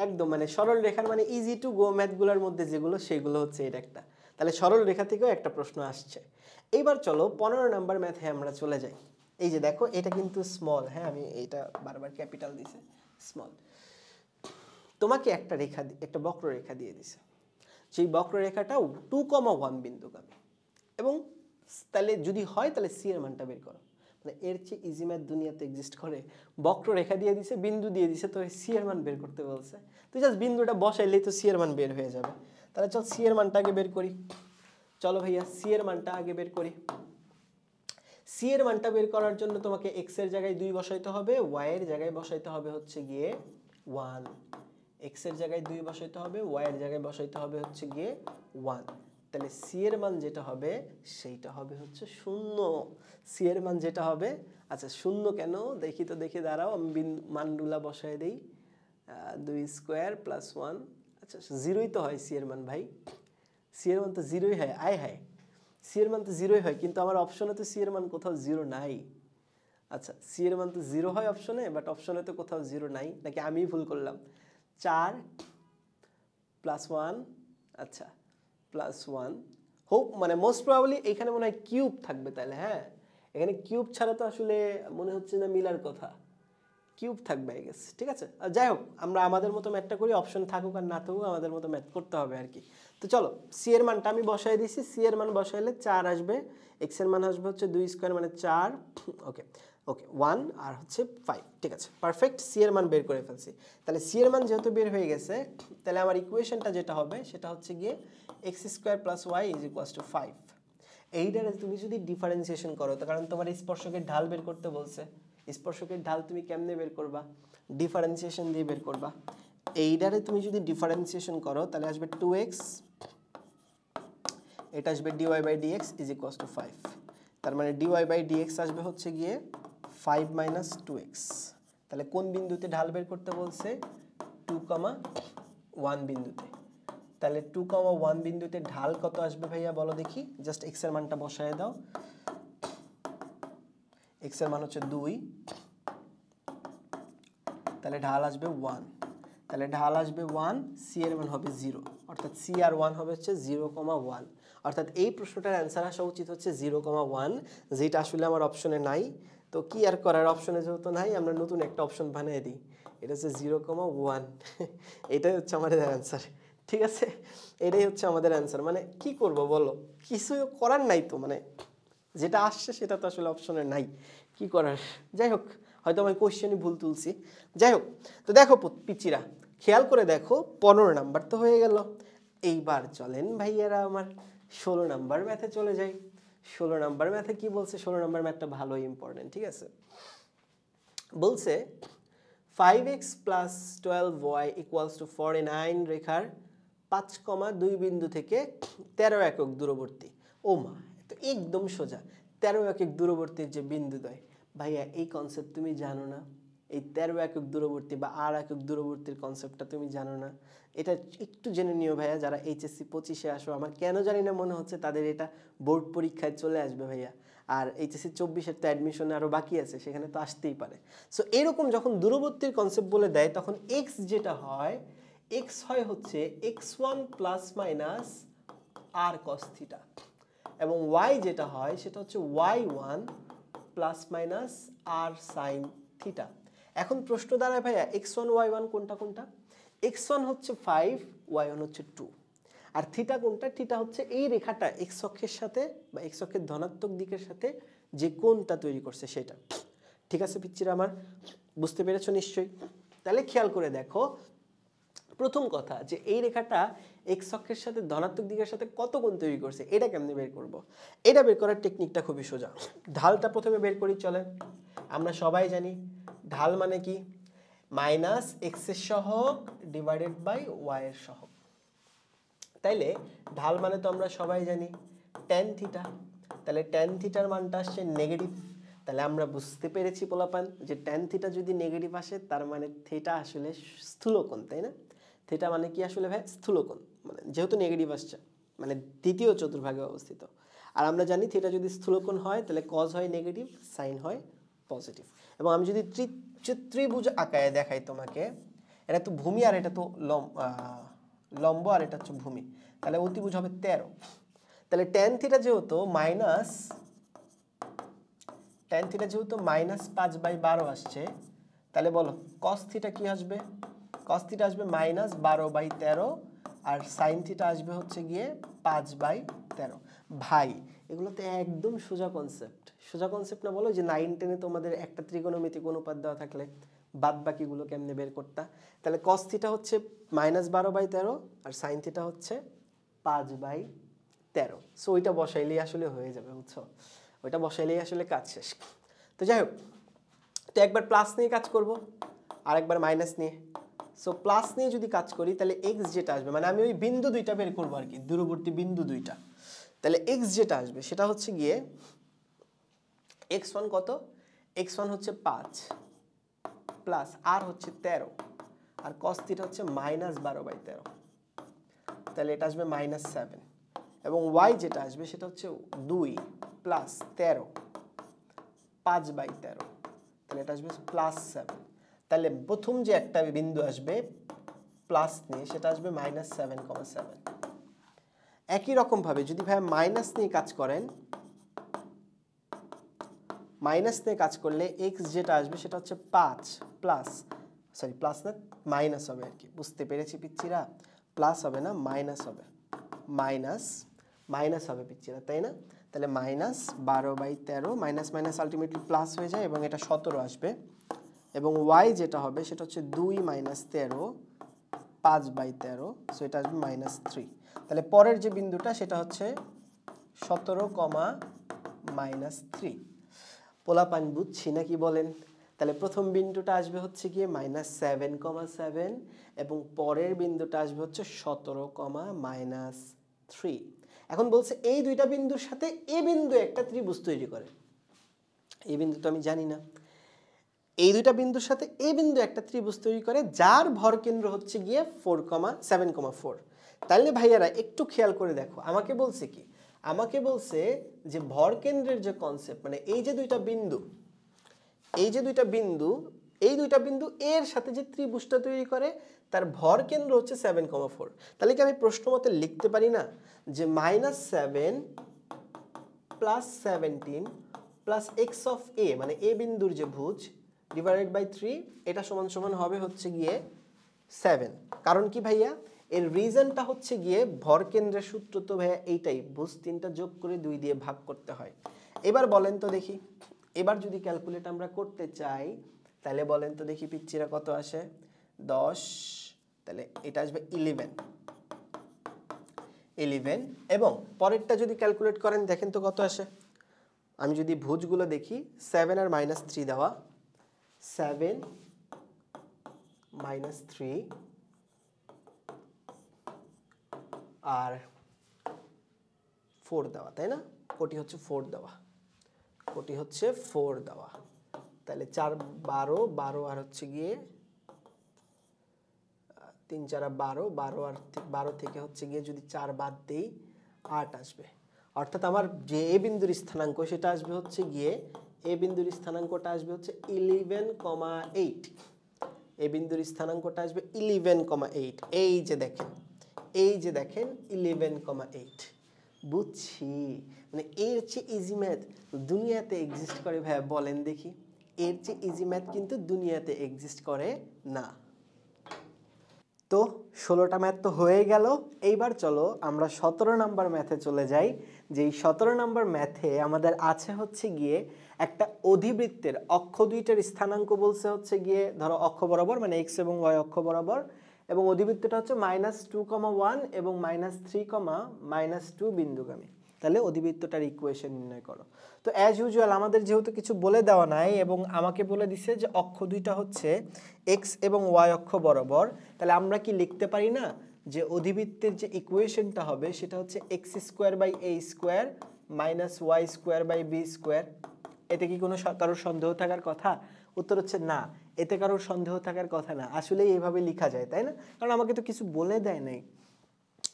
S1: একদম মানে সরল রেখার মানে ইজি টু গো ম্যাথগুলোর মধ্যে যেগুলো, সেগুলো হচ্ছে এটা একটা। তাহলে সরল রেখা থেকেও একটা প্রশ্ন আসছে। এইবার চলো 15 নাম্বার ম্যাথে আমরা চলে যাই। এই যে দেখো, এটা কিন্তু স্মল, হ্যাঁ আমি এটা বারবার ক্যাপিটাল দিছি, স্মল। তোমাকে একটা রেখা, একটা বক্ররেখা দিয়ে দিছে, সেই বক্ররেখাটাও 2,1 বিন্দুগামী, এবং তাহলে যদি হয় তাহলে সি এর মানটা বের করো। মানে এর চেয়ে ইজি ম্যাথ দুনিয়াতে এক্সিস্ট করে? বক্ররেখা দিয়ে দিছে, বিন্দু দিয়ে দিছে, তো সি এর মান বের করতে বলছে, তুই জাস্ট বিন্দুটা বসাইলেই তো সি এর মান বের হয়ে যাবে। তাহলে চল সি এর মানটা আগে বের করি। চলো ভাইয়া সি এর মানটা আগে বের করি। সি এর মানটা বের করার জন্য তোমাকে এক্স এর জায়গায় 2 বসাইতে হবে, ওয়াই এর জায়গায় বসাইতে হবে হচ্ছে গিয়ে 1। এক্স এর জায়গায় 2 বসাইতে হবে, ওয়াই এর জায়গায় বসাইতে হবে হচ্ছে গিয়ে 1। তাহলে সি এর মান যেটা হবে সেইটা হবে হচ্ছে 0। সি এর মান যেটা হবে, আচ্ছা 0 কেন দেখি তো, দেখি দাঁড়াও আমি মানগুলা বসাই দেই। 2 স্কোয়ার প্লাস 1, আচ্ছা 0ই তো হয় সি এর মান ভাই, সি এর মান তো 0ই হয়। আয় হায়, সি এর মান তো 0ই হয়, কিন্তু আমার অপশনে তো সি এর মান কোথাও 0 নাই। আচ্ছা সি এর মান তো 0 হয় অপশনে, বাট অপশনে তো কোথাও 0 নাই, নাকি আমি ভুল করলাম? 4 প্লাস 1, আচ্ছা প্লাস 1 হোক, মানে মোস্ট প্রবাবলি এখানে মনে হয় কিউব থাকবে তাহলে। হ্যাঁ এখানে কিউব ছাড়া তো আসলে মনে হচ্ছে না মিলার কথা, কিউব থাকবে আই গেস। ঠিক আছে, যাই হোক আমরা আমাদের মতো ম্যাথটা করি, অপশন থাকুক আর না থাকুক আমাদের মতো ম্যাথ করতে হবে আর কি। তো চলো সি এর মানটা আমি বসাই দিছি, সি এর মান বসাইলে 4 আসবে, এক্স এর মান আসবে হচ্ছে 2 স্কোয়ার মানে 4, ওকে ওকে 1 আর হচ্ছে 5। ঠিক আছে পারফেক্ট, সি এর মান বের করে ফেলছি। তাহলে সি এর মান যেহেতু বের হয়ে গেছে, তাহলে আমার ইকুয়েশনটা যেটা হবে সেটা হচ্ছে গিয়ে x square plus y is equals to 5। এইটার তুমি যদি ডিফারেন্সিয়েশন করো, তো কারণ তোমার স্পর্শকের ঢাল বের করতে বলছে, স্পর্শকের ঢাল তুমি কেমনে বের করবা? ডিফারেন্সিয়েশন দিয়ে বের করবা। এইটারে তুমি যদি ডিফারেন্সিয়েশন করো তাহলে আসবে 2x, এটা আসবে dy by dx is equals to 5। তার মানে dy বাই dx আসবে হচ্ছে গিয়ে 5 মাইনাস 2x। তাহলে কোন বিন্দুতে ঢাল বের করতে বলছে? 2,1 বিন্দুতে। তাহলে 2,1 বিন্দুতে ঢাল কত আসবে ভাইয়া বলো দেখি? জাস্ট x এর মানটা বসায় দাও। x এর মান হচ্ছে 2, তাহলে ঢাল আসবে 1। তাহলে ঢাল আসবে 1, সি এর মান হবে 0, অর্থাৎ সি আর 1 হবে হচ্ছে 0,1। অর্থাৎ এই প্রশ্নটার অ্যান্সার আসা উচিত হচ্ছে 0,1, যেটা আসলে আমার অপশনে নাই। তো কি আর করার, অপশনে যেহেতু নাই আমরা নতুন একটা অপশন বানিয়ে দিই, এটা হচ্ছে 0,1। এটাই হচ্ছে আমাদের অ্যান্সার। ঠিক আছে, এটাই হচ্ছে আমাদের অ্যান্সার। মানে কি করব বলো, কিছু করার নাই তো, মানে যেটা আসছে সেটা তো আসলে অপশনে নাই, কি করার। যাই হোক হয়তো আমি কোশ্চেনই ভুল তুলছি, যাই হোক। তো দেখো পিচিরা, খেয়াল করে দেখো 15 নাম্বার তো হয়ে গেল। এইবার চলেন ভাইয়ারা আমার 16 নাম্বার ম্যাথে চলে যাই। 16 নাম্বার ম্যাথে কি বলছে? 16 নাম্বার ম্যাথটা ভালোই ইম্পর্টেন্ট। ঠিক আছে, বলছে 5x plus 12y equals to 49 রেখার 5,2 বিন্দু থেকে 13 একক দূরবর্তী। ও মা, তো একদম সোজা 13 একক দূরবর্তীর যে বিন্দুদ্বয়। ভাইয়া এই কনসেপ্ট তুমি জানো না? এই 13 একক দূরবর্তী বা আর একক দূরবর্তীর কনসেপ্টটা তুমি জানো না? এটা একটু জেনে নিও ভাইয়া, যারা এইচএসসি 25-এ আসো। আমার কেন জানি না মনে হচ্ছে তাদের এটা বোর্ড পরীক্ষায় চলে আসবে ভাইয়া। আর এইচএসসি 24-এর তো অ্যাডমিশনে আরও বাকি আছে, সেখানে তো আসতেই পারে। সো এরকম যখন দূরবর্তীর কনসেপ্ট বলে দেয় তখন এক্স যেটা হয়, এক্স হয় হচ্ছে x1 প্লাস মাইনাস আর কস থিটা, এবং ওয়াই যেটা হয় সেটা হচ্ছে y1 প্লাস মাইনাস আর সাইন থিটা। এখন প্রশ্ন দাঁড়ায় ভাইয়া x1 y1 কোনটা কোনটা? x1 হচ্ছে 5, y1 হচ্ছে 2, আর থিটা কোনটা? থিটা হচ্ছে এই রেখাটা এক্স অক্ষের সাথে বা এক্স অক্ষের ধনাত্মক দিকের সাথে যে কোণটা তৈরি করছে সেটা। ঠিক আছে পিচ্চিরা আমার, বুঝতে পেরেছো নিশ্চয়ই? তাহলে খেয়াল করে দেখো, প্রথম কথা যে এই রেখাটা এক্স অক্ষের সাথে ধনাত্মক দিকের সাথে কত কোণ তৈরি করছে, এটা কেমনে বের করব? এটা বের করার টেকনিকটা খুবই সোজা। ঢালটা প্রথমে বের করি চলে। আমরা সবাই জানি ঢাল মানে কি? মাইনাস এক্স এর সহগ ডিভাইডেড বাই ওয়াই এর সহগ। তাইলে ঢাল মানে তো আমরা সবাই জানি ট্যান থিটা। তাহলে ট্যান থিটার মানটা আসছে নেগেটিভ। তাহলে আমরা বুঝতে পেরেছি পোলাপান যে ট্যান থিটা যদি নেগেটিভ আসে তার মানে থিটা আসলে স্থূলকোণ, তাই না? থিটা মানে কি আসলে ভাই স্থূলকোণ, মানে যেহেতু নেগেটিভ আসছে মানে দ্বিতীয় চতুর্ভাগে অবস্থিত। আর আমরা জানি থিটা যদি স্থূলকোণ হয় তাহলে কজ হয় নেগেটিভ, সাইন হয় পজিটিভ। এবং আমি যদি ত্রিভুজ আকারে দেখাই তোমাকে, এটা তো ভূমি আর এটা তো লম্ব আর এটা হচ্ছে ভূমি, তাহলে অতিভুজ হবে 13। তাহলে ট্যান থিটা যেহেতু -5/12 আসছে, তাহলে বলো কস থিটা কি আসবে? কস থিটা আসবে -12/13 আর সাইন থিটা আসবে হচ্ছে গিয়ে 5/13। ভাই এগুলো তো একদম সোজা কনসেপ্ট না বলো, যে 9-10-এ তোমাদের একটা ত্রিকোণমিতিক অনুপাত দেওয়া থাকলে বাদ বাকিগুলো কেমনে বের করতা? তাহলে কস থিটা হচ্ছে -12/13 আর সাইন থিটা হচ্ছে 5/13। সো ওইটা বসাইলেই আসলে হয়ে যাবে, বুঝছো? ওইটা বসাইলেই আসলে কাজ শেষ। তো যাই হোক, তো একবার প্লাস নিয়ে কাজ করব আর একবার মাইনাস নিয়ে। সো প্লাস নিয়ে যদি কাজ করি তাহলে এক্স যেটা আসবে, মানে আমি ওই বিন্দু দুইটা বের করবো আর কি, দূরবর্তী বিন্দু দুইটা। তাহলে এক্স যেটা আসবে সেটা হচ্ছে গিয়ে x1 কত? x1 হচ্ছে 5 প্লাস আর হচ্ছে 13 আর cos থিটা হচ্ছে -12/13, তাহলে এটা আসবে -7। এবং y যেটা আসবে সেটা হচ্ছে 2 প্লাস 13 5/13, তাহলে এটা আসবে +7। তাহলে প্রথম যে একটা বিন্দু আসবে প্লাস নিয়ে সেটা আসবে -7,7। একই রকম ভাবে যদি ভাই মাইনাস নিয়ে কাজ করেন, মাইনাস নিয়ে কাজ করলে x যেটা আসবে সেটা হচ্ছে 5 প্লাস, সরি প্লাস না মাইনাস হবে আর কি, বুঝতে পেরেছি পিচ্চিরা? প্লাস হবে না, মাইনাস হবে, মাইনাস হবে পিচ্চিরা, তাই না? তাহলে -12/13, মাইনাস মাইনাস আলটিমেটলি প্লাস হয়ে যায় এবং এটা 17 আসবে। এবং y যেটা হবে সেটা হচ্ছে 2 - 13 5/13, সো এটা আসবে -3। তাহলে পরের যে বিন্দুটা সেটা হচ্ছে 17, -3। পোলাপান বুঝছি নাকি বলেন? তাহলে প্রথম বিন্দুটা আসবে হচ্ছে গিয়ে -7,7 এবং পরের বিন্দুটা আসবে হচ্ছে 17, -3। এখন বলছে এই দুইটা বিন্দুর সাথে এ বিন্দু একটা ত্রিভুজ তৈরি করে। এই বিন্দু তো আমি জানি না। এই দুইটা বিন্দুর সাথে এই বিন্দু একটা ত্রিভুজ তৈরি করে যার ভরকেন্দ্র হচ্ছে গিয়ে 7,4। তাহলে ভাইয়ারা একটু খেয়াল করে দেখো, আমাকে বলছে কি? আমাকে বলছে যে ভরকেন্দ্রের যে কনসেপ্ট, মানে এই যে দুইটা বিন্দু এর সাথে যে ত্রিভুজটা তৈরি করে তার ভরকেন্দ্র হচ্ছে 7,4। তাহলে কি আমি প্রশ্ন মতে লিখতে পারি না যে -7 + 17 + x অফ a, মানে a বিন্দুর যে ভুজ ডিভাইডেড বাই 3, এটা সমান সমান হবে হচ্ছে গিয়ে 7। কারণ কি ভাইয়া? এর রিজনটা হচ্ছে গিয়ে ভরকেন্দ্রের সূত্র তো ভাইয়া এইটাই, ভুজ 3টা যোগ করে 2 দিয়ে ভাগ করতে হয়। এবার বলেন তো দেখি, এবার যদি ক্যালকুলেট আমরা করতে চাই তাহলে বলেন তো দেখি পিচ্চিরা কত আসে? 10, তাহলে এটা আসবে 11 এবং পরেরটা যদি ক্যালকুলেট করেন দেখেন তো কত আসে। আমি যদি ভুজগুলো দেখি, 7 আর -3 দেওয়া, 7 - 3 আর 4 দেওয়া, তাই না? কোটি হচ্ছে 4 দেওয়া, তাহলে 4 12, 12 আর হচ্ছে গিয়ে 3 4 12, 12 আর 12 থেকে হচ্ছে গিয়ে যদি 4 বাদ দেই 8 আসবে। অর্থাৎ আমার যে এ বিন্দুর স্থানাঙ্ক সেটা আসবে হচ্ছে গিয়ে, এ বিন্দুর স্থানাঙ্কটা আসবে হচ্ছে 11,8। এ বিন্দুর স্থানাঙ্কটা আসবে 11,8। এই যে দেখেন 11,8। বুঝছি, মানে এর চেয়ে ইজি ম্যাথ দুনিয়াতে এক্সিস্ট করে ভাইয়া? বলেন দেখি, এর চেয়ে ইজি ম্যাথ কিন্তু দুনিয়াতে এক্সিস্ট করে না। তো 16টা ম্যাথ তো হয়ে গেল। এইবার চলো আমরা 17 নাম্বার ম্যাথে চলে যাই। যেই 17 নাম্বার ম্যাথে আমাদের আছে হচ্ছে গিয়ে একটা অধিবৃত্তের অক্ষ দুইটার স্থানাঙ্ক বলছে হচ্ছে গিয়ে, ধরো অক্ষ বরাবর মানে x এবং y অক্ষ বরাবর, এবং অধিবৃত্তটা হচ্ছে -2,1 এবং -3,-2 বিন্দুগামী। তাহলে অধিবৃত্তটার ইকুয়েশন নির্ণয় করো। তো অ্যাজ ইউজুয়াল আমাদের যেহেতু কিছু বলে দেওয়া নাই এবং আমাকে বলে দিছে যে অক্ষ দুইটা হচ্ছে x এবং y অক্ষ বরাবর, তাহলে আমরা কি লিখতে পারি না যে অধিবৃত্তের যে ইকুয়েশনটা হবে সেটা হচ্ছে x² / a² - y² / b²। এতে কি কোনো কারোর সন্দেহ থাকার কথা? উত্তর হচ্ছে না, এতে কারোর সন্দেহ থাকার কথা না, আসলেই এইভাবে লেখা যায়, তাই না? কারণ আমাকে তো কিছু বলে দেয় নাই।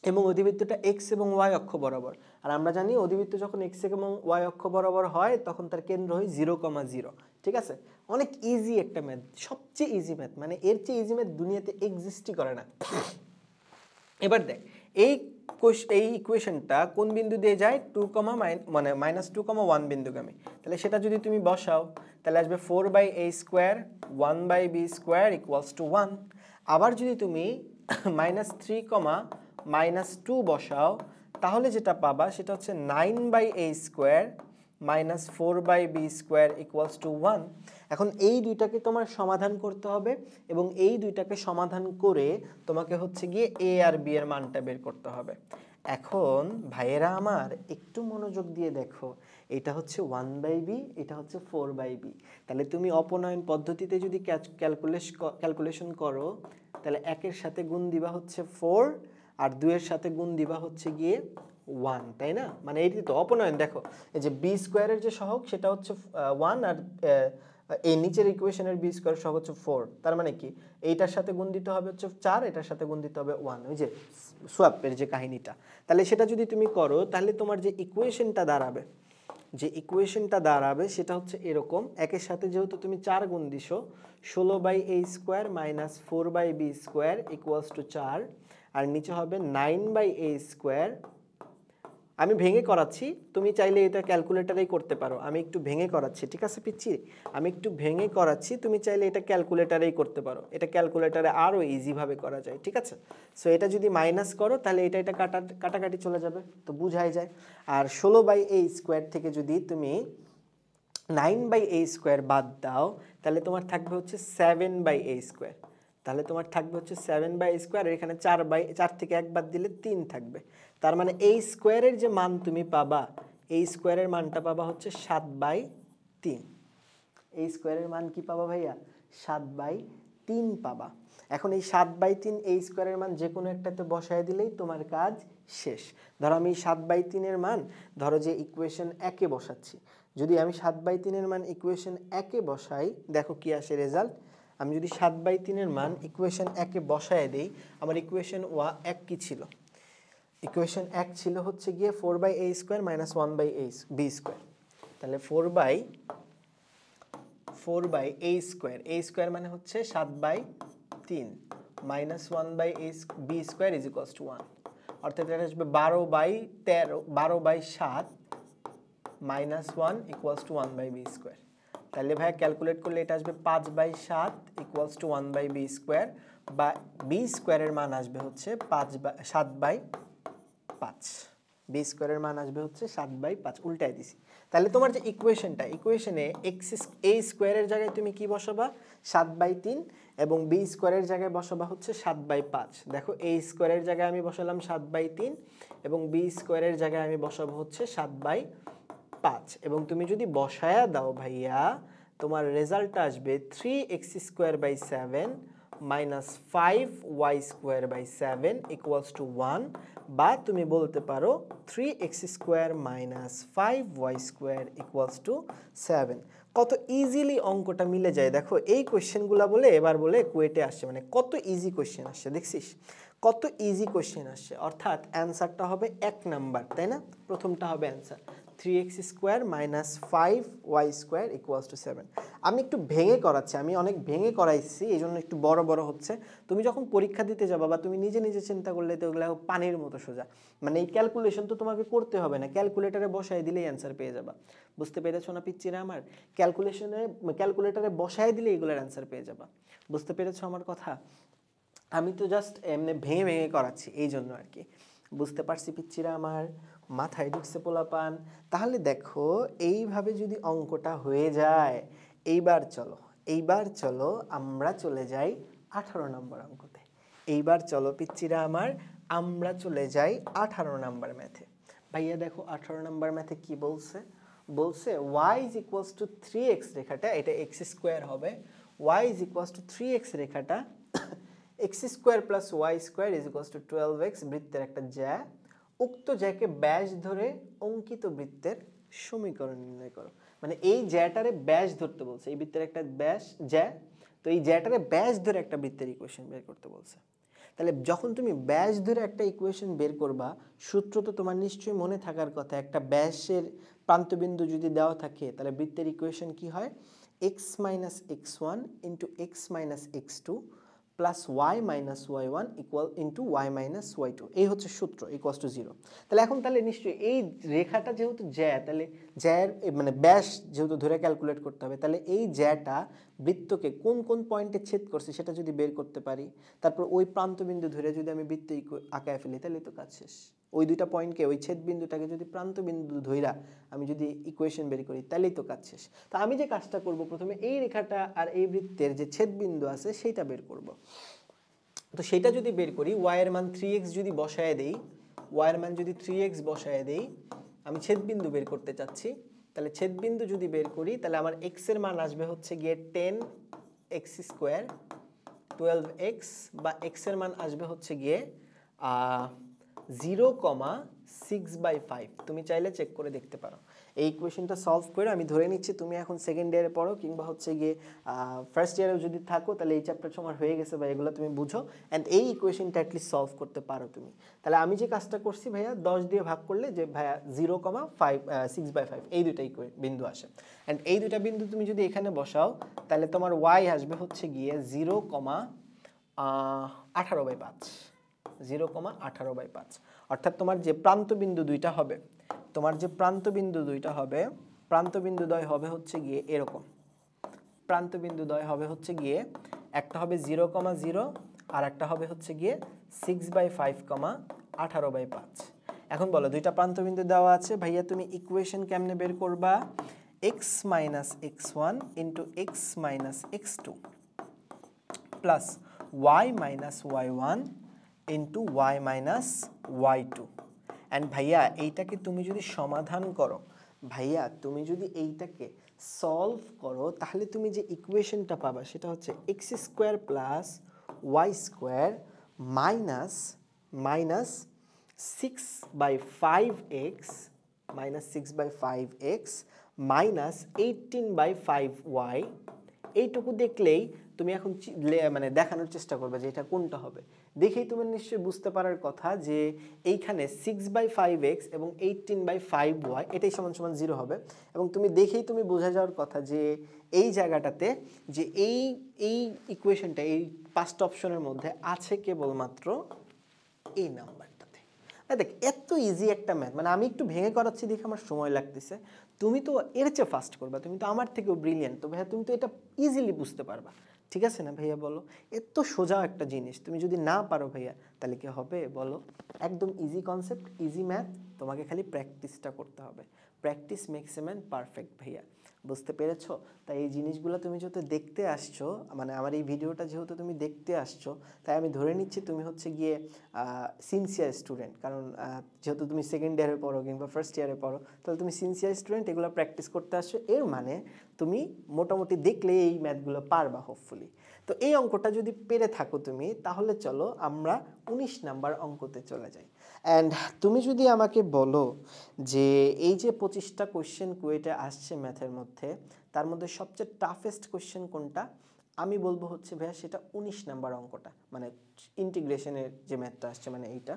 S1: এবং অধিবৃত্তটা এক্স এবং ওয়াই অক্ষ বরাবর, আর আমরা জানি অধিবৃত্ত যখন এক্স এবং ওয়াই অক্ষ বরাবর হয় তখন তার কেন্দ্র হয় 0,0। ঠিক আছে, অনেক ইজি একটা ম্যাথ, সবচেয়ে ইজি ম্যাথ, মানে এর চেয়ে ইজি ম্যাথ দুনিয়াতে এক্সিস্টই করে না। এবার দেখ এই ইকুয়েশনটা কোন বিন্দু দিয়ে যায়, মানে -2,1 বিন্দুগামী। তাহলে সেটা যদি তুমি বসাও তাহলে আসবে 4/a² 1/b² = 1। আবার যদি তুমি -3, -2 বসাও তাহলে যেটা পাবা সেটা হচ্ছে 9/a² -4/b² = 1। এখন এই দুইটাকে তোমার সমাধান করতে হবে এবং এই দুইটাকে সমাধান করে তোমাকে হচ্ছে গিয়ে a আর b এর মানটা বের করতে হবে। এখন ভাইয়েরা আমার একটু মনোযোগ দিয়ে দেখো, এটা হচ্ছে 1/b, এটা হচ্ছে 4/b। তাহলে তুমি অপনয়ন পদ্ধতিতে যদি ক্যালকুলেশন করো তাহলে 1-এর সাথে গুণ দিবা হচ্ছে 4 আর 2-এর সাথে গুণ দিবা হচ্ছে গিয়ে 1, তাই না? মানে এইটি তো অপনয়ন। দেখো এই যে b² এর যে সহগ সেটা হচ্ছে 1 আর এই নিচের ইকুয়েশনের b² সহগ হচ্ছে 4। তার মানে কি এইটার সাথে গুণ দিতে হবে হচ্ছে 4, এটার সাথে গুণ দিতে হবে 1, ওই যে সোয়াপের যে কাহিনীটা। তাহলে সেটা যদি তুমি করো তাহলে তোমার যে ইকুয়েশনটা দাঁড়াবে সেটা হচ্ছে এরকম। একের সাথে যেহেতু তুমি 4 গুণ দিছো, 16/a² -4/b² = 4, আর নিচে হবে 9/a²। আমি ভেঙে করাচ্ছি, তুমি চাইলে এটা ক্যালকুলেটরেই করতে পারো, আমি একটু ভেঙে করাচ্ছি, ঠিক আছে পিচ্ছি? আমি একটু ভেঙে করাচ্ছি, তুমি চাইলে এটা ক্যালকুলেটরেই করতে পারো, এটা ক্যালকুলেটরে আরও ইজিভাবে করা যায়, ঠিক আছে? সো এটা যদি মাইনাস করো তাহলে এটা কাটাকাটি চলে যাবে, তো বুঝাই যায়। আর 16/a² থেকে যদি তুমি 9/a² বাদ দাও তাহলে তোমার থাকবে হচ্ছে 7/a²। তাহলে তোমার থাকবে হচ্ছে 7/a², আর এখানে 4 থেকে 1 বাদ দিলে 3 থাকবে। তার মানে এই স্কোয়ারের যে মান তুমি পাবা, এই স্কোয়ারের মানটা পাবা হচ্ছে 7/3। এই স্কোয়ারের মান কি পাবা ভাইয়া? 7/3 পাবা। এখন এই 7/3 এই স্কোয়ারের মান যে কোনো একটাতে বসায় দিলেই তোমার কাজ শেষ। ধরো আমি 7/3 এর মান, ধরো যে ইকুয়েশন 1-এ বসাচ্ছি, যদি আমি 7/3 এর মান ইকুয়েশন 1-এ বসাই, দেখো কি আসে রেজাল্ট। আমি যদি 7/3 এর মান ইকুয়েশন 1-এ বসায় দেই, আমার ইকুয়েশন 1 কি ছিল? ইকুয়েশন 1 ছিল হচ্ছে গিয়ে 4/a² -1/b²। তাহলে 4/a² a² মানে হচ্ছে 7/3 -1/b² = 1, অর্থাৎ এটা আসবে 12/7 -1 = 1/b²। তাহলে ভাই ক্যালকুলেট করলে এটা আসবে 5/7 = 1/b², বা b² এর মান আসবে হচ্ছে 7/5। b² এর মান আসবে হচ্ছে 7/5, উল্টাই দিছি। তাহলে তোমার যে ইকুয়েশনে a² এর জায়গায় তুমি কি বসাবা? 7/3, এবং b² এর জায়গায় বসাবা হচ্ছে 7/5। দেখো a² এর জায়গায় আমি বসালাম 7/3 এবং b² এর জায়গায় আমি বসাবো হচ্ছে 7/5। এবং তুমি যদি বসায়া দাও ভাইয়া, তোমার রেজাল্ট আসবে 3x²/7 -5y²/7 = 1, বা তুমি বলতে পারো 3x² - 5y² = 7। কত ইজিলি অঙ্কটা মিলে যায় দেখো। এই কোয়েশ্চেনগুলো বলে এবার বলে কুয়েটে আসছে, মানে কত ইজি কোয়েশ্চেন আসছে দেখছিস, কত ইজি কোয়েশ্চেন আসছে। অর্থাৎ অ্যান্সারটা হবে 1 নাম্বার, তাই না? প্রথমটা হবে অ্যান্সার 3x² - 5y² = 7। আমি একটু ভেঙে করাচ্ছি, আমি অনেক ভেঙে করাইছি, এই জন্য একটু বড় বড় হচ্ছে। তুমি যখন পরীক্ষা দিতে যাবা বা তুমি নিজে নিজে চিন্তা করলে তো ওগুলো পানির মতো সোজা, মানে এই ক্যালকুলেশন তো তোমাকে করতে হবে না, ক্যালকুলেটরে বসায় দিলেই অ্যান্সার পেয়ে যাবা। বুঝতে পেরেছো না পিচ্চিরা আমার? ক্যালকুলেটরে বসায় দিলে এগুলোর অ্যান্সার পেয়ে যাবা। বুঝতে পেরেছো আমার কথা? আমি তো জাস্ট এমনি ভেঙে ভেঙে করাচ্ছি, এই জন্য আর কি। বুঝতে পারছি পিচ্চিরা আমার? মাথায় ঢুকছে পোলাপান? তাহলে দেখো এইভাবে যদি অঙ্কটা হয়ে যায়, এইবার চলো আমরা চলে যাই 18 নম্বর অঙ্কতে। এইবার চলো পিচ্চিরা আমার, আমরা চলে যাই 18 নম্বর ম্যাথে। ভাইয়া দেখো 18 নম্বর ম্যাথে কি বলছে? বলছে y = 3x রেখাটা, এটা x² হবে, y = 3x রেখাটা x² + y² = 12x বৃত্তের একটা জ্যা, উক্ত জ্যাকে ব্যাস ধরে অঙ্কিত বৃত্তের সমীকরণ নির্ণয় করো। মানে এই জ্যাটারে ব্যাস ধরতে বলছে, এই বৃত্তের একটা ব্যাস জ্যা তো এই জ্যাটারে ব্যাস ধরে একটা বৃত্তের ইকুয়েশন বের করতে বলছে। তাহলে যখন তুমি ব্যাস ধরে একটা ইকুয়েশন বের করবা, সূত্র তো তোমার নিশ্চয়ই মনে থাকার কথা, একটা ব্যাসের প্রান্তবিন্দু যদি দেওয়া থাকে তাহলে বৃত্তের ইকুয়েশন কি হয়, x minus x one into x minus x two plus y minus y one equal into y minus y two, এই হচ্ছে সূত্র, ইকুয়ালস টু জিরো। তাহলে এখন তাহলে নিশ্চয়ই এই রেখাটা যেহেতু জ্যা, তাহলে জ্যার মানে ব্যাস যেহেতু ধরে ক্যালকুলেট করতে হবে, তাহলে এই জ্যাটা বৃত্তকে কোন কোন পয়েন্টে ছেদ করছে সেটা যদি বের করতে পারি, তারপর ওই প্রান্তবিন্দু ধরে যদি আমি বৃত্ত আঁকায় ফেলি, তাহলে তো কাজ শেষ। ওই দুইটা পয়েন্টকে, ওই ছেদ বিন্দুটাকে যদি প্রান্তবিন্দু ধইরা আমি যদি ইকুয়েশন বের করি, তাহলেই তো কাজ শেষ। তো আমি যে কাজটা করব, প্রথমে এই রেখাটা আর এই বৃত্তের যে ছেদ বিন্দু আছে সেইটা বের করব। তো সেটা যদি বের করি, y এর মান 3x যদি বসায় দেই, y এর মান যদি 3x বসায় দেই, আমি ছেদবিন্দু বের করতে চাচ্ছি, তাহলে ছেদবিন্দু যদি বের করি, তাহলে আমার x এর মান আসবে হচ্ছে গিয়ে 10x স্কোয়ার 12x, বা x এর মান আসবে হচ্ছে গিয়ে 0,6/5। তুমি চাইলে চেক করে দেখতে পারো। এই ইকুয়েশনটা সলভ করে আমি ধরে নিচ্ছি তুমি এখন সেকেন্ড ইয়ারে পড়ো, কিংবা হচ্ছে গিয়ে ফার্স্ট ইয়ারেও যদি থাকো, তাহলে এই চ্যাপ্টার তোমার হয়ে গেছে বা এগুলো তুমি বুঝো, অ্যান্ড এই ইকুয়েশনটা অ্যাটলিস্ট সলভ করতে পারো তুমি। তাহলে আমি যে কাজটা করছি ভাইয়া, 10 দিয়ে ভাগ করলে যে ভাইয়া 0,6/5 এই দুইটা বিন্দু আসে, অ্যান্ড এই দুইটা বিন্দু তুমি যদি এখানে বসাও, তাহলে তোমার ওয়াই আসবে হচ্ছে গিয়ে 0,18/5, 0,18/5। অর্থাৎ তোমার যে প্রান্তবিন্দু দুইটা হবে, তোমার যে প্রান্তবিন্দু দুইটা হবে, প্রান্তবিন্দু দ্বয় হবে হচ্ছে গিয়ে এরকম, প্রান্তবিন্দু দ্বয় হবে হচ্ছে গিয়ে একটা হবে 0,0 আর একটা হবে হচ্ছে গিয়ে 6/5, 18/5। এখন বলো, দুইটা প্রান্তবিন্দু দেওয়া আছে ভাইয়া, তুমি ইকুয়েশন কেমনে বের করবা, x minus x one into x minus x two plus y minus y one into y minus y two. And ভাইয়া এইটাকে তুমি যদি সমাধান করো, ভাইয়া তুমি যদি এইটাকে সলভ করো, তাহলে তুমি যে ইকুয়েশনটা পাবা সেটা হচ্ছে x square plus y square minus minus 6/5x minus 6/5x minus 18/5y। এইটুকু দেখলেই তুমি এখন মানে দেখানোর চেষ্টা করবে যে এটা কোনটা হবে। দেখেই তুমি নিশ্চয়ই বুঝতে পারার কথা যে এইখানে 6/5x এবং 18/5y এটাই সমান সমান 0 হবে, এবং তুমি দেখেই তুমি বোঝা যাওয়ার কথা যে এই জায়গাটাতে যে এই ইকুয়েশনটা, এই পাঁচটা অপশনের মধ্যে আছে কেবলমাত্র এই নাম্বারটাতে। দেখ, এত ইজি একটা ম্যাথ, মানে আমি একটু ভেঙে করাচ্ছি দেখে আমার সময় লাগতেছে, তুমি তো এর চেয়ে ফাস্ট করবা, তুমি তো আমার থেকেও ব্রিলিয়েন্ট, তো ভাইয়া তুমি তো এটা ইজিলি বুঝতে পারবা, ঠিক আছে না ভাইয়া? বলো, এত সোজা একটা জিনিস তুমি যদি না পারো ভাইয়া, তাহলে কি হবে বলো? একদম ইজি কনসেপ্ট, ইজি ম্যাথ, তোমাকে খালি প্র্যাকটিসটা করতে হবে। Practice makes a man perfect ভাইয়া, বুঝতে পেরেছো? তাই এই জিনিসগুলো তুমি যেহেতু দেখতে আসছো, মানে আমার এই ভিডিওটা যেহেতু তুমি দেখতে আসছো, তাই আমি ধরে নিচ্ছি তুমি হচ্ছে গিয়ে সিনসিয়ার স্টুডেন্ট, কারণ যেহেতু তুমি সেকেন্ড ইয়ারে পড়ো কিংবা ফার্স্ট ইয়ারে পড়ো, তাহলে তুমি সিনসিয়ার স্টুডেন্ট, এগুলো প্র্যাকটিস করতে আসছো, এর মানে তুমি মোটামুটি দেখলে এই ম্যাথগুলো পারবা হোপফুলি। তো এই অঙ্কটা যদি পেরে থাকো তুমি, তাহলে চলো আমরা 19 নাম্বার অঙ্কতে চলে যাই। অ্যান্ড তুমি যদি আমাকে বলো যে এই যে 25টা কোয়েশ্চেন কুয়েটে আসছে ম্যাথের মধ্যে, তার মধ্যে সবচেয়ে টাফেস্ট কোয়েশ্চেন কোনটা, আমি বলবো হচ্ছে ভাইয়া সেটা 19 নাম্বার অঙ্কটা, মানে ইন্টিগ্রেশনের যে ম্যাথটা আসছে, মানে এইটা।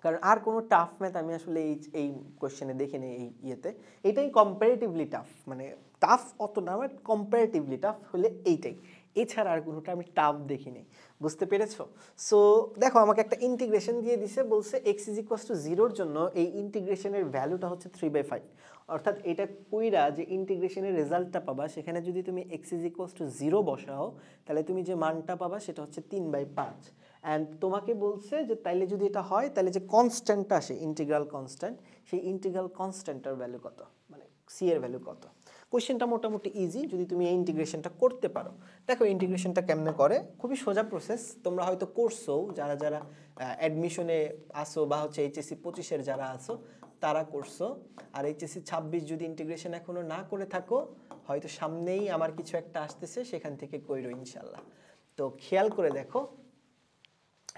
S1: কারণ আর কোনো টাফ ম্যাথ আমি আসলে এই কোয়েশ্চেনে দেখিনি এই ইয়েতে। এটাই কম্পারেটিভলি টাফ, মানে টাফ অত না, বাট কম্পারেটিভলি টাফ হলে এইটাই, এছাড়া আর কোনোটা আমি টাফ দেখিনি, বুঝতে পেরেছো? সো দেখো, আমাকে একটা ইন্টিগ্রেশন দিয়ে দিছে, বলছে x ইজ ইকুয়ালস টু 0-র জন্য এই ইন্টিগ্রেশনের ভ্যালুটা হচ্ছে 3/5। অর্থাৎ এটা কইরা যে ইন্টিগ্রেশনের রেজাল্টটা পাবা, সেখানে যদি তুমি x ইজ ইকুয়ালস টু 0 বসাও, তাহলে তুমি যে মানটা পাবা সেটা হচ্ছে 3/5। অ্যান্ড তোমাকে বলছে যে তাইলে যদি এটা হয়, তাহলে যে কনস্ট্যান্টটা আসে, ইন্টিগ্রাল কনস্ট্যান্ট, সেই ইন্টিগ্রাল কনস্ট্যান্টের ভ্যালু কত, মানে সি এর ভ্যালু কত। কোয়েশ্চেনটা মোটামুটি ইজি যদি তুমি এই ইন্টিগ্রেশনটা করতে পারো। দেখো ইন্টিগ্রেশনটা কেমনে করে, খুবই সোজা প্রসেস, তোমরা হয়তো করছো, যারা যারা অ্যাডমিশনে আসো বা হচ্ছে এইচএসসি 25-এর যারা আসো তারা করছো, আর এইচএসসি 26 যদি ইন্টিগ্রেশন এখনো না করে থাকো, হয়তো সামনেই আমার কিছু একটা আসতেছে, সেখান থেকে কইরো ইনশাল্লাহ। তো খেয়াল করে দেখো,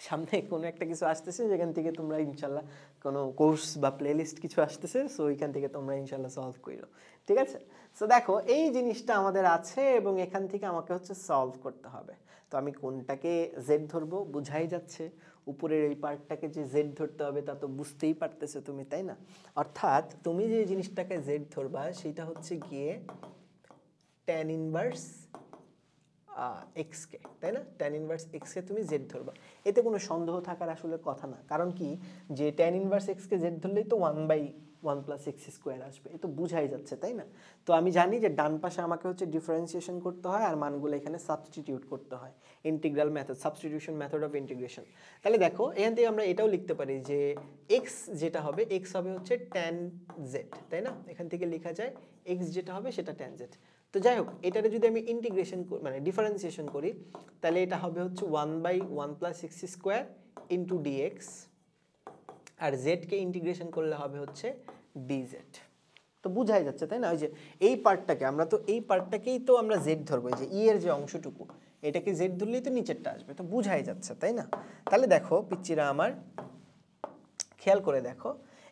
S1: সামনে কোনো একটা কিছু আসতেছে যেখান থেকে তোমরা ইনশাল্লাহ কোনো কোর্স বা প্লেলিস্ট কিছু আসতেছে, সো ওইখান থেকে তোমরা ইনশাল্লাহ সলভ করো, ঠিক আছে? সো দেখো এই জিনিসটা আমাদের আছে এবং এখান থেকে আমাকে হচ্ছে সলভ করতে হবে। তো আমি কোনটাকে জেড ধরবো বুঝাই যাচ্ছে, উপরের এই পার্টটাকে যে জেড ধরতে হবে তা তো বুঝতেই পারতেছো তুমি, তাই না? অর্থাৎ তুমি যে জিনিসটাকে জেড ধরবা সেটা হচ্ছে গিয়ে ট্যান ইনভার্স এক্সকে, তাই না? ট্যান ইনভার্স এক্সকে তুমি জেড ধরবা, এতে কোনো সন্দেহ থাকার আসলে কথা না। কারণ কি, যে ট্যান ইনভার্স এক্সকে জেড ধরলেই তো 1/1 প্লাস এক্স স্কোয়ার আসবে, এ তো বুঝাই যাচ্ছে, তাই না? তো আমি জানি যে ডান পাশে আমাকে হচ্ছে ডিফারেন্সিয়েশন করতে হয় আর মানগুলো এখানে সাবস্টিটিউট করতে হয়, integral method, substitution method of integration. তাহলে দেখো এখান থেকে আমরা এটাও লিখতে পারি যে এক্স যেটা হবে, এক্স হবে হচ্ছে ট্যান জেড, তাই না? এখান থেকে লেখা যায় এক্স যেটা হবে সেটা ট্যান জেড। তো যাই হোক, এটারে যদি আমি ইন্টিগ্রেশন মানে ডিফারেন্সিয়েশন করি, তাহলে এটা হবে হচ্ছে 1/1 plus x square into d x, আর জেডকে ইন্টিগ্রেশন করলে হবে হচ্ছে ডিজেড। তো বুঝাই যাচ্ছে, তাই না? ওই যে এই পার্টটাকে আমরা তো এই পার্টটাকেই তো আমরা জেড ধরবো, যে ই এর যে অংশটুকু এটাকে জেড ধরলেই তো নিচেরটা আসবে, তো বুঝাই যাচ্ছে, তাই না? তাহলে দেখো পিচ্চিরা আমার, খেয়াল করে দেখো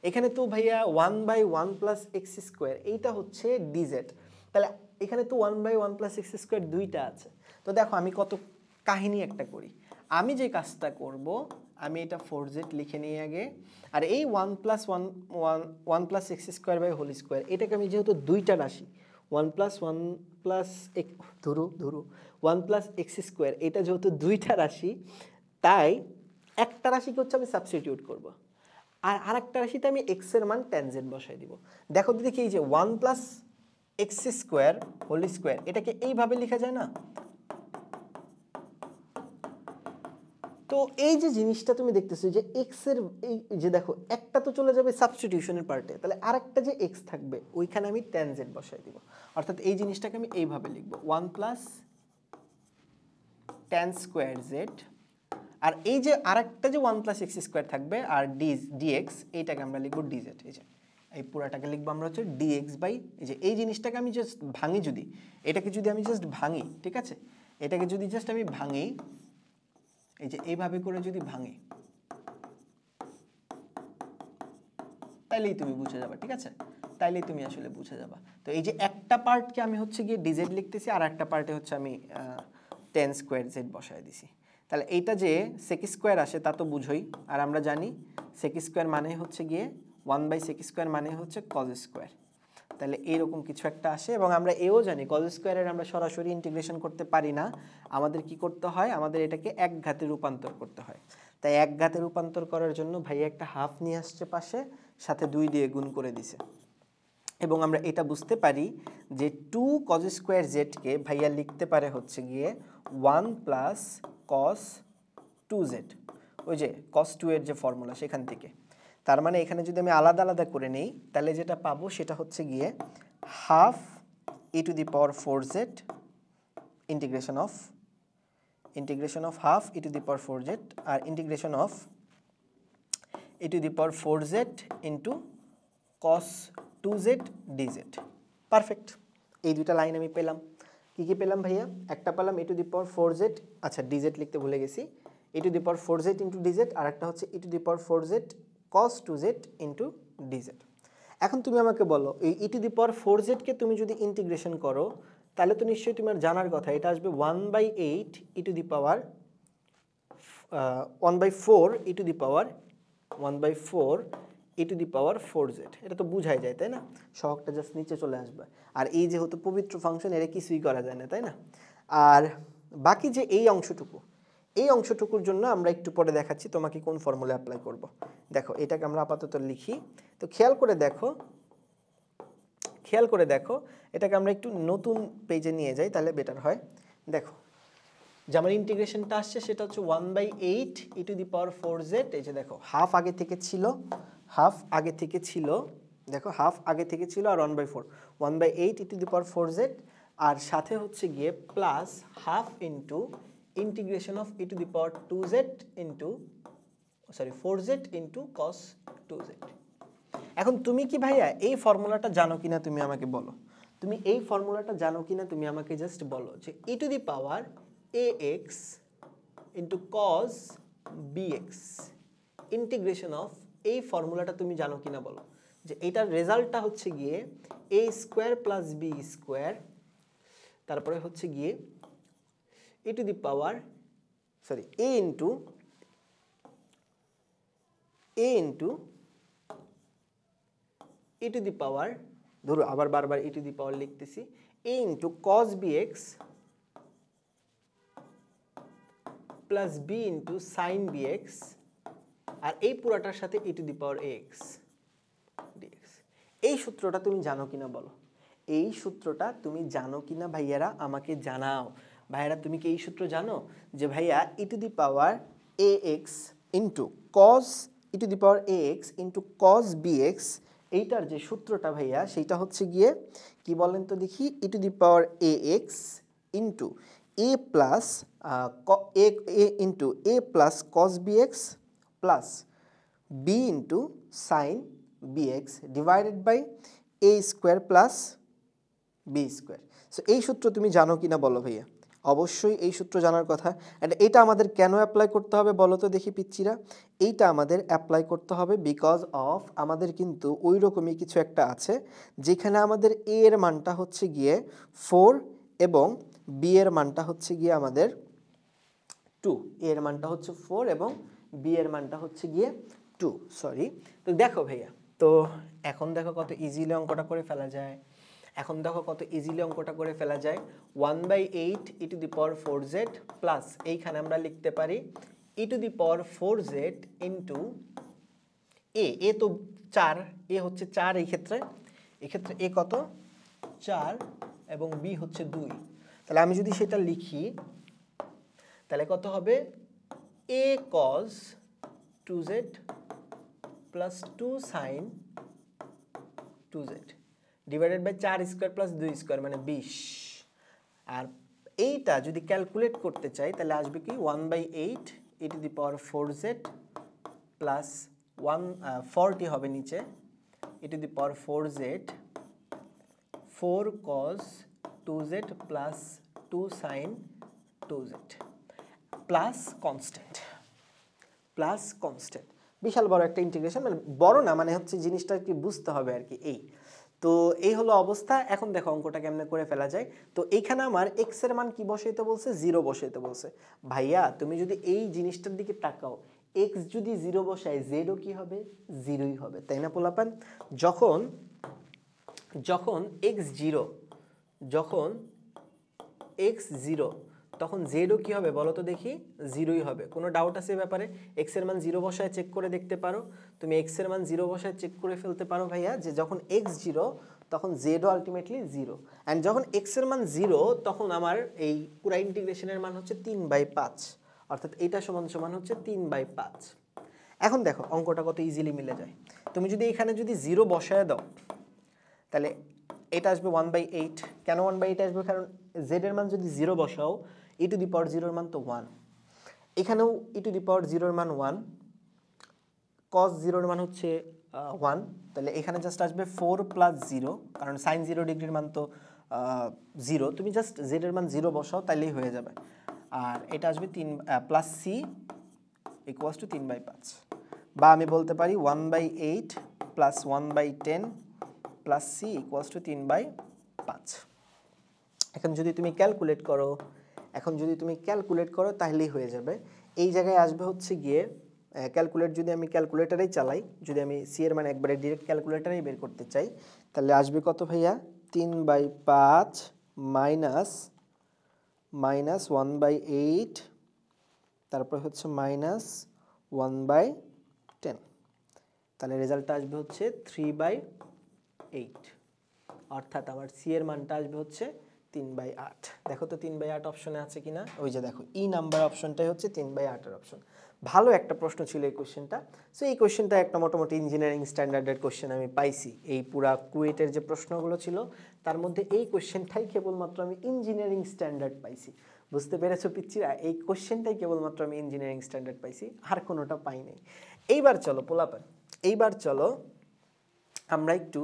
S1: এখানে তো ভাইয়া 1/1 প্লাস এক্স স্কোয়ার এইটা হচ্ছে ডিজেড, তাহলে এখানে তো 1/1 প্লাস এক্স স্কোয়ার দুইটা আছে। তো দেখো আমি কত কাহিনী একটা করি, আমি যে কাজটা করব, আমি এটা 4z লিখে নিই আগে, আর এই 1 plus x square by whole square এটাকে আমি যেহেতু দুইটা রাশি 1 প্লাস ধরু 1 প্লাস এক্স স্কোয়ার এটা যেহেতু দুইটা রাশি, তাই একটা রাশিকে হচ্ছে আমি সাবস্টিটিউট করব, আর আরেকটা রাশিতে আমি এক্স এর মান ট্যান জেড বসাই দিব। দেখো দেখি এই যে 1 plus x square whole square এটাকে এইভাবে লেখা যায় না? তো এই যে জিনিসটা তুমি দেখতেছো যে এক্স এর এই যে দেখো একটা তো চলে যাবে সাবস্টিটিউশনের পার্টে, তাহলে আরেকটা যে এক্স থাকবে ওইখানে আমি ট্যান জেড বসাই দিব। অর্থাৎ এই জিনিসটাকে আমি এইভাবে লিখব 1 প্লাস ট্যান স্কোয়ার জেড, আর এই যে আরেকটা যে 1 প্লাস এক্স স্কোয়ার থাকবে আর ডিএক্স এইটাকে আমরা লিখবো ডিজেড। এই যে এই পুরাটাকে লিখবো আমরা হচ্ছে ডিএক্স বাই, এই যে এই জিনিসটাকে আমি জাস্ট ভাঙি, যদি এটাকে যদি আমি জাস্ট ভাঙি, ঠিক আছে, এটাকে যদি জাস্ট আমি ভাঙি, এই যে এইভাবে করে যদি ভাঙি, তাইলেই তুমি বুঝে যাবে, ঠিক আছে? তাইলেই তুমি আসলে বুঝে যাবা। তো এই যে একটা পার্টকে আমি হচ্ছে গিয়ে ডিজেড লিখতেছি, আর একটা পার্টে হচ্ছে আমি টেন স্কোয়ার জেড বসায় দিছি। তাহলে এইটা যে সেক স্কোয়ার আসে তা তো বুঝোই, আর আমরা জানি সেক স্কোয়ার মানে হচ্ছে গিয়ে 1/sec স্কোয়ার মানে হচ্ছে কজ স্কোয়ার। তাহলে এইরকম কিছু একটা আসে, এবং আমরা এও জানি কজ স্কোয়ারের আমরা সরাসরি ইন্টিগ্রেশন করতে পারি না, আমাদের কি করতে হয়, আমাদের এটাকে এক ঘাতে রূপান্তর করতে হয়। তাই এক ঘাতে রূপান্তর করার জন্য ভাইয়া একটা হাফ নিয়ে আসছে পাশে, সাথে 2 দিয়ে গুণ করে দিছে, এবং আমরা এটা বুঝতে পারি যে 2 cos স্কোয়ার জেডকে ভাইয়া লিখতে পারে হচ্ছে গিয়ে 1 প্লাস cos 2z, ওই যে cos 2 এর যে ফর্মুলা সেখান থেকে। তার মানে এখানে যদি আমি আলাদা আলাদা করে নেই, তাহলে যেটা পাবো সেটা হচ্ছে গিয়ে half e to the power 4z integration of half e to the power 4z, আর integration of e to the power 4z into cos 2z dz। Perfect, এই দুইটা লাইন আমি পেলাম। কি কি পেলাম ভাইয়া? একটা পেলাম e to the power 4z, আচ্ছা dz লিখতে ভুলে গেছি, e to the power 4z into dz, আর একটা হচ্ছে e to the power 4z cos 2z into dz। এখন তুমি আমাকে বলো এই e to the power 4z কে তুমি যদি ইন্টিগ্রেশন করো, তাহলে তো নিশ্চয়ই তোমার জানার কথা এটা আসবে 1/8 e to the power 1/4 e to the power 1/4 e to the power 4z। এটা তো বুঝাই যায়, তাই না? সহগটা জাস্ট নিচে চলে আসবে, আর এই যেহেতু পবিত্র ফাংশন এর কিছুই করা যায় না, তাই না? আর বাকি যে এই অংশটুকুর জন্য আমরা একটু পরে দেখাচ্ছি তোমাকে কোন ফর্মুলা অ্যাপ্লাই করব। দেখো এটাকে আমরা আপাতত লিখি। তো খেয়াল করে দেখো এটাকে আমরা একটু নতুন পেজে নিয়ে যাই, তাহলে বেটার হয়। দেখো যে আমার ইন্টিগ্রেশনটা আসছে সেটা হচ্ছে 1/8 e to the power 4z। এই যে দেখো হাফ আগে থেকে ছিল, দেখো হাফ আগে থেকে ছিল, আর 1/4 1/8 e to the power 4z, আর সাথে হচ্ছে গিয়ে plus half into integration of e to the power 2z into 4z into cos 2z। এখন তুমি কি ভাইয়া এই ফর্মুলাটা জানো কিনা তুমি আমাকে বলো, তুমি এই ফর্মুলাটা জানো কিনা তুমি আমাকে জাস্ট বলো যে e to the power ax into cos bx integration of, এই ফর্মুলাটা তুমি জানো কিনা বলো, যে এটার রেজাল্টটা হচ্ছে গিয়ে a square plus b square, তারপরে হচ্ছে গিয়ে a to the power a into e to the power, ধরো আবার বারবার e to the power লিখতেছি, a into cos bx plus b into sin bx, আর এই পুরাটার সাথে e to the power ax dx। এই সূত্রটা তুমি জানো কিনা বলো, এই সূত্রটা তুমি জানো কিনা ভাইয়ারা আমাকে জানাও। ভাইয়ারা তুমি কি এই সূত্র জানো, যে ভাইয়া e to the power ax into cos e to the power ax into cos bx, এইটার যে সূত্রটা ভাইয়া সেইটা হচ্ছে গিয়ে কি বলেন তো দেখি, e to the power ax into a plus a plus cos bx plus b into sin bx divided by a square plus b square। So এই সূত্র তুমি জানো কিনা বলো ভাইয়া, অবশ্যই এই সূত্র জানার কথা। অ্যান্ড এটা আমাদের কেন অ্যাপ্লাই করতে হবে বলো তো দেখি পিচ্চিরা, এইটা আমাদের অ্যাপ্লাই করতে হবে বিকজ অফ আমাদের কিন্তু ওই রকমই কিছু একটা আছে যেখানে আমাদের এ এর মানটা হচ্ছে গিয়ে 4 এবং বি এর মানটা হচ্ছে গিয়ে আমাদের 2, এ এর মানটা হচ্ছে 4 এবং বি এর মানটা হচ্ছে গিয়ে 2, সরি। তো দেখো ভাইয়া, তো এখন দেখো কত ইজিলি অঙ্কটা করে ফেলা যায়, এখন দেখো কত ইজিলি অঙ্কটা করে ফেলা যায়। 1/8 e to the power 4z plus এইখানে আমরা লিখতে পারি e to the power 4z into a তো 4, এ হচ্ছে 4 এক্ষেত্রে এ কত 4 এবং বি হচ্ছে 2। তাহলে আমি যদি সেটা লিখি তাহলে কত হবে, a cos 2z plus 2 sin 2z divided by 4 square plus 2 square মানে 20। আর এইটা যদি ক্যালকুলেট করতে চাই তাহলে আসবে কি 1/8 e to the power 4z plus 40 হবে নিচে e to the power 4z 4 cos 2z plus 2 sin 2z plus constant. বিশাল বড় একটা ইন্টিগ্রেশন, মানে বড় না, মানে হচ্ছে জিনিসটা কি বুঝতে হবে আর কি। তো এই হলো অবস্থা। এখন দেখো অঙ্কটা কেমনে করে ফেলা যায়। তো এইখানে আমার এক্স এর মান কি বসাইতে বলছে, 0 বসাইতে বলছে। ভাইয়া তুমি যদি এই জিনিসটার দিকে তাকাও, এক্স যদি 0 বসায় জেডও কি হবে, 0ই হবে, তাই না পোলাপান? যখন এক্স 0 তখন জেডও কি হবে বলো তো দেখি, 0ই হবে। কোনো ডাউট আছে এ ব্যাপারে? এক্স এর মান 0 বসায় চেক করে দেখতে পারো, তুমি এক্স এর মান 0 বসায় চেক করে ফেলতে পারো ভাইয়া, যে যখন এক্স 0 তখন জেডও আলটিমেটলি 0। অ্যান্ড যখন এক্স এর মান 0 তখন আমার এই পুরা ইন্টিগ্রেশনের মান হচ্ছে 3/5, অর্থাৎ এইটা সমান হচ্ছে 3/5। এখন দেখো অঙ্কটা কত ইজিলি মিলে যায়। তুমি যদি এখানে যদি 0 বসায় দাও তাহলে এটা আসবে 1/8। কেন 1/8 আসবে? কারণ জেড এর মান যদি 0 বসাও, e to the power 0 এর মান তো 1, এখানেও e to the power 0 এর মান 1, cos 0 এর মান হচ্ছে 1, তাহলে এখানে জাস্ট আসবে 4 প্লাস 0, কারণ sin 0 ডিগ্রির মান তো 0, তুমি জাস্ট z এর মান 0 বসাও তাইলেই হয়ে যাবে। আর এটা আসবে 3 প্লাস c ইকুয়ালস টু 3/5, বা আমি বলতে পারি 1/8 plus 1/10 plus c equals to 3/5। এখন যদি তুমি ক্যালকুলেট করো তাহলেই হয়ে যাবে। এই জায়গায় আসবে হচ্ছে গিয়ে যদি আমি ক্যালকুলেটারেই চালাই, যদি আমি সি এর মানে একবারে ডিরেক্ট ক্যালকুলেটারেই বের করতে চাই, তাহলে আসবে কত ভাইয়া, 3/5 মাইনাস 1/8, তারপর হচ্ছে মাইনাস 1/10, তাহলে রেজাল্টটা আসবে হচ্ছে 3/8, অর্থাৎ আমার সি এর মানটা আসবে হচ্ছে 3/8। দেখো তো 3/8 অপশনে আছে কিনা, ওই যে দেখো ই নাম্বার অপশনটাই হচ্ছে 3/8 এর অপশন। ভালো একটা প্রশ্ন ছিল এই কোশ্চেনটা। সো এই কোশ্চেনটা একটা মোটামুটি ইঞ্জিনিয়ারিং স্ট্যান্ডার্ডের কোশ্চেন আমি পাইছি। এই পুরা কুয়েটের যে প্রশ্নগুলো ছিল তার মধ্যে এই কোশ্চেনটাই কেবলমাত্র আমি ইঞ্জিনিয়ারিং স্ট্যান্ডার্ড পাইছি। বুঝতে পেরেছো পিচ্চিরা? এই কোশ্চেনটাই কেবলমাত্র আমি ইঞ্জিনিয়ারিং স্ট্যান্ডার্ড পাইছি, আর কোনোটা পাই নাই। এইবার চলো আমরা একটু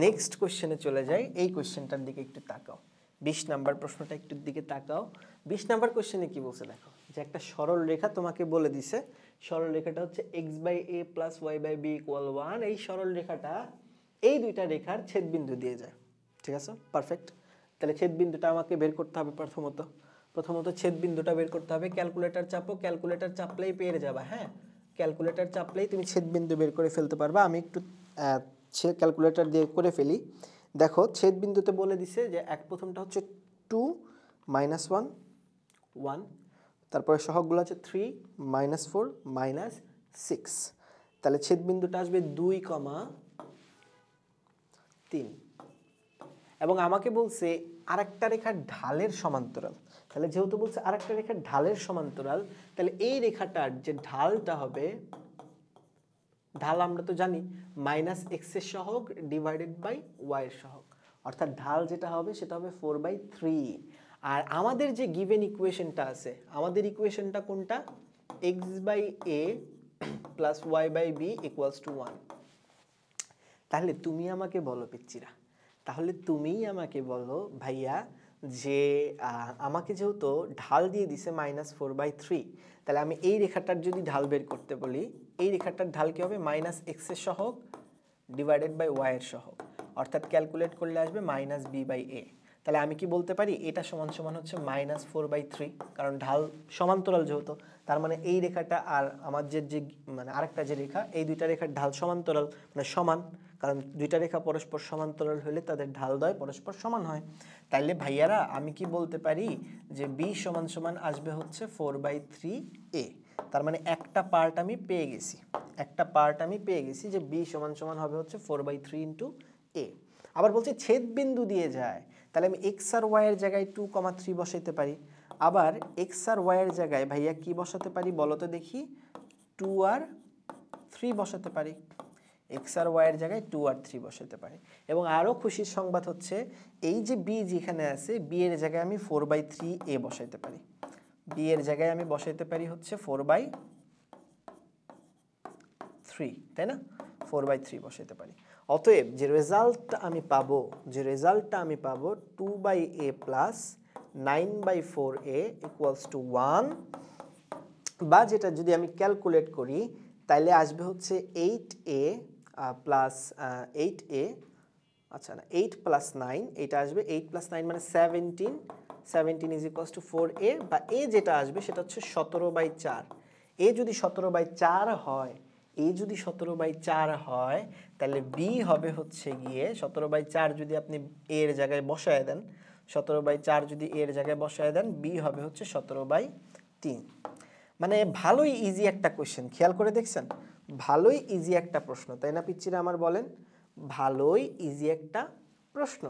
S1: নেক্সট কোশ্চেনে চলে যাই। এই কোশ্চেনটার দিকে একটু তাকাও, 20 নাম্বার প্রশ্নটা একটু দিকে তাকাও। 20 নাম্বার কোশ্চেনে কি বলছে দেখো, যে একটা সরল রেখা তোমাকে বলে দিছে সরল রেখাটা হচ্ছে x/a + y/b = 1, এই সরল রেখাটা এই দুইটা রেখার ছেদবিন্দু দিয়ে যায়। ঠিক আছে, পারফেক্ট। তাহলে ছেদবিন্দুটা আমাকে বের করতে হবে প্রথমত ছেদবিন্দুটা বের করতে হবে। ক্যালকুলেটর চাপো, ক্যালকুলেটর চাপলেই পেয়ে যাবা। হ্যাঁ, ক্যালকুলেটর চাপলেই তুমি ছেদবিন্দু বের করে ফেলতে পারবা। আমি একটু ক্যালকুলেটর দিয়ে করে ফেলি। দেখো ছেদবিন্দুতে বলে দিছে যে প্রথমটা হচ্ছে 2 - 1 1, তারপরে সহগগুলো আছে 3 - 4 -6। তাহলে ছেদবিন্দুটা আসবে 2,3 এবং আমাকে বলছে আরেকটা রেখার ঢালের সমান্তরাল। তাহলে যেহেতু বলছে আরেকটা রেখার ঢালের সমান্তরাল, তাহলে এই রেখাটার যে ঢালটা হবে, ঢাল আমরা তো জানি -x এর সহগ / y এর সহগ, অর্থাৎ ঢাল যেটা হবে সেটা হবে 4/3। আর আমাদের যে গিভেন ইকুয়েশনটা আছে, আমাদের ইকুয়েশনটা কোনটা? x/a + y/b = 1। তাহলে তুমি আমাকে বলো পিচ্চিরা, তাহলে তুমিই আমাকে বলো ভাইয়া যে আমাকে যেহেতু ঢাল দিয়ে দিছে -4/3, তাহলে আমি এই রেখাটার যদি ঢাল বের করতে বলি, এই রেখাটার ঢাল কি হবে? -x এর সহগ / y এর সহগ, অর্থাৎ ক্যালকুলেট করলে আসবে -b/a। তাহলে আমি কি বলতে পারি? এটা সমান সমান হচ্ছে -4/3, কারণ ঢাল সমান্তরাল যেহেতু, তার মানে এই রেখাটা আর আমার যে মানে আরেকটা যে রেখা, এই দুইটা রেখার ঢাল সমান্তরাল, মানে সমান, কারণ দুইটা রেখা পরস্পর সমান্তরাল হলে তাদের ঢালদ্বয় পরস্পর সমান হয়। তাইলে ভাইয়ারা আমি কি বলতে পারি যে b সমান সমান আসবে হচ্ছে 4/3a। তার মানে একটা পার্ট আমি পেয়ে গেছি, যে b সমান সমান হবে হচ্ছে 4/3 × a। আবার বলছে ছেদবিন্দু দিয়ে যায়, তাহলে আমি x আর y এর জায়গায় 2,3 বসাইতে পারি। আবার x আর y এর জায়গায় ভাইয়া কি বসাতে পারি বলো তো দেখি? 2 আর 3 বসাতে পারি। x আর y এর জায়গায় 2 আর 3 বসাতে পারি। এবং আরও খুশির সংবাদ হচ্ছে এই যে b যেখানে আছে, b এর জায়গায় আমি 4/3a বসাইতে পারি। b এর জায়গায় আমি বসাইতে পারি হচ্ছে 4/3, তাই না? 4/3 বসাইতে পারি। অতএব যে রেজাল্টটা আমি পাবো 2/a + 9/4a = 1, বা যেটা যদি আমি ক্যালকুলেট করি তাইলে আসবে হচ্ছে 8a + 8a, আচ্ছা না 8 + 9, এটা আসবে 8 + 9 মানে 17 = 4a, বা a যেটা আসবে সেটা হচ্ছে 17/4। a যদি 17/4 হয়, তাহলে b হবে হচ্ছে গিয়ে 17/4 যদি আপনি a এর জায়গায় বসায় দেন, 17/4 যদি a এর জায়গায় বসায় দেন, b হবে হচ্ছে 17/3। মানে ভালোই ইজি একটা কোশ্চেন, খেয়াল করে দেখছেন? ভালোই ইজি একটা প্রশ্ন, তাই না পিচ্চিরা আমার বলেন? ভালোই ইজি একটা প্রশ্ন,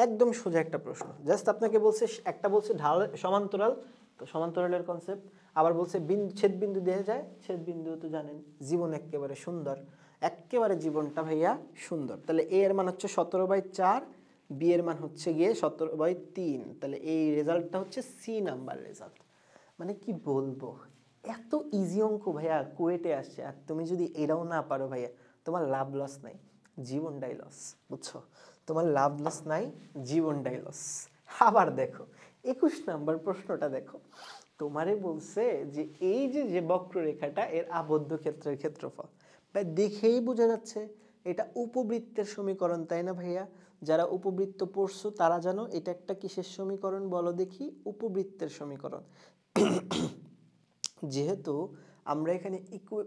S1: একদম সোজা একটা প্রশ্ন। জাস্ট আপনাকে বলছে, একটা বলছে ঢাল সমান্তরাল, তো সমান্তরালের কনসেপ্ট। আবার বলছে ছেদবিন্দু দিয়ে যায়, ছেদবিন্দু তো জানেন জীবন একেবারে সুন্দর, একেবারে জীবনটা ভাইয়া সুন্দর। তাহলে a এর মান হচ্ছে 17/4, b এর মান হচ্ছে গিয়ে 17/3। তাহলে এই রেজাল্টটা হচ্ছে সি নাম্বার রেজাল্ট। মানে কি বলবো, এত ইজি অঙ্ক ভাইয়া কুয়েটে আসছে, আর তুমি যদি এটাও না পারো ভাইয়া, তোমার লাভ লস নাই, জীবনটাই লস, বুঝছো? তোমার লাভ লস নাই, জীবনটাই লস। আবার দেখো 21 নাম্বার প্রশ্নটা দেখো, তোমারে বলছে যে এই যে বক্ররেখাটা, এর আবদ্ধ ক্ষেত্রের ক্ষেত্রফল। ভাই দেখেই বোঝা যাচ্ছে এটা উপবৃত্তের সমীকরণ, তাই না ভাইয়া? যারা উপবৃত্ত পড়ছো তারা জানো এটা একটা কিসের সমীকরণ বলো দেখি? উপবৃত্তের সমীকরণ। যেহেতু আমরা এখানে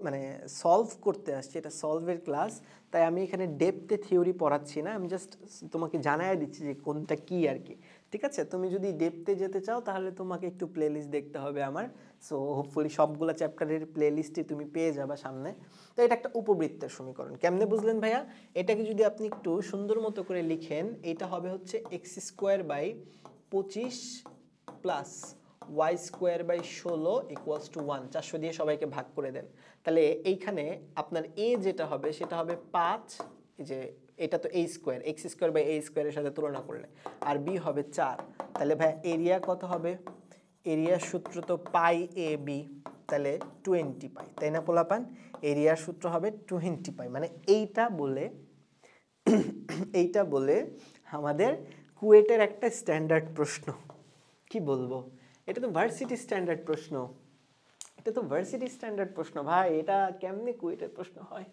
S1: মানে সলভ করতে আসছি, এটা সলভের ক্লাস, তাই আমি এখানে ডেপথে থিওরি পড়াচ্ছি না, আমি জাস্ট তোমাকে জানাই দিচ্ছি যে কোনটা কি আর কি। ঠিক আছে, তুমি যদি ডেপথে যেতে চাও তাহলে তোমাকে একটু প্লেলিস্ট দেখতে হবে আমার। সো হোপফুলি সবগুলো চ্যাপ্টারের প্লেলিস্টই তুমি পেয়ে যাবে সামনে। তো এটা একটা উপবৃত্তের সমীকরণ। কেমনে বুঝলেন ভাইয়া? এটাকে যদি আপনি একটু সুন্দর মতো করে লিখেন, এটা হবে হচ্ছে x²/25 প্লাস y²/16 = 1। 400 দিয়ে সবাইকে ভাগ করে দেন। তাহলে এইখানে আপনার a যেটা হবে সেটা হবে 5, এই যে এটা তো a², x²/a² এর সাথে তুলনা করলে, আর b হবে 4। তাহলে ভাই এরিয়া কত হবে? এরিয়ার সূত্র তো π/ab, তাহলে 20 পাই, তাই না পোলাপান? এরিয়ার সূত্র হবে 20 পাই। মানে এইটা বলে আমাদের কুয়েটের একটা স্ট্যান্ডার্ড প্রশ্ন, কি বলবো, এটা তো ভার্সিটি স্ট্যান্ডার্ড প্রশ্ন, এটা তো ভার্সিটি স্ট্যান্ডার্ড প্রশ্ন ভাই, এটা কেমনে কুয়েটের প্রশ্ন হয়?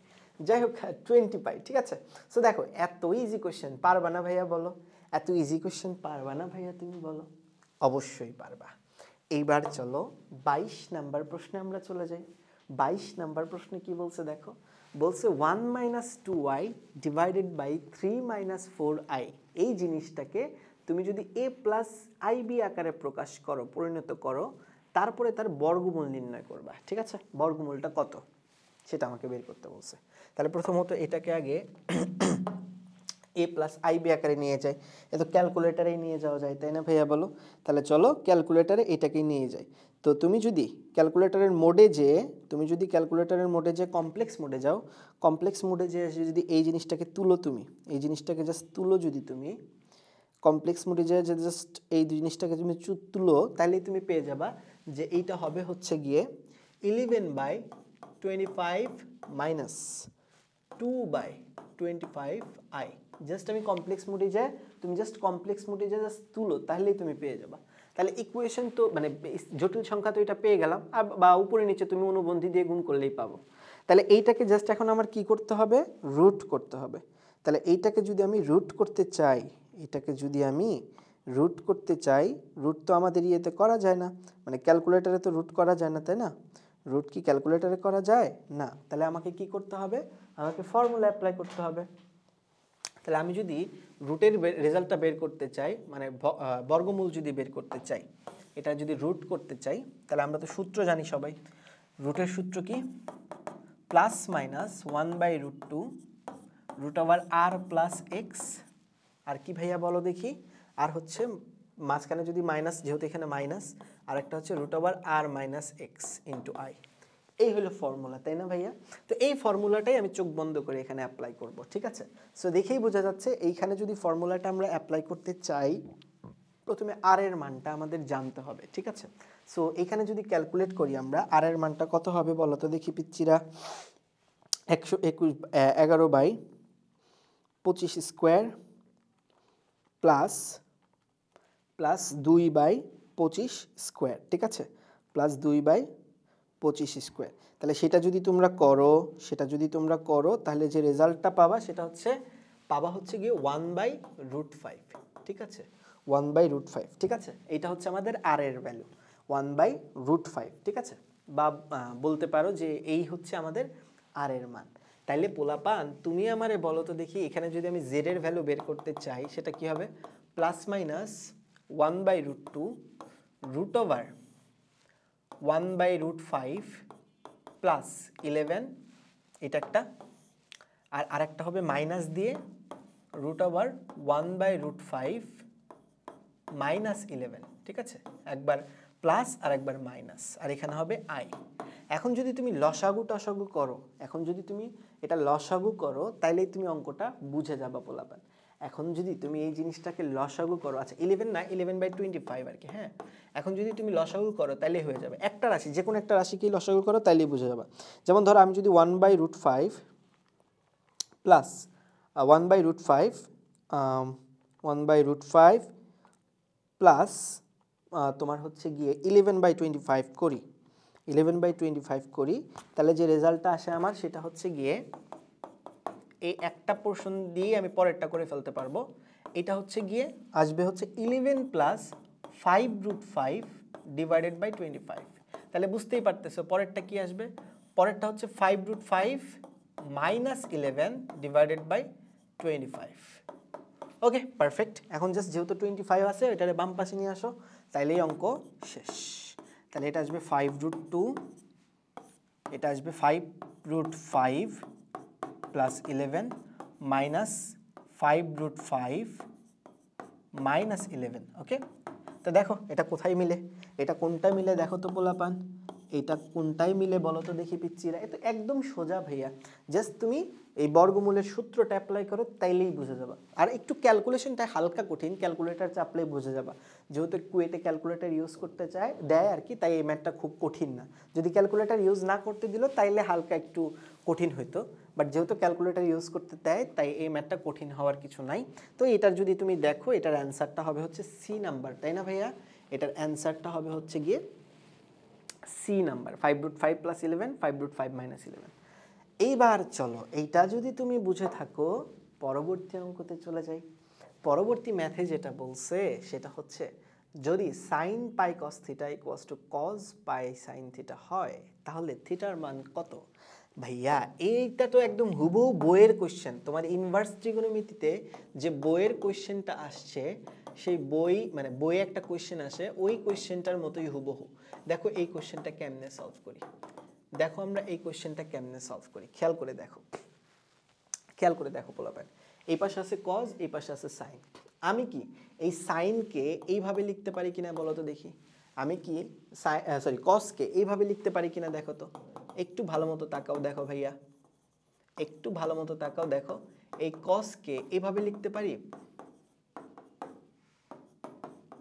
S1: যাই হোক 20 পাই, ঠিক আছে। সো দেখো এত ইজি কোয়েশ্চেন পারবা না ভাইয়া বলো? এত ইজি কোয়েশ্চেন পারবা না ভাইয়া তুমি বলো? অবশ্যই পারবা। এইবার চলো 22 নাম্বার প্রশ্নে আমরা চলে যাই। 22 নাম্বার প্রশ্নে কি বলছে দেখো, বলছে 1 - 2y ডিভাইডেড বাই 3 - 4i, এই জিনিসটাকে তুমি যদি a + ib আকারে প্রকাশ করো, পরিণত করো, তারপরে তার বর্গমূল নির্ণয় করবা, ঠিক আছে? বর্গমূলটা কত সেটা আমাকে বের করতে বলছে। তাহলে প্রথমত এটাকে আগে a + ib আকারে নিয়ে যাই, এ তো ক্যালকুলেটারেই নিয়ে যাওয়া যায় তাই না ভাইয়া বলো? তাহলে চলো ক্যালকুলেটারে এটাকেই নিয়ে যাই। তো তুমি যদি ক্যালকুলেটারের মোডে যে কমপ্লেক্স মোডে যাও, কমপ্লেক্স মোডে যে যদি এই জিনিসটাকে তুলো, তুমি এই জিনিসটাকে জাস্ট তুলো, যদি তুমি কমপ্লেক্স মোডে যে জাস্ট এই জিনিসটাকে তুমি তুলো, তাহলেই তুমি পেয়ে যাবা যে এইটা হবে হচ্ছে গিয়ে 11/25 মাইনাস 2/25i। জাস্ট আমি কমপ্লেক্স মোডে যাই, তুমি জাস্ট কমপ্লেক্স মোডে জাস্ট তুলো, তাহলেই তুমি পেয়ে যাবা। তাহলে ইকুয়েশন তো মানে জটিল সংখ্যা তো এটা পেয়ে গেলাম, বা উপরে নিচে তুমি অনুবন্ধী দিয়ে গুণ করলেই পাবো। তাহলে এইটাকে জাস্ট এখন আমার কি করতে হবে? রুট করতে হবে। তাহলে এইটাকে যদি আমি রুট করতে চাই, রুট তো আমাদের ইয়েতে করা যায় না, মানে ক্যালকুলেটরে তো রুট করা যায় না তাই না? রুট কি ক্যালকুলেটরে করা যায় না? তাহলে আমাকে কি করতে হবে? আমাকে ফর্মুলা অ্যাপ্লাই করতে হবে। তাহলে আমি যদি রুটের রেজাল্টটা বের করতে চাই, মানে বর্গমূল যদি বের করতে চাই, এটা যদি রুট করতে চাই, তাহলে আমরা তো সূত্র জানি সবাই। রুটের সূত্র কি? +/(1/√2) √r + x। আর কি ভাইয়া বলো দেখি? আর হচ্ছে মাঝখানে যদি মাইনাস, যেহেতু এখানে মাইনাস, আর একটা হচ্ছে √r - x * i। এই হলো ফর্মুলা তাই না ভাইয়া? তো এই ফর্মুলাটাই আমি চোখ বন্ধ করে এখানে অ্যাপ্লাই করব, ঠিক আছে? সো দেখেই বোঝা যাচ্ছে এইখানে যদি ফর্মুলাটা আমরা অ্যাপ্লাই করতে চাই, প্রথমে আর এর মানটা আমাদের জানতে হবে, ঠিক আছে? সো এখানে যদি ক্যালকুলেট করি আমরা, আর এর মানটা কত হবে বলো তো দেখি পিচ্চিরা? 11/25 স্কোয়ার প্লাস 2/25 স্কোয়ার, ঠিক আছে? +2/25 স্কোয়ার। তাহলে সেটা যদি তোমরা করো, তাহলে যে রেজাল্টটা পাবা সেটা হচ্ছে গিয়ে 1/√5, ঠিক আছে? 1/√5, ঠিক আছে? এইটা হচ্ছে আমাদের আর এর ভ্যালু 1/√5, ঠিক আছে? বা বলতে পারো যে এই হচ্ছে আমাদের আর এর মান। তাইলে পোলাপান তুমি আমারে বলো তো দেখি, এখানে যদি আমি জেড এর ভ্যালু বের করতে চাই, সেটা কি হবে? +/(1/√2) √1/√5 প্লাস 11, এটা একটা, আর আরেকটা হবে মাইনাস দিয়ে √1/√5 মাইনাস 11, ঠিক আছে? একবার প্লাস আর একবার মাইনাস, আর এখানে হবে আই। এখন যদি তুমি লসাগু করো, তাইলেই তুমি অঙ্কটা বুঝে যাবা পোলাপান। এখন যদি তুমি এই জিনিসটাকে লসাগু করো, আচ্ছা 11 না, 11/25 আর কি, হ্যাঁ? এখন যদি তুমি লসাগু করো তাইলে হয়ে যাবে, একটা রাশি, যে কোনো একটা রাশিকেই লসাগু করো তাইলেই বুঝে যাবা। যেমন ধরো আমি যদি 1/√5 প্লাস 1/√5 প্লাস তোমার হচ্ছে গিয়ে 11/25 করি, তাহলে যে রেজাল্টটা আসে আমার সেটা হচ্ছে গিয়ে এই একটা পোর্শন দিয়ে আমি পরেরটা করে ফেলতে পারবো। এটা হচ্ছে গিয়ে আসবে হচ্ছে 11 + 5√5 ডিভাইডেড বাই 25। তাহলে বুঝতেই পারতেছো পরেরটা কি আসবে? পরেরটা হচ্ছে 5√5 minus 11 divided by 25। Okay, perfect. এখন জাস্ট যেহেতু 25 আছে, এটারে বাম পাশে নিয়ে আসো, তাইলেই অঙ্ক শেষ। তাহলে এটা আসবে 5√2, এটা আসবে 5√5 প্লাস 11 মাইনাস 5√5 মাইনাস 11। ওকে, তো দেখো এটা কোথায় মিলে, এটা কোনটা মিলে দেখো তো পোলাপান, এটা কোনটাই মিলে বলো তো দেখি পিচ্চিরা? এটা একদম সোজা ভাইয়া, জাস্ট তুমি এই বর্গমূলের সূত্রটা অ্যাপ্লাই করো, তাইলেই বুঝে যাবা। আর একটু ক্যালকুলেশনটা হালকা কঠিন, ক্যালকুলেটর চাপলেই বুঝে যাবা। যেহেতু কুয়েটে ক্যালকুলেটর ইউজ করতে দেয় আর কি, তাই এই ম্যাথটা খুব কঠিন না। যদি ক্যালকুলেটর ইউজ না করতে দিল তাইলে হালকা একটু কঠিন হইতো, বাট যেহেতু ক্যালকুলেটর ইউজ করতে দেয় তাই এই ম্যাথটা কঠিন হওয়ার কিছু নাই। তো এটার যদি তুমি দেখো, এটার অ্যান্সারটা হবে হচ্ছে সি নাম্বার, তাই না ভাইয়া? এটার অ্যান্সারটা হবে হচ্ছে গিয়ে সি নাম্বার 5√5 + 11 5√5 - 11। এইবার চলো এইটা যদি তুমি বুঝে থাকো পরবর্তী অঙ্কতে চলে যাই। পরবর্তী ম্যাথে যেটা বলছে সেটা হচ্ছে যদি sin পাই cos theta equals two cos পাই sin থিটা হয় তাহলে থিটার মান কত? ভাইয়া এইটা তো একদম হুবহু বইয়ের কোশ্চেন। তোমার ইনভার্স ত্রিকোণমিতিতে যে বইয়ের কোশ্চেনটা আসছে সেই বই মানে বইয়ে একটা কোশ্চেন আসে ওই কোশ্চেনটার মতোই হুবহু। দেখো এই কোশ্চেনটা কেমনে সলভ করি, দেখো আমরা এই কোশ্চেনটা কেমনে সলভ করি, খেয়াল করে দেখো, খেয়াল করে দেখো পোলাপান। এই পাশে আছে কজ, এই পাশে আছে সাইন। আমি কি এই সাইনকে এইভাবে লিখতে পারি কিনা বলো তো দেখি। আমি কি কজকে এইভাবে লিখতে পারি কিনা দেখো তো, একটু ভালো মতো তাকাও, দেখো ভাইয়া একটু ভালো মতো তাকাও, দেখো এই কজকে এইভাবে লিখতে পারি?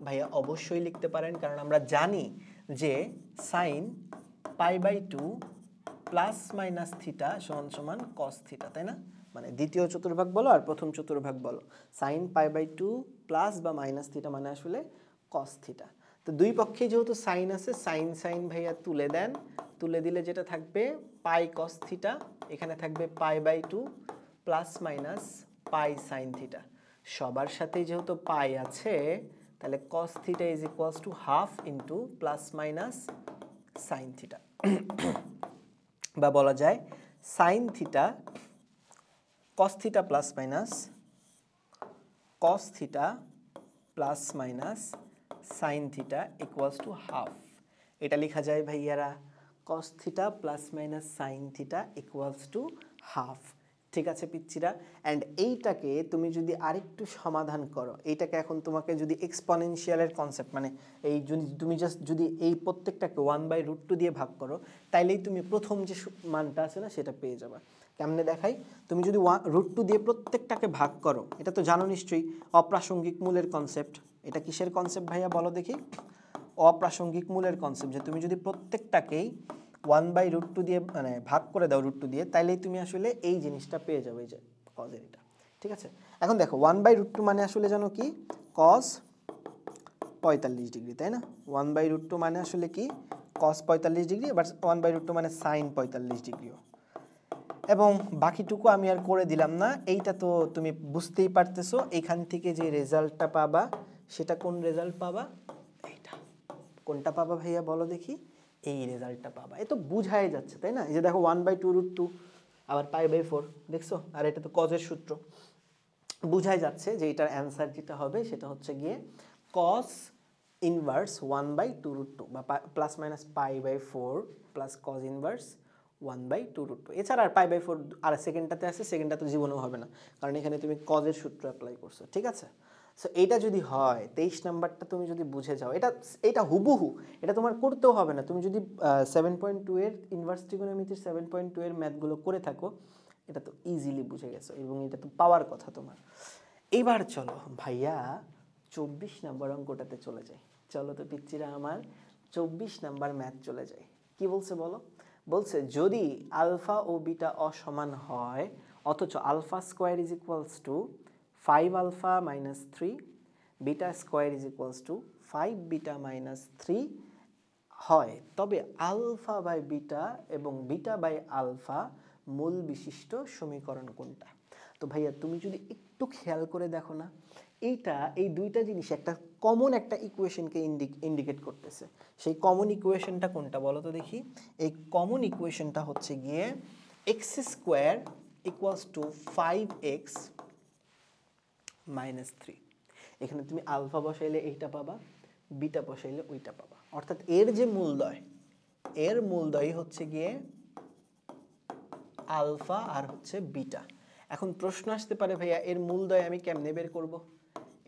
S1: ভাইয়া অবশ্যই লিখতে পারেন, কারণ আমরা জানি যে সাইন π/2 প্লাস মাইনাস থিটা সমান সমান কস থিটা, তাই না? মানে দ্বিতীয় চতুর্ভাগ বলো আর প্রথম চতুর্ভাগ বলো, সাইন π/2 প্লাস বা মাইনাস থিটা মানে আসলে কস থিটা। তো দুই পক্ষে যেহেতু সাইন আছে, সাইন সাইন ভাইয়া তুলে দেন, তুলে দিলে যেটা থাকবে পাই কস থিটা, এখানে থাকবে π/2 plus minus pi sine theta. সবার সাথেই যেহেতু পাই আছে তাহলে cos theta is equals to half into plus minus sine theta, বা বলা যায় sine theta cos theta plus minus cos theta plus minus sine theta equals to half. এটা লেখা যায় ভাইয়ারা cos theta plus minus sine theta equals to half. ঠিক আছে পিচ্চিরা? And এইটাকে তুমি যদি আরেকটু সমাধান করো, এইটাকে এখন তোমাকে যদি এক্সপোনেনশিয়ালের কনসেপ্ট মানে এই তুমি জাস্ট যদি এই প্রত্যেকটাকে 1/√2 দিয়ে ভাগ করো তাইলেই তুমি প্রথম যে মানটা আছে না সেটা পেয়ে যাবে। কেমনে দেখাই? তুমি যদি √2 দিয়ে প্রত্যেকটাকে ভাগ করো, এটা তো জানো নিশ্চয়ই অপ্রাসঙ্গিক মূলের কনসেপ্ট। এটা কিসের কনসেপ্ট ভাইয়া বলো দেখি? অপ্রাসঙ্গিক মূলের কনসেপ্ট, যে তুমি যদি প্রত্যেকটাকেই 1/√2 দিয়ে মানে ভাগ করে দাও √2 দিয়ে, তাইলেই তুমি আসলে এই জিনিসটা পেয়ে যাবে, এই যে কজের এটা। ঠিক আছে? এখন দেখো 1/√2 মানে আসলে জানো কি? কজ 45 ডিগ্রি, তাই না? 1/√2 মানে আসলে কি? কজ 45 ডিগ্রি, এবার 1/√2 মানে সাইন 45 ডিগ্রিও। এবং বাকিটুকু আমি আর করে দিলাম না, এইটা তো তুমি বুঝতেই পারতেছো। এখান থেকে যে রেজাল্টটা পাবা সেটা কোন রেজাল্ট পাবা? এইটা কোনটা পাবা ভাইয়া বলো দেখি? এই রেজাল্টটা পাবা। এ তো বুঝাই যাচ্ছে, তাই না? এই যে দেখো 1/2√2 আবার π/4 দেখছো, আর এটা তো কজের সূত্র। বুঝাই যাচ্ছে যে এটার অ্যান্সার যেটা হবে সেটা হচ্ছে গিয়ে cos ইনভার্স 1/2√2 বা plus minus π/4 plus cos inverse 1/2√2। এছাড়া আর π/4 আর সেকেন্ডটাতে আছে, সেকেন্ডটা তো জীবনেও হবে না, কারণ এখানে তুমি কজের সূত্র অ্যাপ্লাই করছো। ঠিক আছে? সো এইটা যদি হয় 23 নাম্বারটা তুমি যদি বুঝে যাও, এটা হুবহু, এটা তোমার করতেও হবে না। তুমি যদি 7.2 এর ইনভার্স ত্রিকোণমিতির 7.2 এর ম্যাথগুলো করে থাকো, এটা তো ইজিলি বুঝে গেছো এবং এটা তো পাওয়ার কথা তোমার। এইবার চলো ভাইয়া 24 নাম্বার অঙ্কটাতে চলে যাই। চলো তো পিচ্চিরা আমার 24 নাম্বার ম্যাথ চলে যায়। কি বলছে বলো? বলছে যদি আলফা ও বিটা অসমান হয় অথচ alpha square is equals to 5 alpha minus 3, beta square is equals to 5 beta minus 3 হয়, তবে আলফা বাই বিটা এবং বিটা বাই আলফা মূল বিশিষ্ট সমীকরণ কোনটা? তো ভাইয়া তুমি যদি একটু খেয়াল করে দেখো না, এই দুইটা জিনিস একটা কমন একটা ইকুয়েশনকে ইন্ডিকেট করতেছে। সেই কমন ইকুয়েশনটা কোনটা বলো তো দেখি? এই কমন ইকুয়েশনটা হচ্ছে গিয়ে x² equals to 5x minus 3। এখানে তুমি আলফা বসাইলে এইটা পাবা, বিটা বসাইলে ওইটা পাবা। অর্থাৎ এর যে মূলদয়, এর মূলদয় হচ্ছে গিয়ে আলফা আর হচ্ছে বিটা। এখন প্রশ্ন আসতে পারে ভাইয়া এর মূলদয় আমি কেমনে বের করব?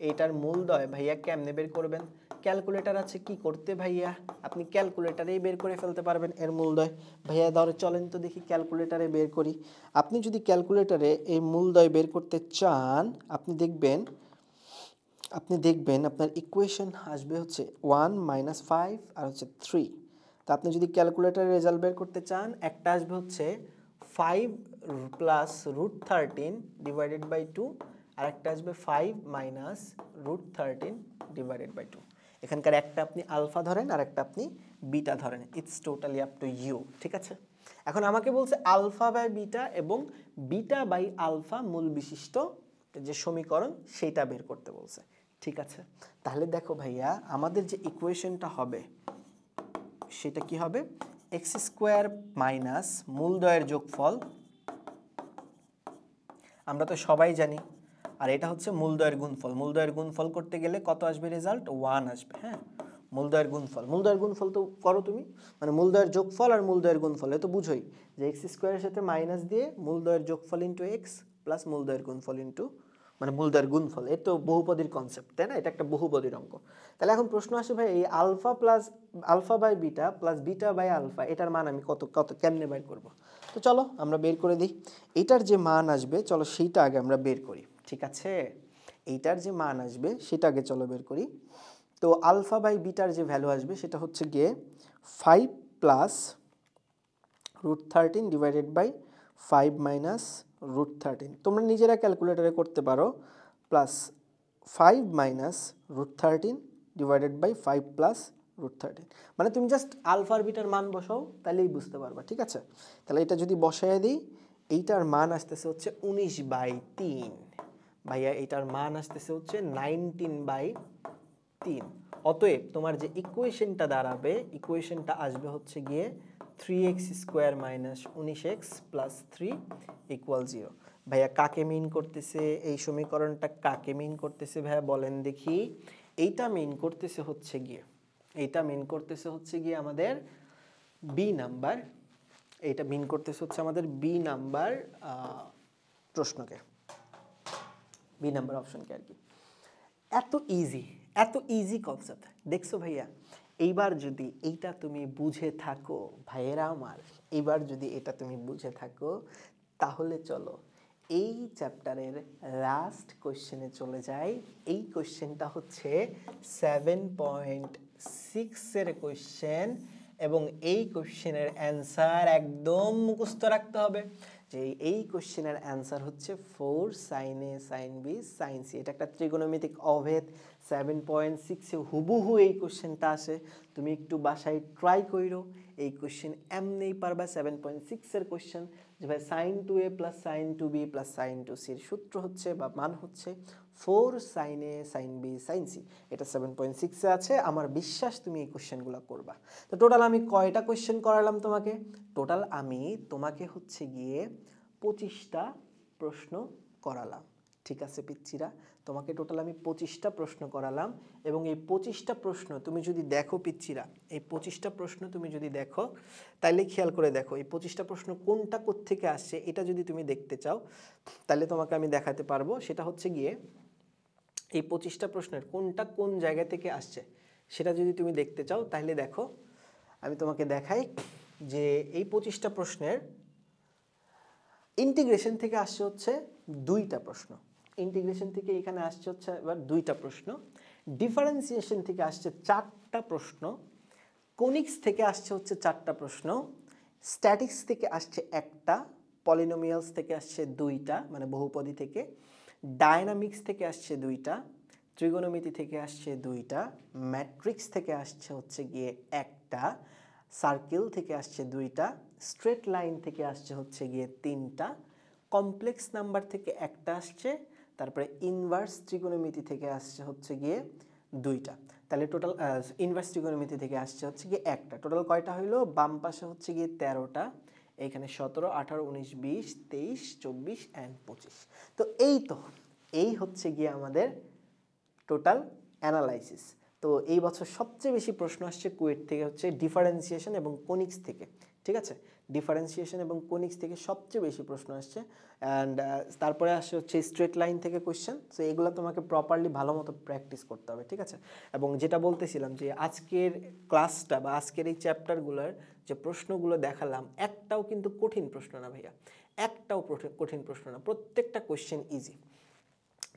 S1: এইটার মূলদয় ভাইয়া কেমনে বের করবেন? ক্যালকুলেটর আছে, কি করতে ভাইয়া? আপনি ক্যালকুলেটারেই বের করে ফেলতে পারবেন এর মূলদয়। ভাইয়া ধরো চলেন তো দেখি ক্যালকুলেটারে বের করি। আপনি যদি ক্যালকুলেটারে এই মূলদয় বের করতে চান, আপনি দেখবেন আপনার ইকুয়েশন আসবে হচ্ছে 1 - 5 আর হচ্ছে 3। তো আপনি যদি ক্যালকুলেটারে রেজাল্ট বের করতে চান, একটা আসবে হচ্ছে 5 প্লাস √13 ডিভাইডেড বাই 2, আর একটা আসবে 5 মাইনাস √13 ডিভাইডেড বাই 2। এখানকার একটা আপনি আলফা ধরেন আর একটা আপনি বিটা ধরেন, it's totally up to you, ঠিক আছে? এখন আমাকে বলছে আলফা বাই বিটা এবং বিটা বাই আলফা মূল বিশিষ্ট যে সমীকরণ সেইটা বের করতে বলছে, ঠিক আছে? তাহলে দেখো ভাইয়া, আমাদের যে ইকুয়েশনটা হবে সেটা কি হবে? এক্স স্কোয়ার মাইনাস মূলদ্বয়ের যোগফল, আমরা তো সবাই জানি, আর এটা হচ্ছে মূলদ্বয়ের গুণফল। মূলদ্বয়ের গুণফল করতে গেলে কত আসবে রেজাল্ট? 1 আসবে, হ্যাঁ? মূলদ্বয়ের গুণফল, মূলদ্বয়ের গুণফল তো করো তুমি, মানে মূলদ্বয়ের যোগফল আর মূলদ্বয়ের গুণফল, এ তো বুঝোই যে এক্স স্কোয়ারের সাথে মাইনাস দিয়ে মূলদ্বয়ের যোগফল ইন্টু এক্স প্লাস মূলদ্বয়ের গুণফল ইন্টু, মানে মূলদ্বয়ের গুণফল, এ তো বহুপদীর কনসেপ্ট, তাই না? এটা একটা বহুপদীর অঙ্ক। তাহলে এখন প্রশ্ন আসে ভাই, এই alpha plus alpha by beta plus beta by alpha, এটার মান আমি কত কত কেমনে বের করব? তো চলো আমরা বের করে দিই। এটার যে মান আসবে চলো সেইটা আগে আমরা বের করি, ঠিক আছে? এইটার যে মান আসবে সেটা আগে চলো বের করি। তো আলফা বাই বিটার যে ভ্যালু আসবে সেটা হচ্ছে গিয়ে 5 প্লাস √13 ডিভাইডেড বাই 5 মাইনাস √13। তোমরা নিজেরা ক্যালকুলেটরে করতে পারো, plus 5 minus √13 divided by 5 plus √13, মানে তুমি জাস্ট আলফার বিটার মান বসাও তাহলেই বুঝতে পারবা, ঠিক আছে? তাহলে এটা যদি বসায় দিই, এইটার মান আসতেছে হচ্ছে 19/3, ভাইয়া এইটার মান আসতেছে হচ্ছে 19/3। অতএব তোমার যে ইকুয়েশনটা দাঁড়াবে, ইকুয়েশনটা আসবে হচ্ছে গিয়ে 3x square minus 19x plus 3 equal 0। ভাইয়া কাকে মিন করতেছে এই সমীকরণটা? কাকে মিন করতেছে ভাইয়া বলেন দেখি? এইটা মিন করতেছে হচ্ছে গিয়ে, এইটা মিন করতেছে হচ্ছে গিয়ে আমাদের বি নাম্বার, এইটা মিন করতেছে হচ্ছে আমাদের বি নাম্বার প্রশ্নকে, বি নাম্বার অপশনকে আর কি। এত ইজি কনসেপ্ট দেখছো ভাইয়া? এইবার যদি এইটা তুমি বুঝে থাকো ভাইয়েরা আমার, এইবার যদি এটা তুমি বুঝে থাকো, তাহলে চলো এই চ্যাপ্টারের লাস্ট কোশ্চেনে চলে যাই। এই কোশ্চেনটা হচ্ছে 7.6 এর কোশ্চেন, এবং এই কোশ্চেনের অ্যান্সার একদম মুখস্থ রাখতে হবে। যে এই কোশ্চেনের অ্যান্সার হচ্ছে 4 sin a sin b sin c। এটা একটা ত্রিকোণমিতিক অভেদ, 7.6-এ হুবহু এই কোশ্চেনটা আসে। তুমি একটু বাসায় ট্রাই কইরো, এই কোশ্চেন এমনিই পারবা। 7.6-এর কোশ্চেন যে ভাই sin 2a plus sin 2b plus sin 2c এর সূত্র হচ্ছে বা মান হচ্ছে 4 sin a sin b sin c। এটা 7.6-এ আছে, আমার বিশ্বাস তুমি এই কোশ্চেনগুলো করবা। তো টোটাল আমি কয়টা কোশ্চেন করালাম তোমাকে? টোটাল আমি তোমাকে হচ্ছে গিয়ে 25টা প্রশ্ন করালাম, ঠিক আছে পিচ্চিরা? তোমাকে টোটাল আমি 25টা প্রশ্ন করালাম, এবং এই 25টা প্রশ্ন তুমি যদি দেখো পিচ্চিরা, এই 25টা প্রশ্ন তুমি যদি দেখো, তাইলে খেয়াল করে দেখো এই 25টা প্রশ্ন কোনটা কোত্থেকে আসছে এটা যদি তুমি দেখতে চাও, তাহলে তোমাকে আমি দেখাতে পারবো। সেটা হচ্ছে গিয়ে এই 25টা প্রশ্নের কোনটা কোন জায়গা থেকে আসছে সেটা যদি তুমি দেখতে চাও, তাহলে দেখো আমি তোমাকে দেখাই যে এই 25টা প্রশ্নের ইন্টিগ্রেশন থেকে আসছে হচ্ছে 2টা প্রশ্ন, ইন্টিগ্রেশন থেকে এখানে আসছে হচ্ছে এবার 2টা প্রশ্ন, ডিফারেন্সিয়েশন থেকে আসছে 4টা প্রশ্ন, কোনিক্স থেকে আসছে হচ্ছে 4টা প্রশ্ন, স্ট্যাটিক্স থেকে আসছে একটা, পলিনোমিয়ালস থেকে আসছে 2টা মানে বহুপদী থেকে, ডায়নামিক্স থেকে আসছে 2টা, ত্রিগোণমিতি থেকে আসছে 2টা, ম্যাট্রিক্স থেকে আসছে হচ্ছে গিয়ে একটা, সার্কেল থেকে আসছে 2টা, স্ট্রেট লাইন থেকে আসছে হচ্ছে গিয়ে 3টা, কমপ্লেক্স নাম্বার থেকে একটা আসছে, তারপরে ইনভার্স ত্রিকোণমিতি থেকে আসছে হচ্ছে গিয়ে 2টা। তাহলে টোটাল ইনভার্স ত্রিকোণমিতি থেকে আসছে হচ্ছে গিয়ে একটা। টোটাল কয়টা হইলো? বাম পাশে হচ্ছে গিয়ে 13টা, এখানে 17, 18, 19, 20, 23, 24 অ্যান্ড 25। তো এই হচ্ছে গিয়ে আমাদের টোটাল অ্যানালাইসিস। তো এই বছর সবচেয়ে বেশি প্রশ্ন আসছে কুয়েট থেকে হচ্ছে ডিফারেন্সিয়েশন এবং কোনিক্স থেকে, ঠিক আছে? ডিফারেন্সিয়েশন এবং কোনিক্স থেকে সবচেয়ে বেশি প্রশ্ন আসছে, অ্যান্ড তারপরে আসছে হচ্ছে স্ট্রেট লাইন থেকে কোয়েশ্চেন। সো এগুলো তোমাকে প্রপারলি ভালো মতো প্র্যাকটিস করতে হবে, ঠিক আছে? এবং যেটা বলতেছিলাম যে আজকের ক্লাসটা বা আজকের এই চ্যাপ্টারগুলোর যে প্রশ্নগুলো দেখালাম, একটাও কিন্তু কঠিন প্রশ্ন না ভাইয়া, একটাও কঠিন প্রশ্ন না, প্রত্যেকটা কোয়েশ্চেন ইজি,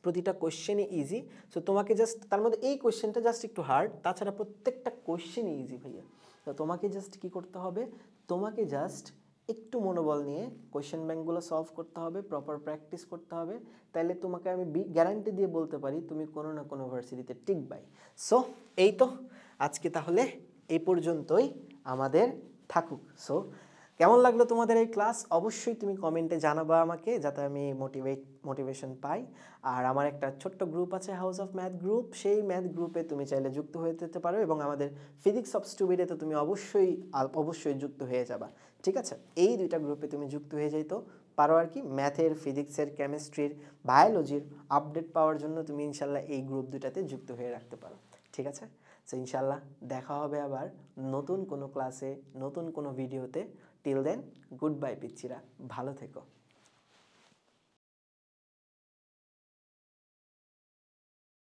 S1: প্রতিটা কোয়েশ্চেনই ইজি। সো তোমাকে জাস্ট তার মধ্যে এই কোয়েশ্চেনটা জাস্ট একটু হার্ড, তাছাড়া প্রত্যেকটা কোয়েশ্চেনই ইজি ভাইয়া। তো তোমাকে জাস্ট কি করতে হবে? তোমাকে জাস্ট একটু মনোবল নিয়ে কোয়েশ্চেন ব্যাংকগুলো সলভ করতে হবে, প্রপার প্র্যাকটিস করতে হবে, তাহলে তোমাকে আমি গ্যারান্টি দিয়ে বলতে পারি তুমি কোনো না কোনো ভার্সিটিতে টিকবাই। সো এই তো আজকে তাহলে এই পর্যন্তই আমাদের থাকুক। সো কেমন লাগলো তোমাদের এই ক্লাস অবশ্যই তুমি কমেন্টে জানাবা আমাকে, যাতে আমি মোটিভেশন পাই। আর আমার একটা ছোট্ট গ্রুপ আছে, হাউস অফ ম্যাথ গ্রুপ, সেই ম্যাথ গ্রুপে তুমি চাইলে যুক্ত হয়ে যেতে পারো, এবং আমাদের ফিজিক্স অফ স্টুপিডে তো তুমি অবশ্যই যুক্ত হয়ে যাবা। ঠিক আছে, এই দুইটা গ্রুপে তুমি যুক্ত হয়ে যাইতো পারো আর কি। ম্যাথের, ফিজিক্সের, কেমিস্ট্রির, বায়োলজির আপডেট পাওয়ার জন্য তুমি ইনশাল্লাহ এই গ্রুপ দুটাতে যুক্ত হয়ে রাখতে পারো। ঠিক আছে, সো ইনশাল্লাহ দেখা হবে আবার নতুন কোনো ক্লাসে, নতুন কোনো ভিডিওতে। টিল দেন, গুড বাই পিচ্চিরা, ভালো থেকো।